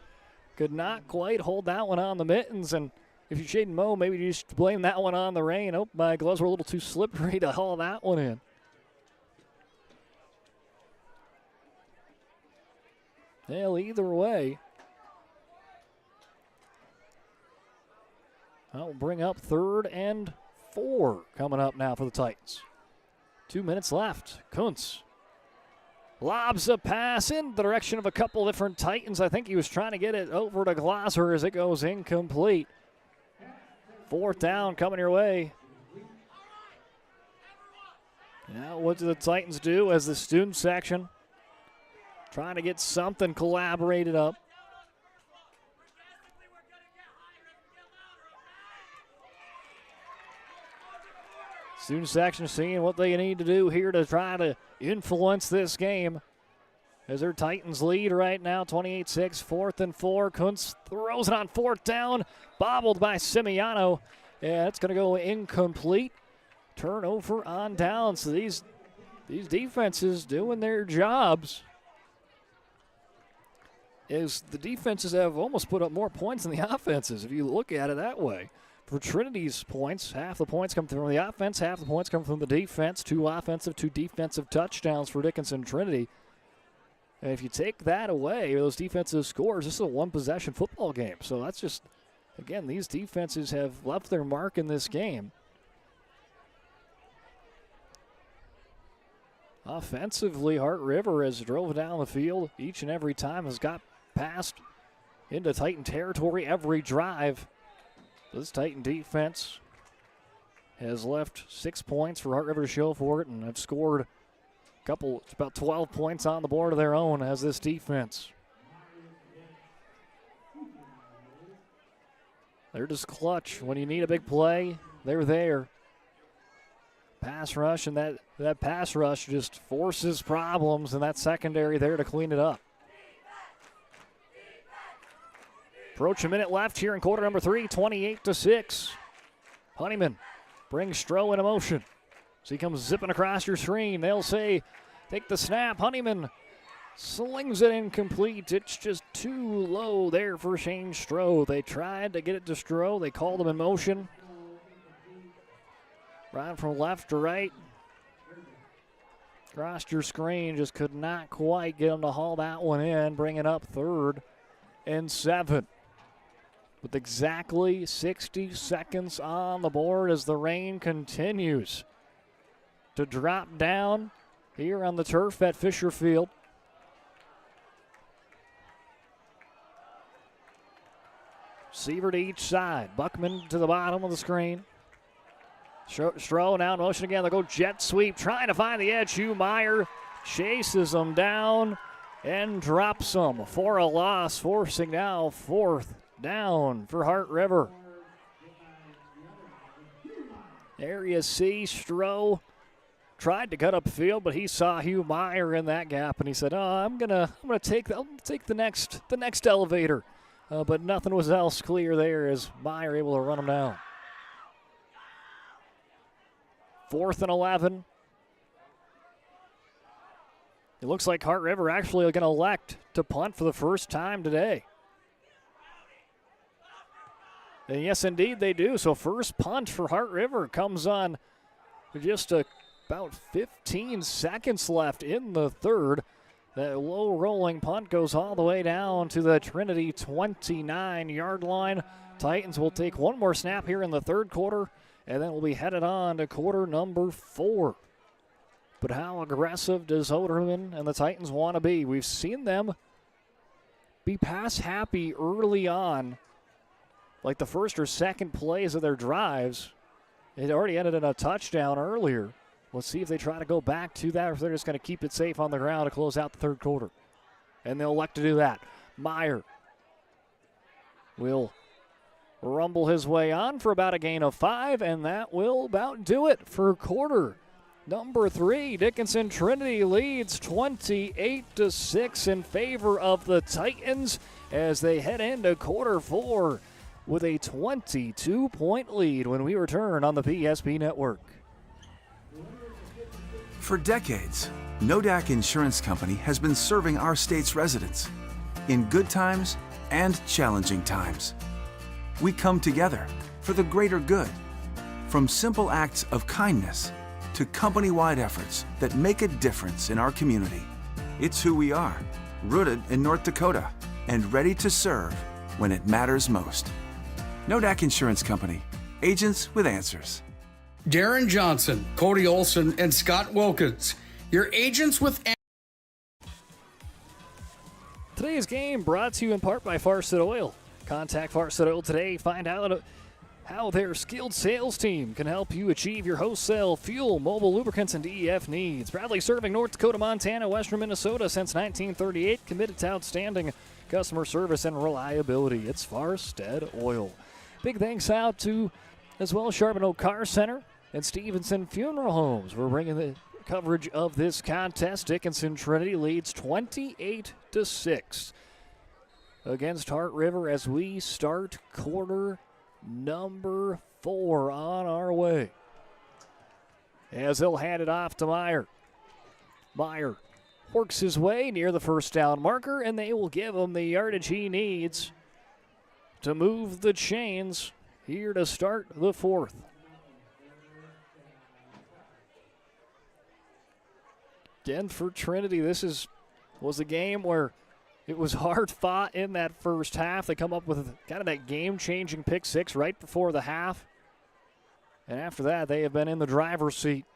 Could not quite hold that one on the mittens, and if you're Shaden Moe, maybe you just blame that one on the rain. Oh, my gloves were a little too slippery to haul that one in. Well, either way, that'll bring up 3rd and 4 coming up now for the Titans. 2 minutes left. Kuntz lobs a pass in the direction of a couple different Titans. I think he was trying to get it over to Glosser as it goes incomplete. 4th down coming your way. Now what do the Titans do as the student section trying to get something collaborated up? Student section seeing what they need to do here to try to influence this game. As their Titans lead right now, 28-6, 4th and 4. Kuntz throws it on 4th down, bobbled by Simiano. Yeah, it's going to go incomplete. Turnover on down. So these defenses doing their jobs. Is the defenses have almost put up more points than the offenses, if you look at it that way. For Trinity's points, half the points come from the offense, half the points come from the defense. 2 offensive, 2 defensive touchdowns for Dickinson Trinity. And if you take that away, those defensive scores, this is a 1-possession football game. So that's just, again, these defenses have left their mark in this game. Offensively, Hart River has drove down the field each and every time, has got past into Titan territory every drive. This Titan defense has left 6 points for Hart River to show for it, and have scored it's about 12 points on the board of their own as this defense. They're just clutch. When you need a big play, they're there. Pass rush, and that pass rush just forces problems, and that secondary there to clean it up. Approach a minute left here in quarter number 3, 28-6. Honeyman brings Stroh into motion. So he comes zipping across your screen. They'll say, take the snap. Honeyman slings it incomplete. It's just too low there for Shane Stroh. They tried to get it to Stroh. They called him in motion. Right from left to right. Across your screen, just could not quite get him to haul that one in, bringing up 3rd and 7. With exactly 60 seconds on the board as the rain continues to drop down here on the turf at Fisher Field. Seaver to each side. Buckman to the bottom of the screen. Stroh now in motion again. They'll go jet sweep, trying to find the edge. Hugh Meyer chases them down and drops them for a loss, forcing now 4th down for Hart River. Area C, Stroh tried to cut up field, but he saw Hugh Meyer in that gap, and he said, I'm gonna take the next elevator. But nothing was else clear there as Meyer able to run him down. 4th and 11. It looks like Hart River actually going to elect to punt for the first time today. And yes, indeed, they do. So first punt for Hart River comes on with just about 15 seconds left in the 3rd. That low rolling punt goes all the way down to the Trinity 29-yard line. Titans will take one more snap here in the 3rd quarter, and then we'll be headed on to quarter number 4. But how aggressive does Oderman and the Titans want to be? We've seen them be pass happy early on, like the first or second plays of their drives. It already ended in a touchdown earlier. Let's see if they try to go back to that or if they're just going to keep it safe on the ground to close out the third quarter. And they'll elect to do that. Meyer will rumble his way on for about a gain of 5, and that will about do it for quarter number 3. Dickinson Trinity leads 28-6 in favor of the Titans as they head into quarter 4 with a 22-point lead when we return on the PSP Network. For decades, Nodak Insurance Company has been serving our state's residents in good times and challenging times. We come together for the greater good, from simple acts of kindness to company-wide efforts that make a difference in our community. It's who we are, rooted in North Dakota and ready to serve when it matters most. Nodak Insurance Company, agents with answers. Darren Johnson, Cody Olson, and Scott Wilkins, your agents with Today's game brought to you in part by Farset Oil. Contact Farset Oil today. Find out how their skilled sales team can help you achieve your wholesale fuel, mobile lubricants, and DEF needs. Proudly serving North Dakota, Montana, Western Minnesota since 1938. Committed to outstanding customer service and reliability. It's Farset Oil. Big thanks out to, as well, Charbonneau Car Center and Stevenson Funeral Homes. We're bringing the coverage of this contest. Dickinson Trinity leads 28-6 against Heart River as we start quarter number 4 on our way. As he'll hand it off to Meyer. Meyer works his way near the first down marker, and they will give him the yardage he needs to move the chains here to start the 4th. Again, for Trinity, this was a game where it was hard fought in that first half. They come up with kind of that game-changing pick 6 right before the half. And after that, they have been in the driver's seat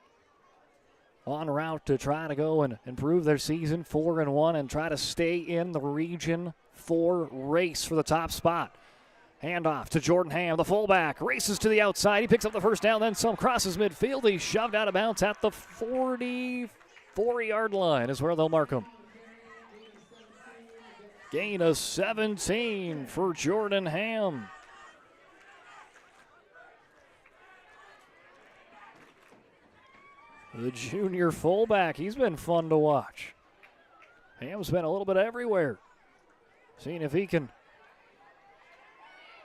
en route to try to go and improve their season 4-1 and try to stay in the Region 4 race for the top spot. Handoff to Jordan Ham, the fullback, races to the outside. He picks up the first down, then some, crosses midfield. He's shoved out of bounds at the 44-yard line is where they'll mark him. Gain of 17 for Jordan Ham. The junior fullback, he's been fun to watch. Ham's been a little bit everywhere. Seeing if he can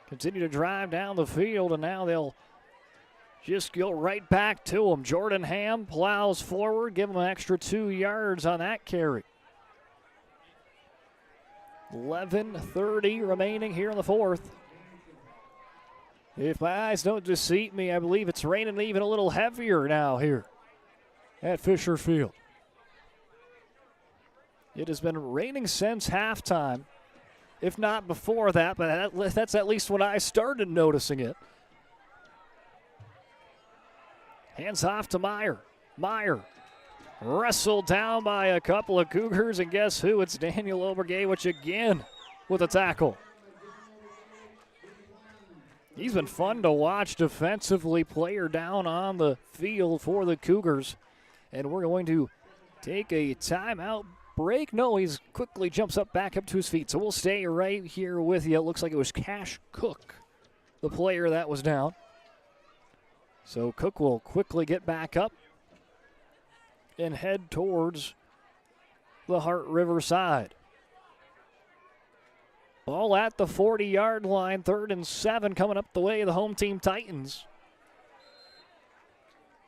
continue to drive down the field, and now they'll just go right back to him. Jordan Ham plows forward, give him an extra 2 yards on that carry. 11:30 remaining here in the 4th. If my eyes don't deceive me, I believe it's raining even a little heavier now here at Fisher Field. It has been raining since halftime, if not before that, but that's at least when I started noticing it. Hands off to Meyer. Meyer wrestled down by a couple of Cougars, and guess who? It's Daniel Obergewich again with a tackle. He's been fun to watch defensively, player down on the field for the Cougars. And we're going to take a timeout break. No, he quickly jumps back up to his feet. So we'll stay right here with you. It looks like it was Cash Cook, the player that was down. So Cook will quickly get back up and head towards the Heart River side. Ball at the 40-yard line, 3rd and 7 coming up the way of the home team Titans,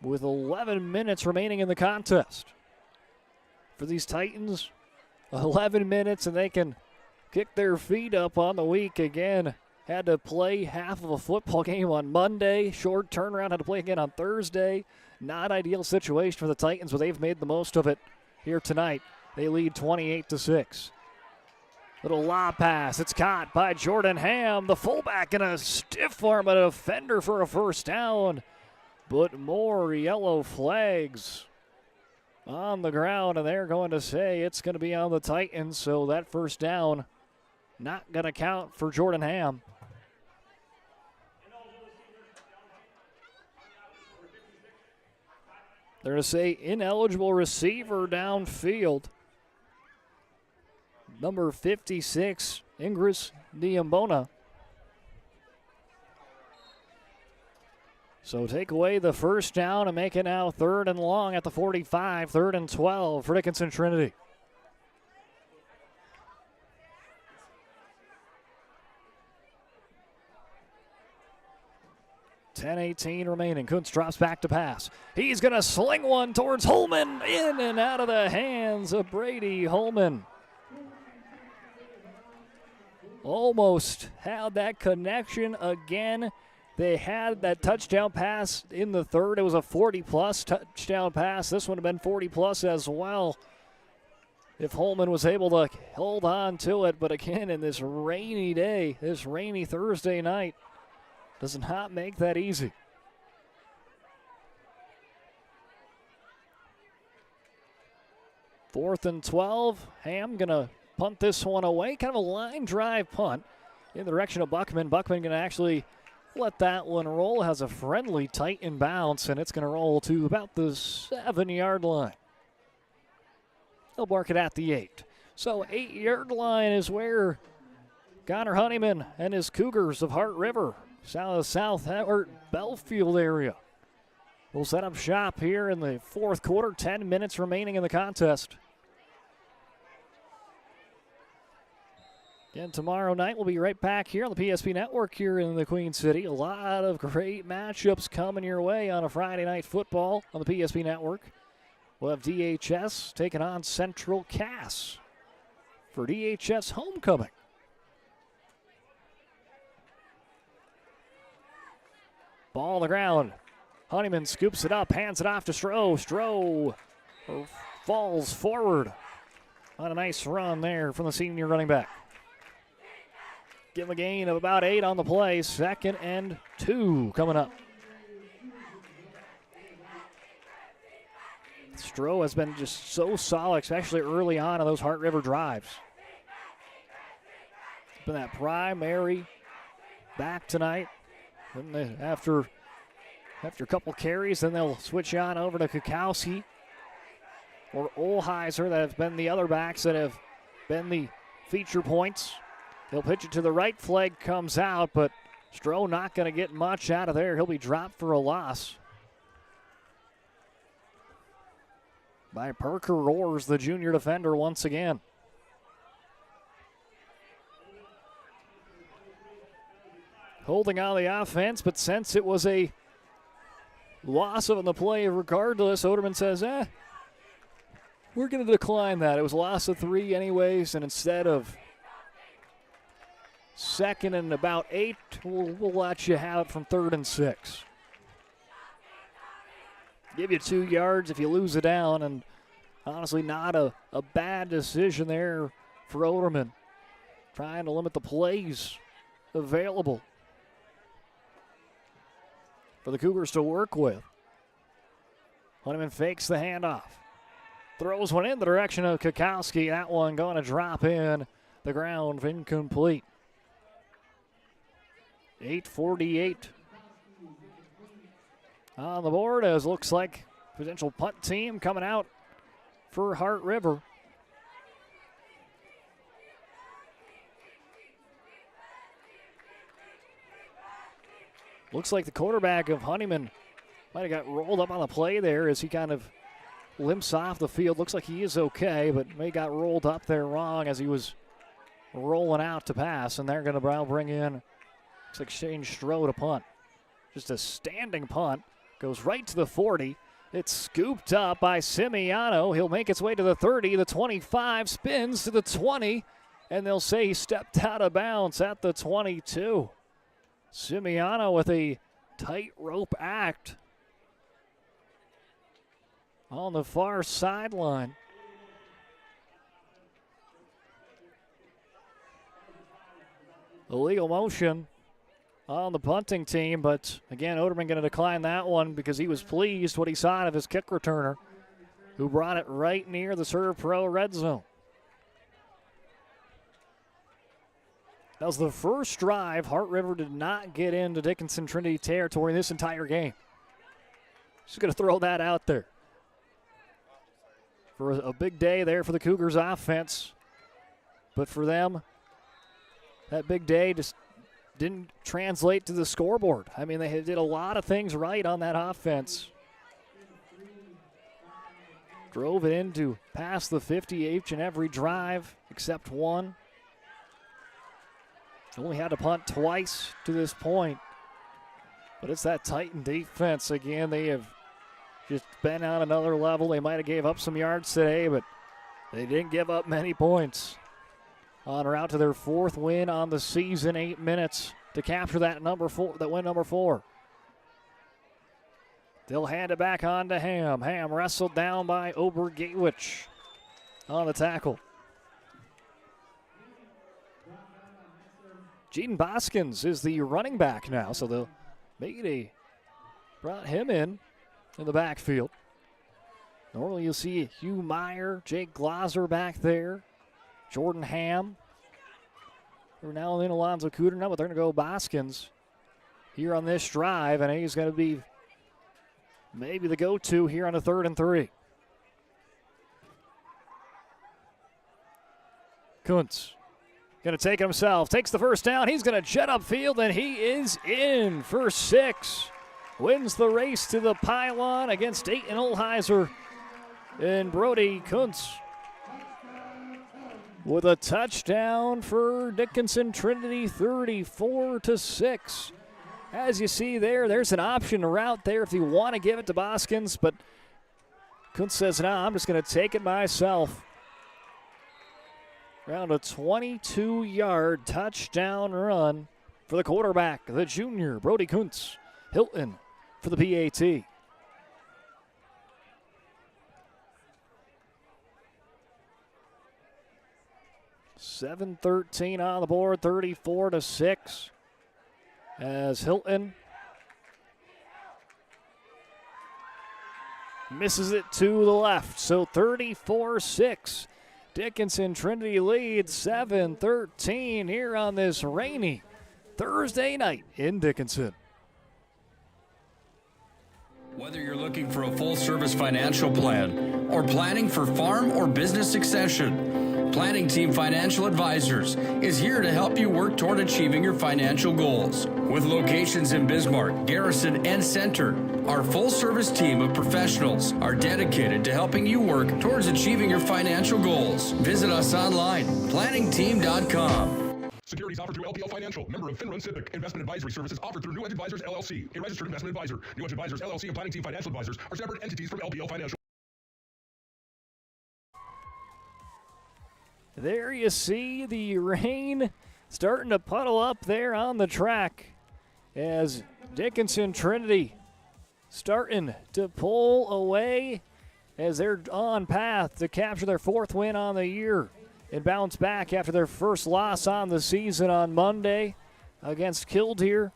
with 11 minutes remaining in the contest. For these Titans, 11 minutes and they can kick their feet up on the week again. Had to play half of a football game on Monday, short turnaround, had to play again on Thursday. Not ideal situation for the Titans, but they've made the most of it here tonight. They lead 28-6. Little lob pass. It's caught by Jordan Ham, the fullback, in a stiff arm, a defender for a first down. But more yellow flags. on the ground, and they're going to say it's going to be on the Titans, so that first down not going to count for Jordan Ham. They're going to say ineligible receiver downfield. Number 56, Ingris Diambona. So take away the first down and make it now 3rd and long at the 45, 3rd and 12 for Dickinson Trinity. $10:18 remaining. Kuntz drops back to pass. He's going to sling one towards Holman, in and out of the hands of Brady Holman. Almost had that connection again. They had that touchdown pass in the 3rd. It was a 40-plus touchdown pass. This one would have been 40-plus as well if Holman was able to hold on to it. But again, in this rainy day, this rainy Thursday night, does not make that easy. Fourth and 12. Ham going to punt this one away. Kind of a line drive punt in the direction of Buckman. Buckman going to actually let that one roll. Has a friendly Titan bounce, and it's going to roll to about the 7-yard line. They'll mark it at the 8. So 8-yard line is where Connor Honeyman and his Cougars of Heart River, South Belfield area, will set up shop here in the 4th quarter. 10 minutes remaining in the contest. Again, tomorrow night we'll be right back here on the PSP Network here in the Queen City. A lot of great matchups coming your way on a Friday night football on the PSP Network. We'll have DHS taking on Central Cass for DHS homecoming. Ball on the ground. Honeyman scoops it up, hands it off to Stroh. Stroh falls forward on a nice run there from the senior running back. Give him a gain of about 8 on the play. 2nd and 2 coming up. Stroh has been just so solid, especially early on in those Heart River drives. It's been that primary back tonight. And after a couple carries, then they'll switch on over to Kukowski or Olheiser. That have been the other backs that have been the feature points. They'll pitch it to the right. Flag comes out, but Stroh not going to get much out of there. He'll be dropped for a loss by Parker Roars, the junior defender, once again. Holding on the offense, but since it was a loss on the play regardless, Oderman says, we're going to decline that. It was a loss of 3 anyways, and instead of 2nd and about 8, we'll let you have it from 3rd and 6. Give you 2 yards if you lose it down, and honestly not a bad decision there for Oderman. Trying to limit the plays available for the Cougars to work with. Honeyman fakes the handoff. Throws one in the direction of Kukowski. That one going to drop in the ground, incomplete. 8:48 on the board, as looks like potential punt team coming out for Heart River. Looks like the quarterback of Honeyman might have got rolled up on the play there as he kind of limps off the field. Looks like he is okay, but may got rolled up there wrong as he was rolling out to pass, and they're going to bring in, looks like Shane Stroh to punt. Just a standing punt. Goes right to the 40. It's scooped up by Simiano. He'll make its way to the 30, the 25, spins to the 20, and they'll say he stepped out of bounds at the 22. Simiano with a tightrope act on the far sideline. Illegal motion on the punting team, but again, Oderman going to decline that one because he was pleased what he saw out of his kick returner. who brought it right near the Serve Pro red zone. That was the first drive. Heart River did not get into Dickinson Trinity territory this entire game. Just going to throw that out there. For a big day there for the Cougars offense. But for them, that big day just didn't translate to the scoreboard. I mean, they did a lot of things right on that offense. Drove it into past the 50 each and every drive except one. Only had to punt twice to this point. But it's that Titan defense again. They have just been on another level. They might have gave up some yards today, but they didn't give up many points. On route to their 4th win on the season, 8 minutes to capture that win number 4. They'll hand it back on to Ham. Ham wrestled down by Obergatewich on the tackle. Jaden Boskins is the running back now, so they'll brought him in the backfield. Normally you'll see Hugh Meyer, Jake Glaser back there, Jordan Ham. We're now in Alonzo Cooter now, but they're going to go Boskins here on this drive, and he's going to be maybe the go-to here on a 3rd and 3. Kuntz going to take it himself, takes the first down. He's going to jet upfield, and he is in for 6. Wins the race to the pylon against Dayton Olheiser. And Brody Kuntz with a touchdown for Dickinson Trinity, 34-6. As you see there's an option route there if you want to give it to Boskins, but Kuntz says, no, I'm just going to take it myself. Around a 22-yard touchdown run for the quarterback, the junior, Brody Kuntz. Hilton for the PAT. $7:13 on the board, 34-6. As Hilton misses it to the left, so 34-6. Dickinson Trinity leads 7-13 here on this rainy Thursday night in Dickinson. Whether you're looking for a full-service financial plan or planning for farm or business succession, Planning Team Financial Advisors is here to help you work toward achieving your financial goals. With locations in Bismarck, Garrison, and Center, our full-service team of professionals are dedicated to helping you work towards achieving your financial goals. Visit us online, planningteam.com. Securities offered through LPL Financial, member of FINRA SIPC. Investment advisory services offered through New Edge Advisors, LLC, a registered investment advisor. New Edge Advisors, LLC, and Planning Team Financial Advisors are separate entities from LPL Financial. There you see the rain starting to puddle up there on the track as Dickinson Trinity starting to pull away as they're on path to capture their 4th win on the year and bounce back after their first loss on the season on Monday against Killdeer.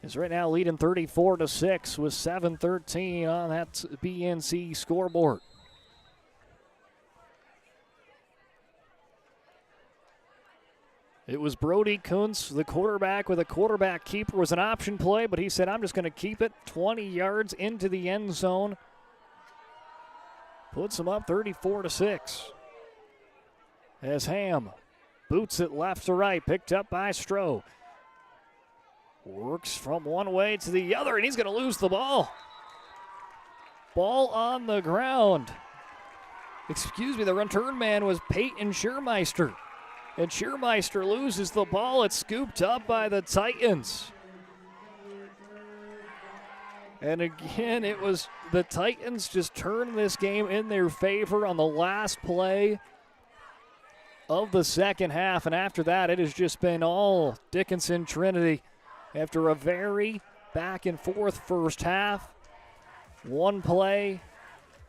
Is right now leading 34-6 with 7:13 on that BNC scoreboard. It was Brody Kuntz, the quarterback, with a quarterback keeper. Was an option play, but he said, I'm just going to keep it 20 yards into the end zone. Puts him up 34-6. As Ham boots it left to right, picked up by Stroh. Works from one way to the other, and he's going to lose the ball. Ball on the ground. Excuse me, the return man was Peyton Schurmeister. And Schurmeister loses the ball. It's scooped up by the Titans. And again, it was the Titans just turned this game in their favor on the last play of the second half. And after that, it has just been all Dickinson Trinity. After a very back and forth first half, one play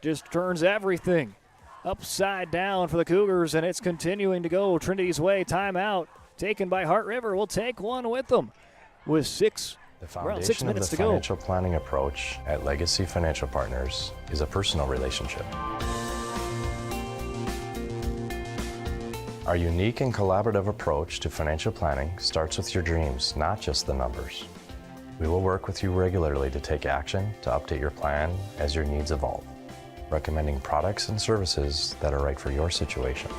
just turns everything upside down for the Cougars, and it's continuing to go Trinity's way. Timeout taken by Heart River. We'll take one with them with The Around 6 foundation of minutes the to go. financial planning approach at Legacy Financial Partners is a personal relationship. Our unique and collaborative approach to financial planning starts with your dreams, not just the numbers. We will work with you regularly to take action to update your plan as your needs evolve, recommending products and services that are right for your situation.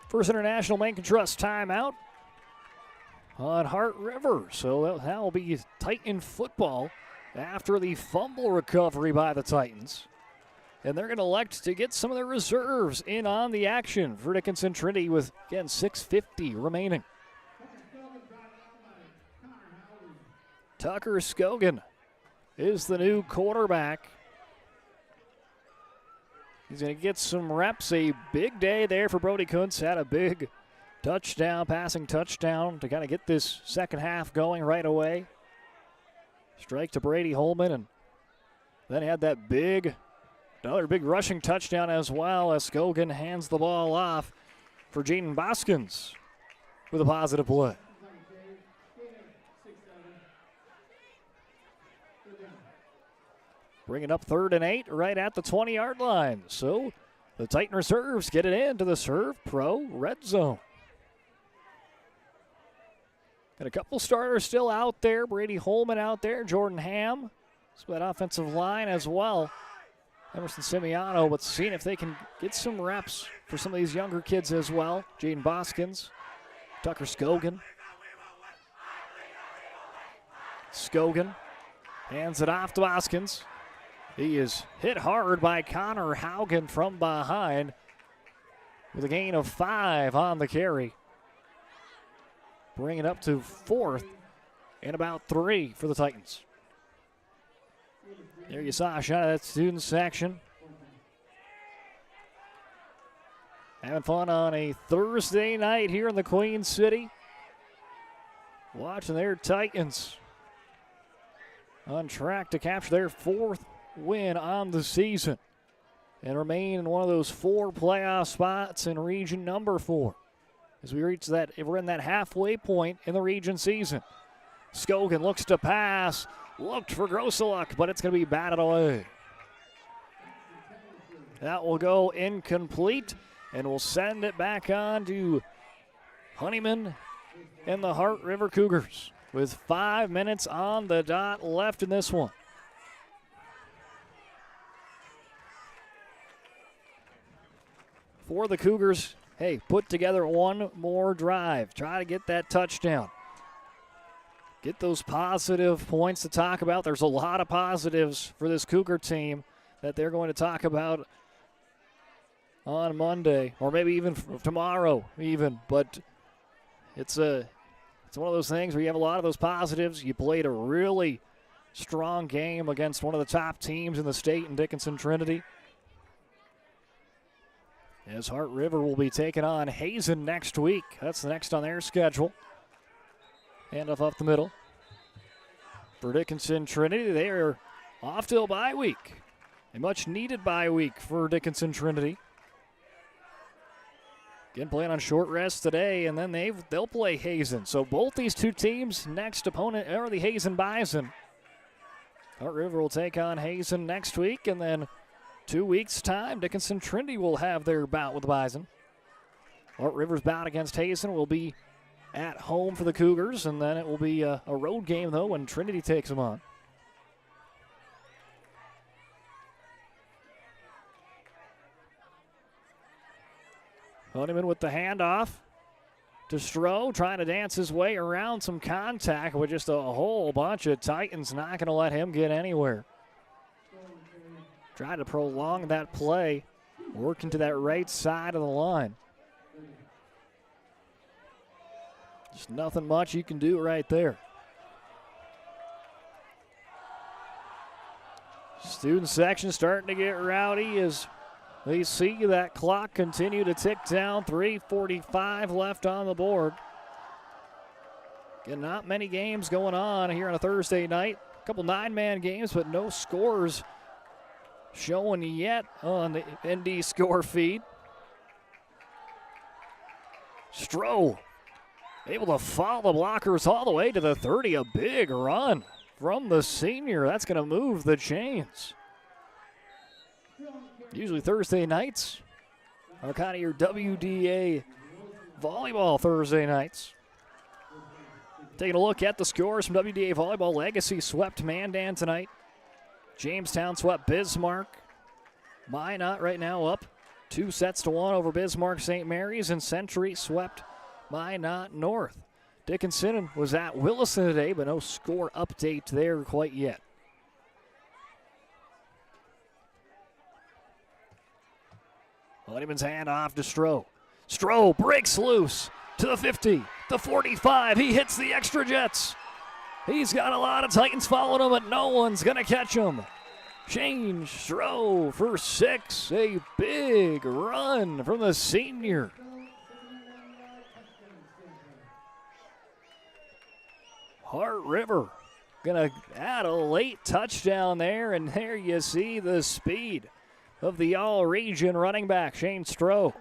First International Bank and Trust timeout on Hart River. So that will be Titan football after the fumble recovery by the Titans. And they're going to elect to get some of their reserves in on the action for Dickinson Trinity with, again, 6:50 remaining. Tucker Scogan is the new quarterback. He's going to get some reps. A big day there for Brody Kuntz. Had a big touchdown, passing touchdown to kind of get this second half going right away. Strike to Brady Holman, and then had that another big rushing touchdown as well as Scogan hands the ball off for Jaden Boskins with a positive play. Bring it up 3rd and 8 right at the 20-yard line. So the Titan reserves get it into the Serve Pro red zone. Got a couple starters still out there. Brady Holman out there. Jordan Ham. So that offensive line as well. Emerson Simiano, but seeing if they can get some reps for some of these younger kids as well. Jaden Boskins. Tucker Scogan. Scogan hands it off to Boskins. He is hit hard by Connor Haugen from behind with a gain of 5 on the carry. Bring it up to 4th and about 3 for the Titans. There you saw a shot of that student section. Having fun on a Thursday night here in the Queen City. Watching their Titans on track to capture their 4th win on the season and remain in one of those 4 playoff spots in region number 4 as we reach that. We're in that halfway point in the region season. Scogan looks to pass, looked for Grosseluk, but it's going to be batted away. That will go incomplete, and we'll send it back on to Honeyman and the Hart River Cougars with 5 minutes on the dot left in this one. For the Cougars, hey, put together one more drive. Try to get that touchdown. Get those positive points to talk about. There's a lot of positives for this Cougar team that they're going to talk about on Monday, or maybe even tomorrow even. But it's one of those things where you have a lot of those positives. You played a really strong game against one of the top teams in the state in Dickinson Trinity. As Hart River will be taking on Hazen next week. That's the next on their schedule. Handoff up the middle. For Dickinson Trinity, they are off to a bye week. A much-needed bye week for Dickinson Trinity. Again, playing on short rest today, and then they'll play Hazen. So both these two teams' next opponent are the Hazen Bison. Hart River will take on Hazen next week, and then 2 weeks' time, Dickinson Trinity will have their bout with the Bison. Hart River's bout against Hazen will be at home for the Cougars, and then it will be a road game, though, when Trinity takes them on. Honeyman with the handoff to Stroh, trying to dance his way around some contact with just a whole bunch of Titans, not going to let him get anywhere. Tried to prolong that play, working to that right side of the line. Just nothing much you can do right there. Student section starting to get rowdy as they see that clock continue to tick down. 3:45 left on the board. Again, not many games going on here on a Thursday night. A couple 9-man games, but no scores showing yet on the ND score feed. Stroh able to follow the blockers all the way to the 30. A big run from the senior. That's going to move the chains. Usually Thursday nights are kind of your WDA volleyball Thursday nights. Taking a look at the scores from WDA volleyball. Legacy swept Mandan tonight. Jamestown swept Bismarck. Minot right now up 2-1 over Bismarck St. Mary's, and Century swept Minot North. Dickinson was at Williston today, but no score update there quite yet. Honeyman's hand off to Stroh. Stroh breaks loose to the 50, the 45. He hits the extra jets. He's got a lot of Titans following him, but no one's going to catch him. Shane Stroh for 6. A big run from the senior. Hart River going to add a late touchdown there, and there you see the speed of the all-region running back, Shane Stroh.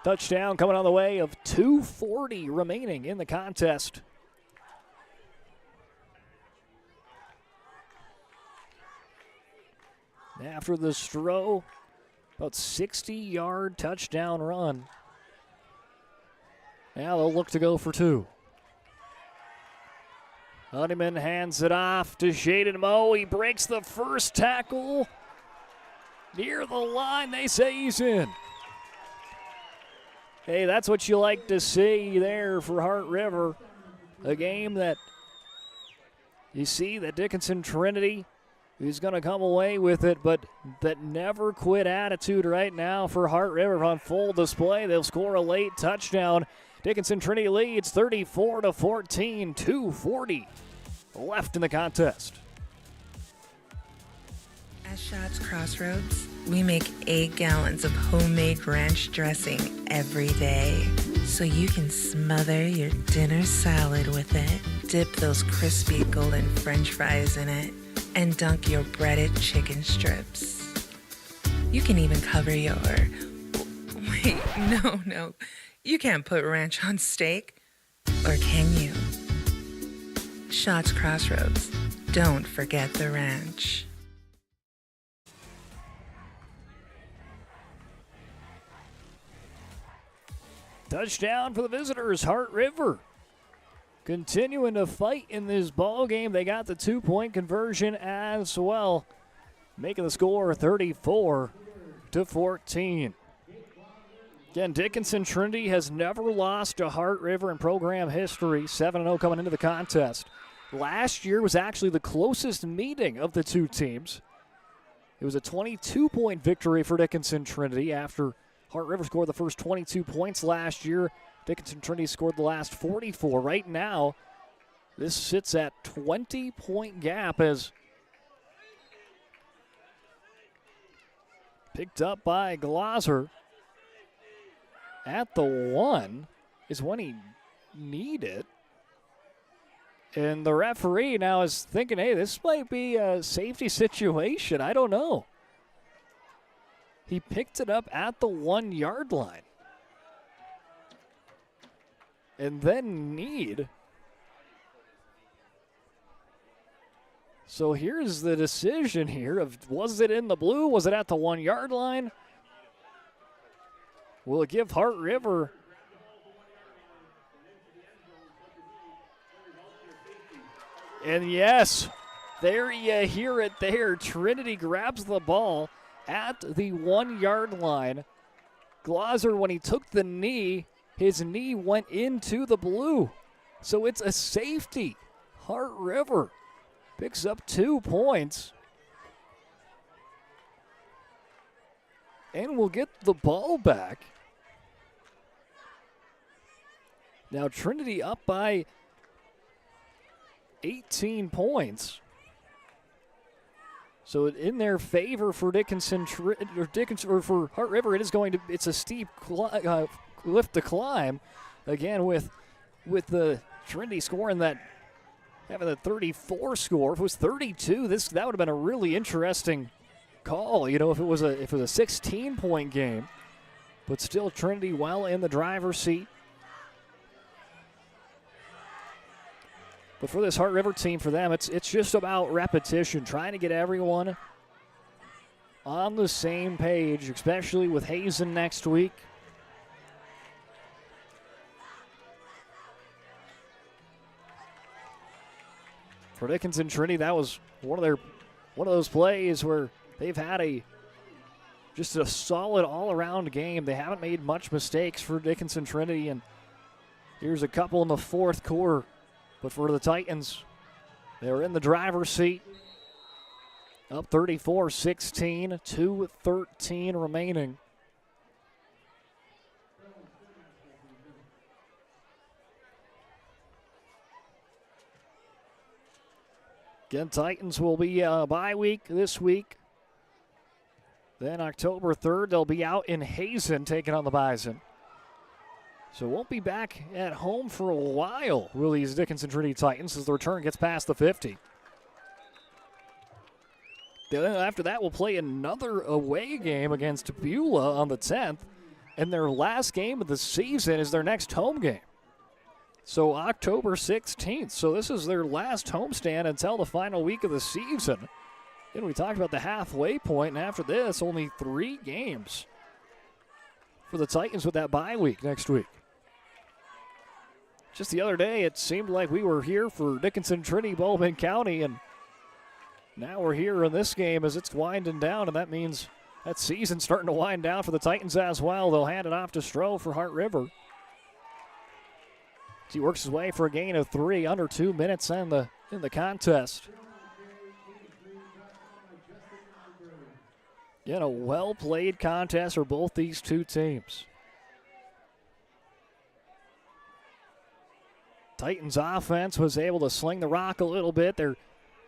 Touchdown coming on the way of 2:40 remaining in the contest. After the Stroh, about 60-yard touchdown run. Now they'll look to go for 2. Honeyman hands it off to Shaden Moe. He breaks the first tackle. Near the line, they say he's in. Hey, that's what you like to see there for Hart River. A game that you see that Dickinson Trinity is going to come away with it, but that never quit attitude right now for Hart River on full display. They'll score a late touchdown. Dickinson Trinity leads 34-14, 2:40 left in the contest. At Schatz Crossroads, we make 8 gallons of homemade ranch dressing every day, so you can smother your dinner salad with it, dip those crispy golden French fries in it, and dunk your breaded chicken strips. You can even cover your... Wait, no. You can't put ranch on steak, or can you? Schatz Crossroads. Don't forget the ranch. Touchdown for the visitors, Hart River. Continuing to fight in this ball game. They got the 2-point conversion as well, making the score 34-14. Again, Dickinson Trinity has never lost to Hart River in program history, 7-0 coming into the contest. Last year was actually the closest meeting of the two teams. It was a 22-point victory for Dickinson Trinity after Hart River scored the first 22 points last year. Dickinson Trinity scored the last 44. Right now, this sits at 20-point gap as picked up by Glaser. At the 1 is when he needed. And the referee now is thinking, hey, this might be a safety situation. I don't know. He picked it up at the 1-yard line. And then need. So here's the decision here of, was it in the blue? Was it at the 1-yard line? Will it give Hart River and yes, there you hear it there. Trinity grabs the ball at the 1-yard line. Glaser, when he took the knee, his knee went into the blue. So it's a safety. Hart River picks up 2 points. And will get the ball back. Now Trinity up by 18 points. So in their favor for Dickinson or for Hart River, it's a steep lift to climb. Again with the Trinity scoring that having a 34 score. If it was 32, that would have been a really interesting call. You know, if it was a 16-point game, but still Trinity well in the driver's seat. But for this Heart River team, for them, it's just about repetition, trying to get everyone on the same page, especially with Hazen next week. For Dickinson Trinity, that was one of those plays where they've had just a solid all-around game. They haven't made much mistakes for Dickinson Trinity, and here's a couple in the fourth quarter. But for the Titans, they were in the driver's seat. Up 34-16, 2:13 remaining. Again, Titans will be bye week this week. Then October 3rd, they'll be out in Hazen taking on the Bison. So won't be back at home for a while, will these Dickinson Trinity Titans, as the return gets past the 50. Then after that, we'll play another away game against Beulah on the 10th, and their last game of the season is their next home game. So October 16th. So this is their last homestand until the final week of the season. And we talked about the halfway point, and after this, only 3 games for the Titans with that bye week next week. Just the other day, it seemed like we were here for Dickinson Trinity, Bowman County, and now we're here in this game as it's winding down, and that means that season's starting to wind down for the Titans as well. They'll hand it off to Stroh for Heart River. He works his way for a gain of 3, under 2 minutes in the contest. Again, a well-played contest for both these two teams. Titans offense was able to sling the rock a little bit. Their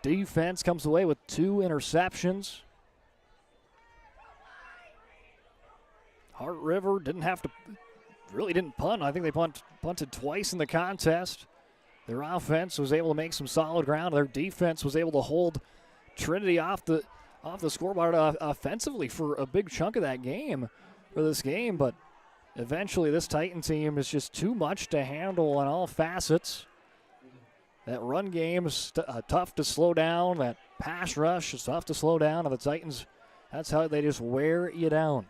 defense comes away with 2 interceptions. Heart River really didn't punt. I think they punted twice in the contest. Their offense was able to make some solid ground. Their defense was able to hold Trinity off the scoreboard offensively for a big chunk of that game, for this game, but eventually this Titan team is just too much to handle on all facets. That run game is tough to slow down. That pass rush is tough to slow down, and the Titans, that's how they just wear you down.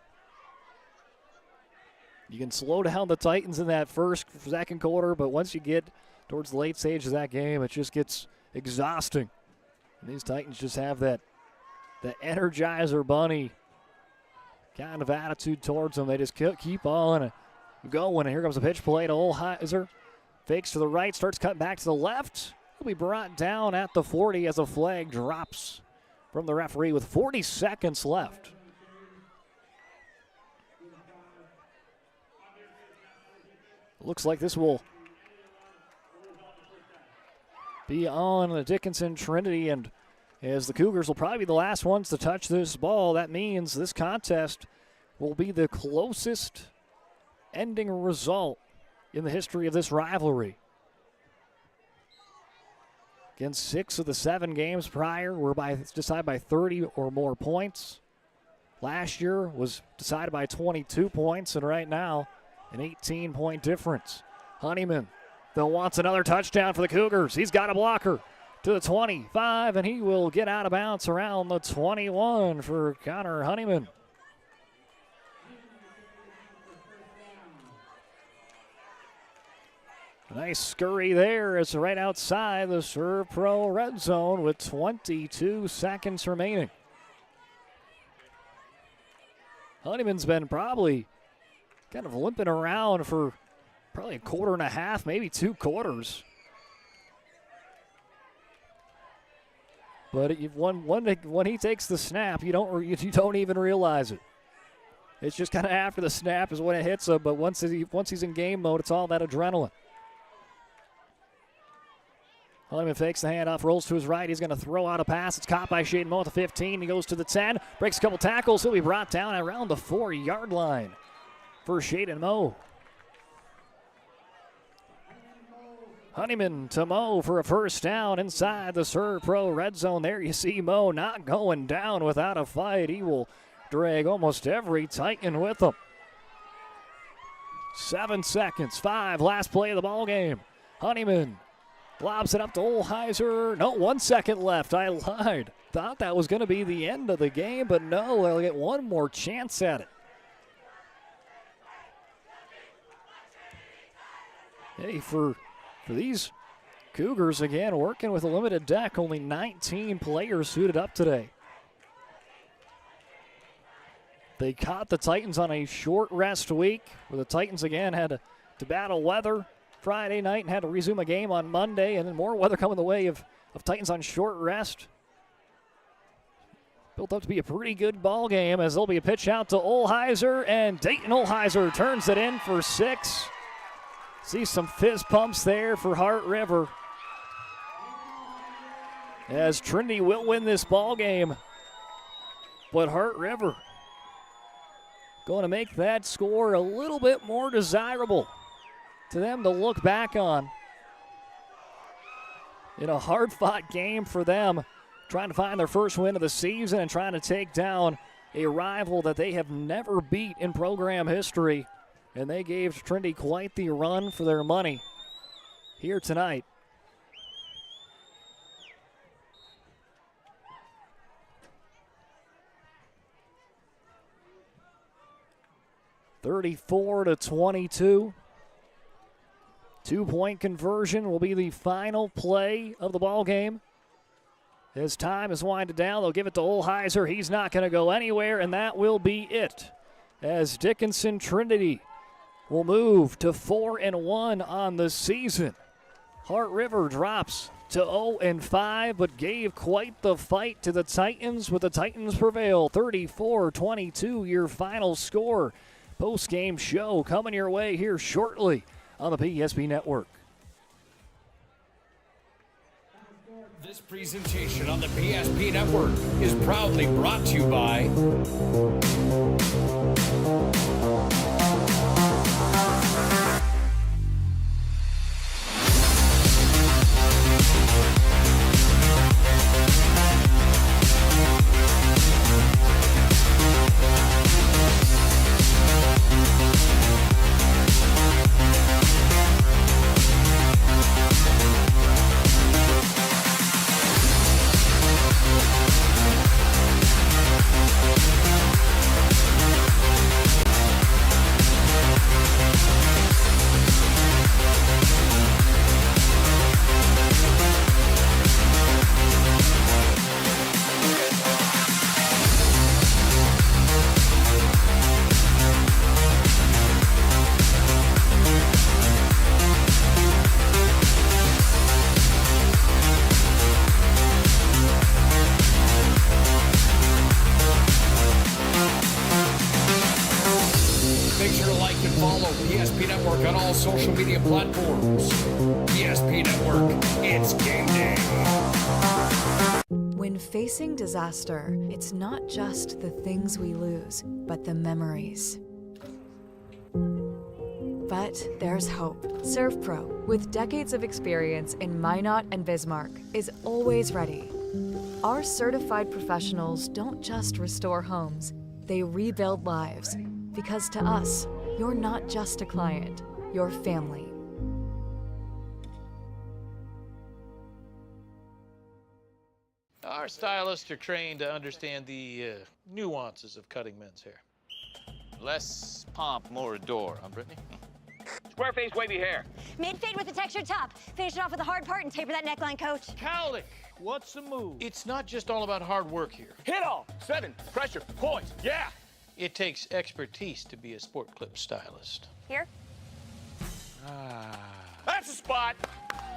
You can slow down the Titans in that second quarter, but once you get towards the late stage of that game, it just gets exhausting. And these Titans just have that Energizer Bunny kind of attitude towards them. They just keep on going. And here comes a pitch play to Olheiser. Fakes to the right, starts cutting back to the left. He'll be brought down at the 40 as a flag drops from the referee with 40 seconds left. Looks like this will be on the Dickinson Trinity, and as the Cougars will probably be the last ones to touch this ball, that means this contest will be the closest ending result in the history of this rivalry. Again, 6 of the 7 games prior were decided by 30 or more points. Last year was decided by 22 points, and right now, an 18-point difference. Honeyman, though, wants another touchdown for the Cougars. He's got a blocker to the 25, and he will get out of bounds around the 21 for Connor Honeyman. A nice scurry there. It's right outside the Serve Pro red zone with 22 seconds remaining. Honeyman's been probably kind of limping around for probably a quarter and a half, maybe 2 quarters. But when he takes the snap, you don't even realize it. It's just kind of after the snap is when it hits him. But once he's in game mode, it's all that adrenaline. Honeyman fakes the handoff, rolls to his right. He's going to throw out a pass. It's caught by Shaden Moe at the 15. He goes to the 10, breaks a couple tackles. He'll be brought down around the 4-yard line for Shaden Moe. Honeyman to Mo for a first down inside the Serve Pro red zone. There you see Mo not going down without a fight. He will drag almost every Titan with him. 7 seconds, 5, last play of the ball game. Honeyman lobs it up to Olheiser. No, 1 second left. I lied. Thought that was going to be the end of the game, but no, they'll get one more chance at it. Hey, for these Cougars, again, working with a limited deck, only 19 players suited up today. They caught the Titans on a short rest week, where the Titans, again, had to battle weather Friday night and had to resume a game on Monday, and then more weather coming the way of Titans on short rest. Built up to be a pretty good ball game, as there'll be a pitch out to Olheiser, and Dayton Olheiser turns it in for 6. See some fist pumps there for Hart River, as Trinity will win this ball game. But Hart River going to make that score a little bit more desirable to them to look back on in a hard-fought game for them, trying to find their first win of the season and trying to take down a rival that they have never beat in program history. And they gave Trinity quite the run for their money here tonight. (34-22). 2-point conversion will be the final play of the ball game. As time is winding down, they'll give it to Olheiser. He's not going to go anywhere, and that will be it. As Dickinson Trinity will move to 4-1 on the season. Hart River drops to 0-5, but gave quite the fight to the Titans, with the Titans prevail 34-22, your final score. Post-game show coming your way here shortly on the PSP Network. This presentation on the PSP Network is proudly brought to you by social media platforms. PSP Network, it's game day. When facing disaster, it's not just the things we lose, but the memories. But there's hope. Serve Pro, with decades of experience in Minot and Bismarck, is always ready. Our certified professionals don't just restore homes, they rebuild lives. Because to us, you're not just a client, you're family. Our stylists are trained to understand the nuances of cutting men's hair. Less pomp, more adore, huh, Brittany? Square face, wavy hair. Mid-fade with a textured top. Finish it off with a hard part and taper that neckline, coach. Cowlick, what's the move? It's not just all about hard work here. Hit all. 7, pressure, poise, yeah. It takes expertise to be a sport clip stylist. Here? That's the spot.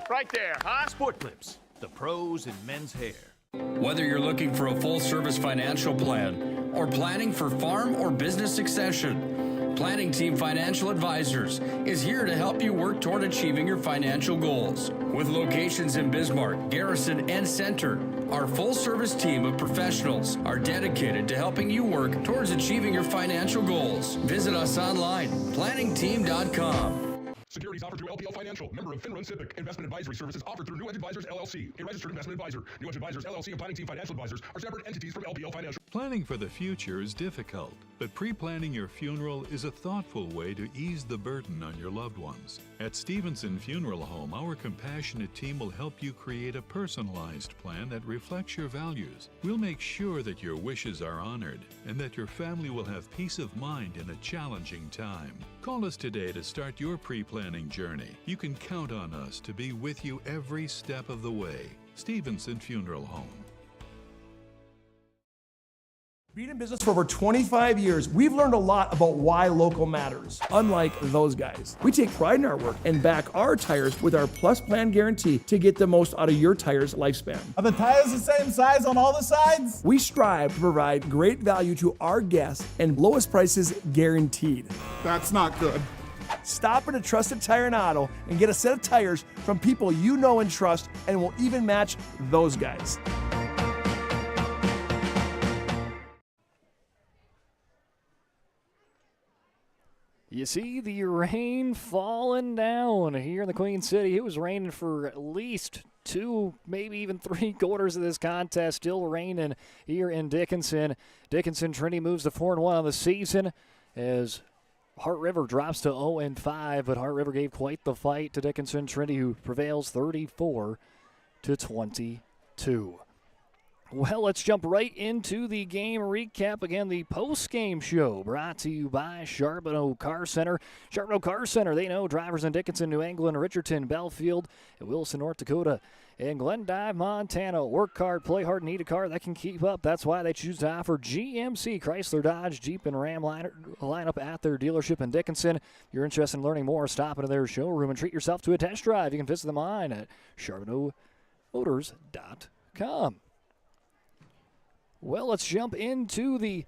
Right there, huh? Sport Clips, the pros in men's hair. Whether you're looking for a full-service financial plan or planning for farm or business succession, Planning Team Financial Advisors is here to help you work toward achieving your financial goals. With locations in Bismarck, Garrison, and Center, our full-service team of professionals are dedicated to helping you work towards achieving your financial goals. Visit us online, planningteam.com. Securities offered through LPL Financial Financial, member of FINRA and SIPC. Investment advisory services offered through New Edge Advisors, LLC, a registered investment advisor. New Edge Advisors, LLC, and Planning Team Financial Advisors are separate entities from LPL Financial. Planning for the future is difficult, but pre-planning your funeral is a thoughtful way to ease the burden on your loved ones. At Stevenson Funeral Home, our compassionate team will help you create a personalized plan that reflects your values. We'll make sure that your wishes are honored and that your family will have peace of mind in a challenging time. Call us today to start your pre-planning journey. You can count on us to be with you every step of the way. Stevenson Funeral Home. Being in business for over 25 years, we've learned a lot about why local matters. Unlike those guys, we take pride in our work and back our tires with our Plus Plan guarantee to get the most out of your tire's lifespan. Are the tires the same size on all the sides? We strive to provide great value to our guests and lowest prices guaranteed. That's not good. Stop at a trusted tire and auto and get a set of tires from people you know and trust, and will even match those guys. You see the rain falling down here in the Queen City. It was raining for at least 2, maybe even 3 quarters of this contest. Still raining here in Dickinson. Dickinson Trinity moves to 4-1 on the season as Heart River drops to 0-5, but Heart River gave quite the fight to Dickinson Trinity, who prevails 34-22. Well, let's jump right into the game recap. Again, the post-game show brought to you by Charbonneau Car Center. Charbonneau Car Center, they know drivers in Dickinson, New England, Richardson, Belfield, and Wilson, North Dakota, and Glendive, Montana. Work hard, play hard, need a car that can keep up. That's why they choose to offer GMC, Chrysler, Dodge, Jeep, and Ram lineup at their dealership in Dickinson. If you're interested in learning more, stop into their showroom and treat yourself to a test drive. You can visit them online at charbonneaumotors.com. Well, let's jump into the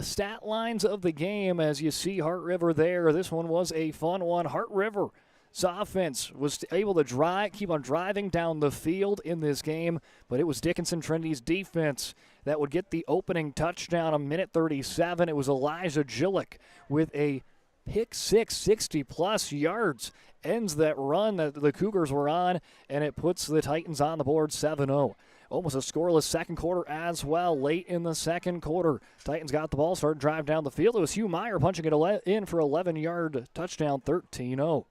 stat lines of the game. As you see, Heart River there. This one was a fun one. Heart River's offense was able to keep on driving down the field in this game, but it was Dickinson Trinity's defense that would get the opening touchdown. A minute 37. It was Elijah Gillick with a pick six, 60-plus yards. Ends that run that the Cougars were on, and it puts the Titans on the board 7-0. Almost a scoreless second quarter as well. Late in the second quarter, Titans got the ball, started to drive down the field. It was Hugh Meyer punching it in for 11-yard touchdown, 13-0.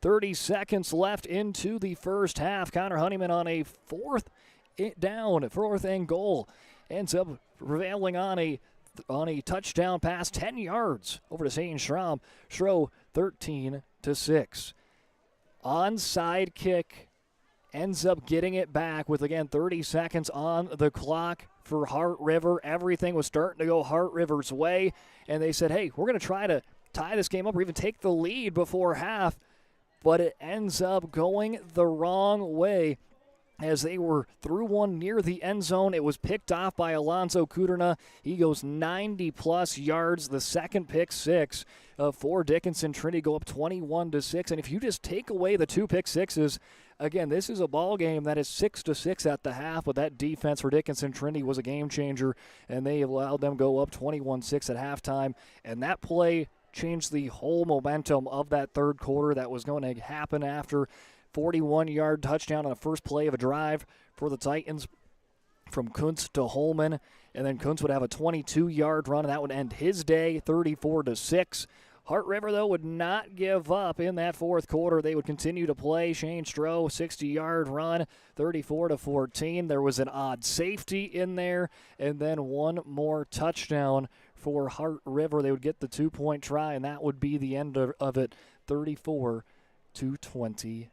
30 seconds left into the first half. Connor Honeyman on a fourth and goal. Ends up prevailing on a touchdown pass, 10 yards over to St. Schromm. Schroe, 13-6. Onside kick. Ends up getting it back with, again, 30 seconds on the clock for Heart River. Everything was starting to go Heart River's way, and they said, hey, we're going to try to tie this game up or even take the lead before half, but it ends up going the wrong way. As they were through one near the end zone, it was picked off by Alonzo Kuderna. He goes 90-plus yards, the second pick six for Dickinson. Trinity go up 21-6, and if you just take away the 2 pick sixes, again, this is a ball game that is 6-6 at the half, but that defense for Dickinson Trinity was a game changer, and they allowed them go up 21-6 at halftime, and that play changed the whole momentum of that third quarter that was going to happen after. 41-yard touchdown on the first play of a drive for the Titans from Kuntz to Holman, and then Kuntz would have a 22-yard run, and that would end his day, 34-6. Heart River, though, would not give up in that fourth quarter. They would continue to play. Shane Stroh, 60-yard run, 34-14. There was an odd safety in there, and then one more touchdown for Heart River. They would get the 2-point try, and that would be the end of it, 34-22.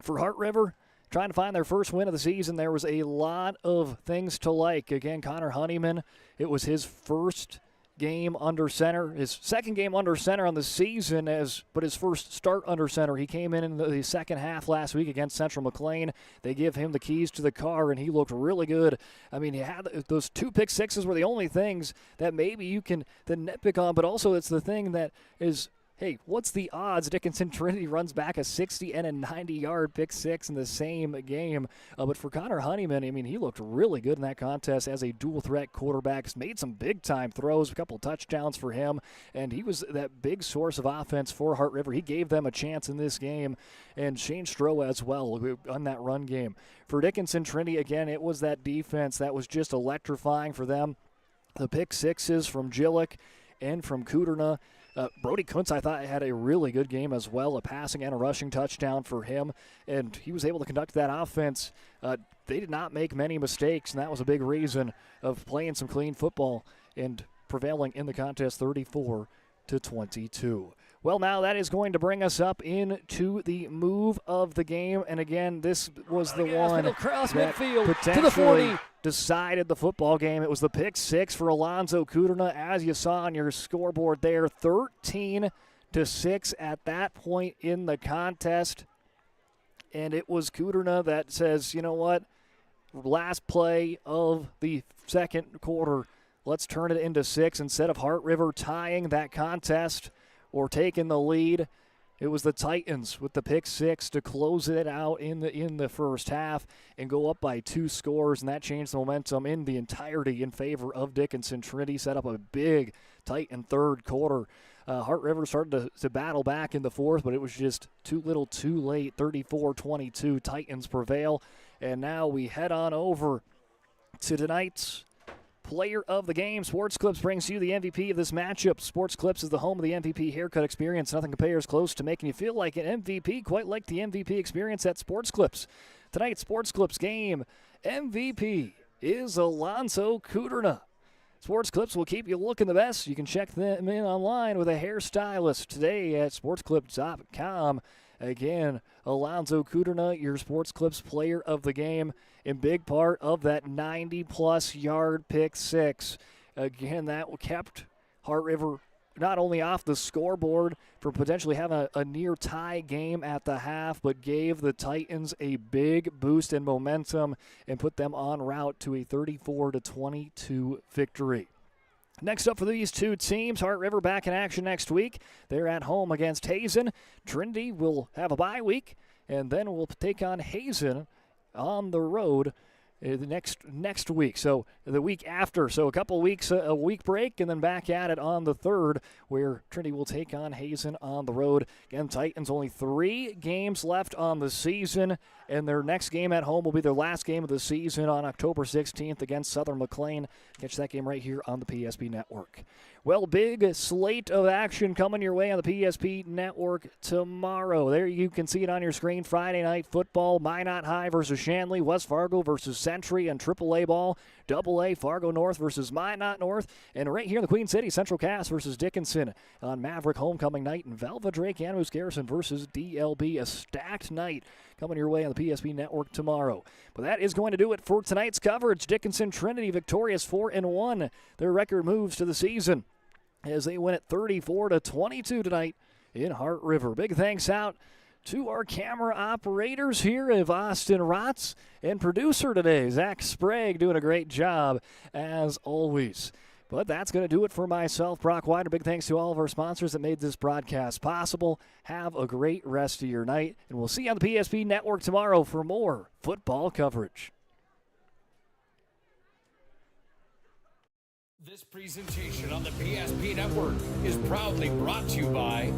For Heart River, trying to find their first win of the season, there was a lot of things to like. Again, Connor Honeyman, it was his first game under center, his second game under center on the season, but his first start under center. He came in the second half last week against Central McLean. They give him the keys to the car, and he looked really good. I mean, he had those 2 pick sixes were the only things that maybe you can then nitpick on, but also it's the thing that is Hey, what's the odds Dickinson Trinity runs back a 60 and a 90-yard pick six in the same game? But for Connor Honeyman, I mean, he looked really good in that contest as a dual-threat quarterback. He's made some big-time throws, a couple touchdowns for him, and he was that big source of offense for Heart River. He gave them a chance in this game, and Shane Stroh as well on that run game. For Dickinson Trinity, again, it was that defense that was just electrifying for them. The pick sixes from Gillick and from Kuderna. Brody Kuntz, I thought, had a really good game as well, a passing and a rushing touchdown for him, and he was able to conduct that offense. They did not make many mistakes, and that was a big reason of playing some clean football and prevailing in the contest 34-22. Well, now that is going to bring us up into the move of the game, and again, this was the one that potentially to the 40. Decided the football game. It was the pick six for Alonzo Kuderna, as you saw on your scoreboard there, 13-6 at that point in the contest. And it was Kuderna that says, you know what, last play of the second quarter, let's turn it into 6 instead of Heart River tying that contest or taking the lead. It was the Titans with the pick six to close it out in the first half and go up by 2 scores, and that changed the momentum in the entirety in favor of Dickinson Trinity. Set up a big Titan third quarter. Heart River started to battle back in the fourth, but it was just too little too late. 34-22, Titans prevail, and now we head on over to tonight's Player of the game. Sports Clips brings you the MVP of this matchup. Sports Clips is the home of the MVP haircut experience. Nothing compares close to making you feel like an MVP, quite like the MVP experience at Sports Clips. Tonight's Sports Clips game MVP is Alonzo Kuderna. Sports Clips will keep you looking the best. You can check them in online with a hairstylist today at sportsclips.com. Again, Alonzo Kuderna, your Sports Clips player of the game, in big part of that 90-plus yard pick six. Again, that kept Heart River not only off the scoreboard for potentially having a near tie game at the half, but gave the Titans a big boost in momentum and put them en route to a 34-22 victory. Next up for these two teams, Heart River back in action next week. They're at home against Hazen. Trinity will have a bye week, and then we'll take on Hazen on the road the next week. So the week after. So a couple weeks, a week break, and then back at it on the 3rd, where Trinity will take on Hazen on the road. Again, Titans only 3 games left on the season, and their next game at home will be their last game of the season on October 16th against Southern McLean. Catch that game right here on the PSP Network. Well, big slate of action coming your way on the PSP Network tomorrow. There you can see it on your screen. Friday night football, Minot High versus Shanley, West Fargo versus Century, and AAA ball, AA Fargo North versus Minot North, and right here in the Queen City, Central Cass versus Dickinson on Maverick homecoming night, and Velva Drake Anmus Garrison versus DLB. A stacked night coming your way on the PSP Network tomorrow. But that is going to do it for tonight's coverage. Dickinson Trinity victorious 4-1. Their record moves to the season as they win at 34-22 tonight in Heart River. Big thanks out to our camera operators here of Austin Rotz and producer today, Zach Sprague, doing a great job as always. But that's going to do it for myself, Brock Weidner. Big thanks to all of our sponsors that made this broadcast possible. Have a great rest of your night, and we'll see you on the PSP Network tomorrow for more football coverage. This presentation on the PSP Network is proudly brought to you by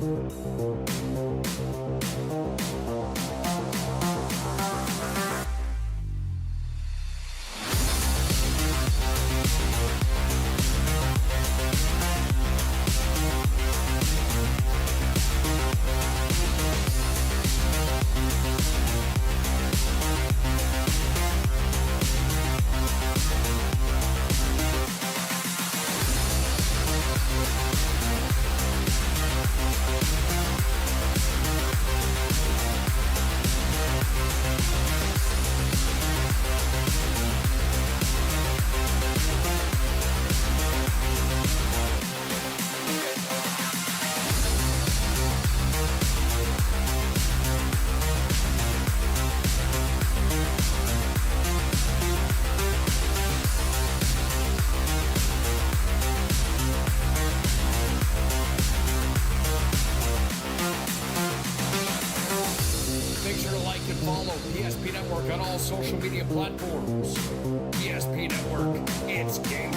Network on all social media platforms. ESP Network, it's game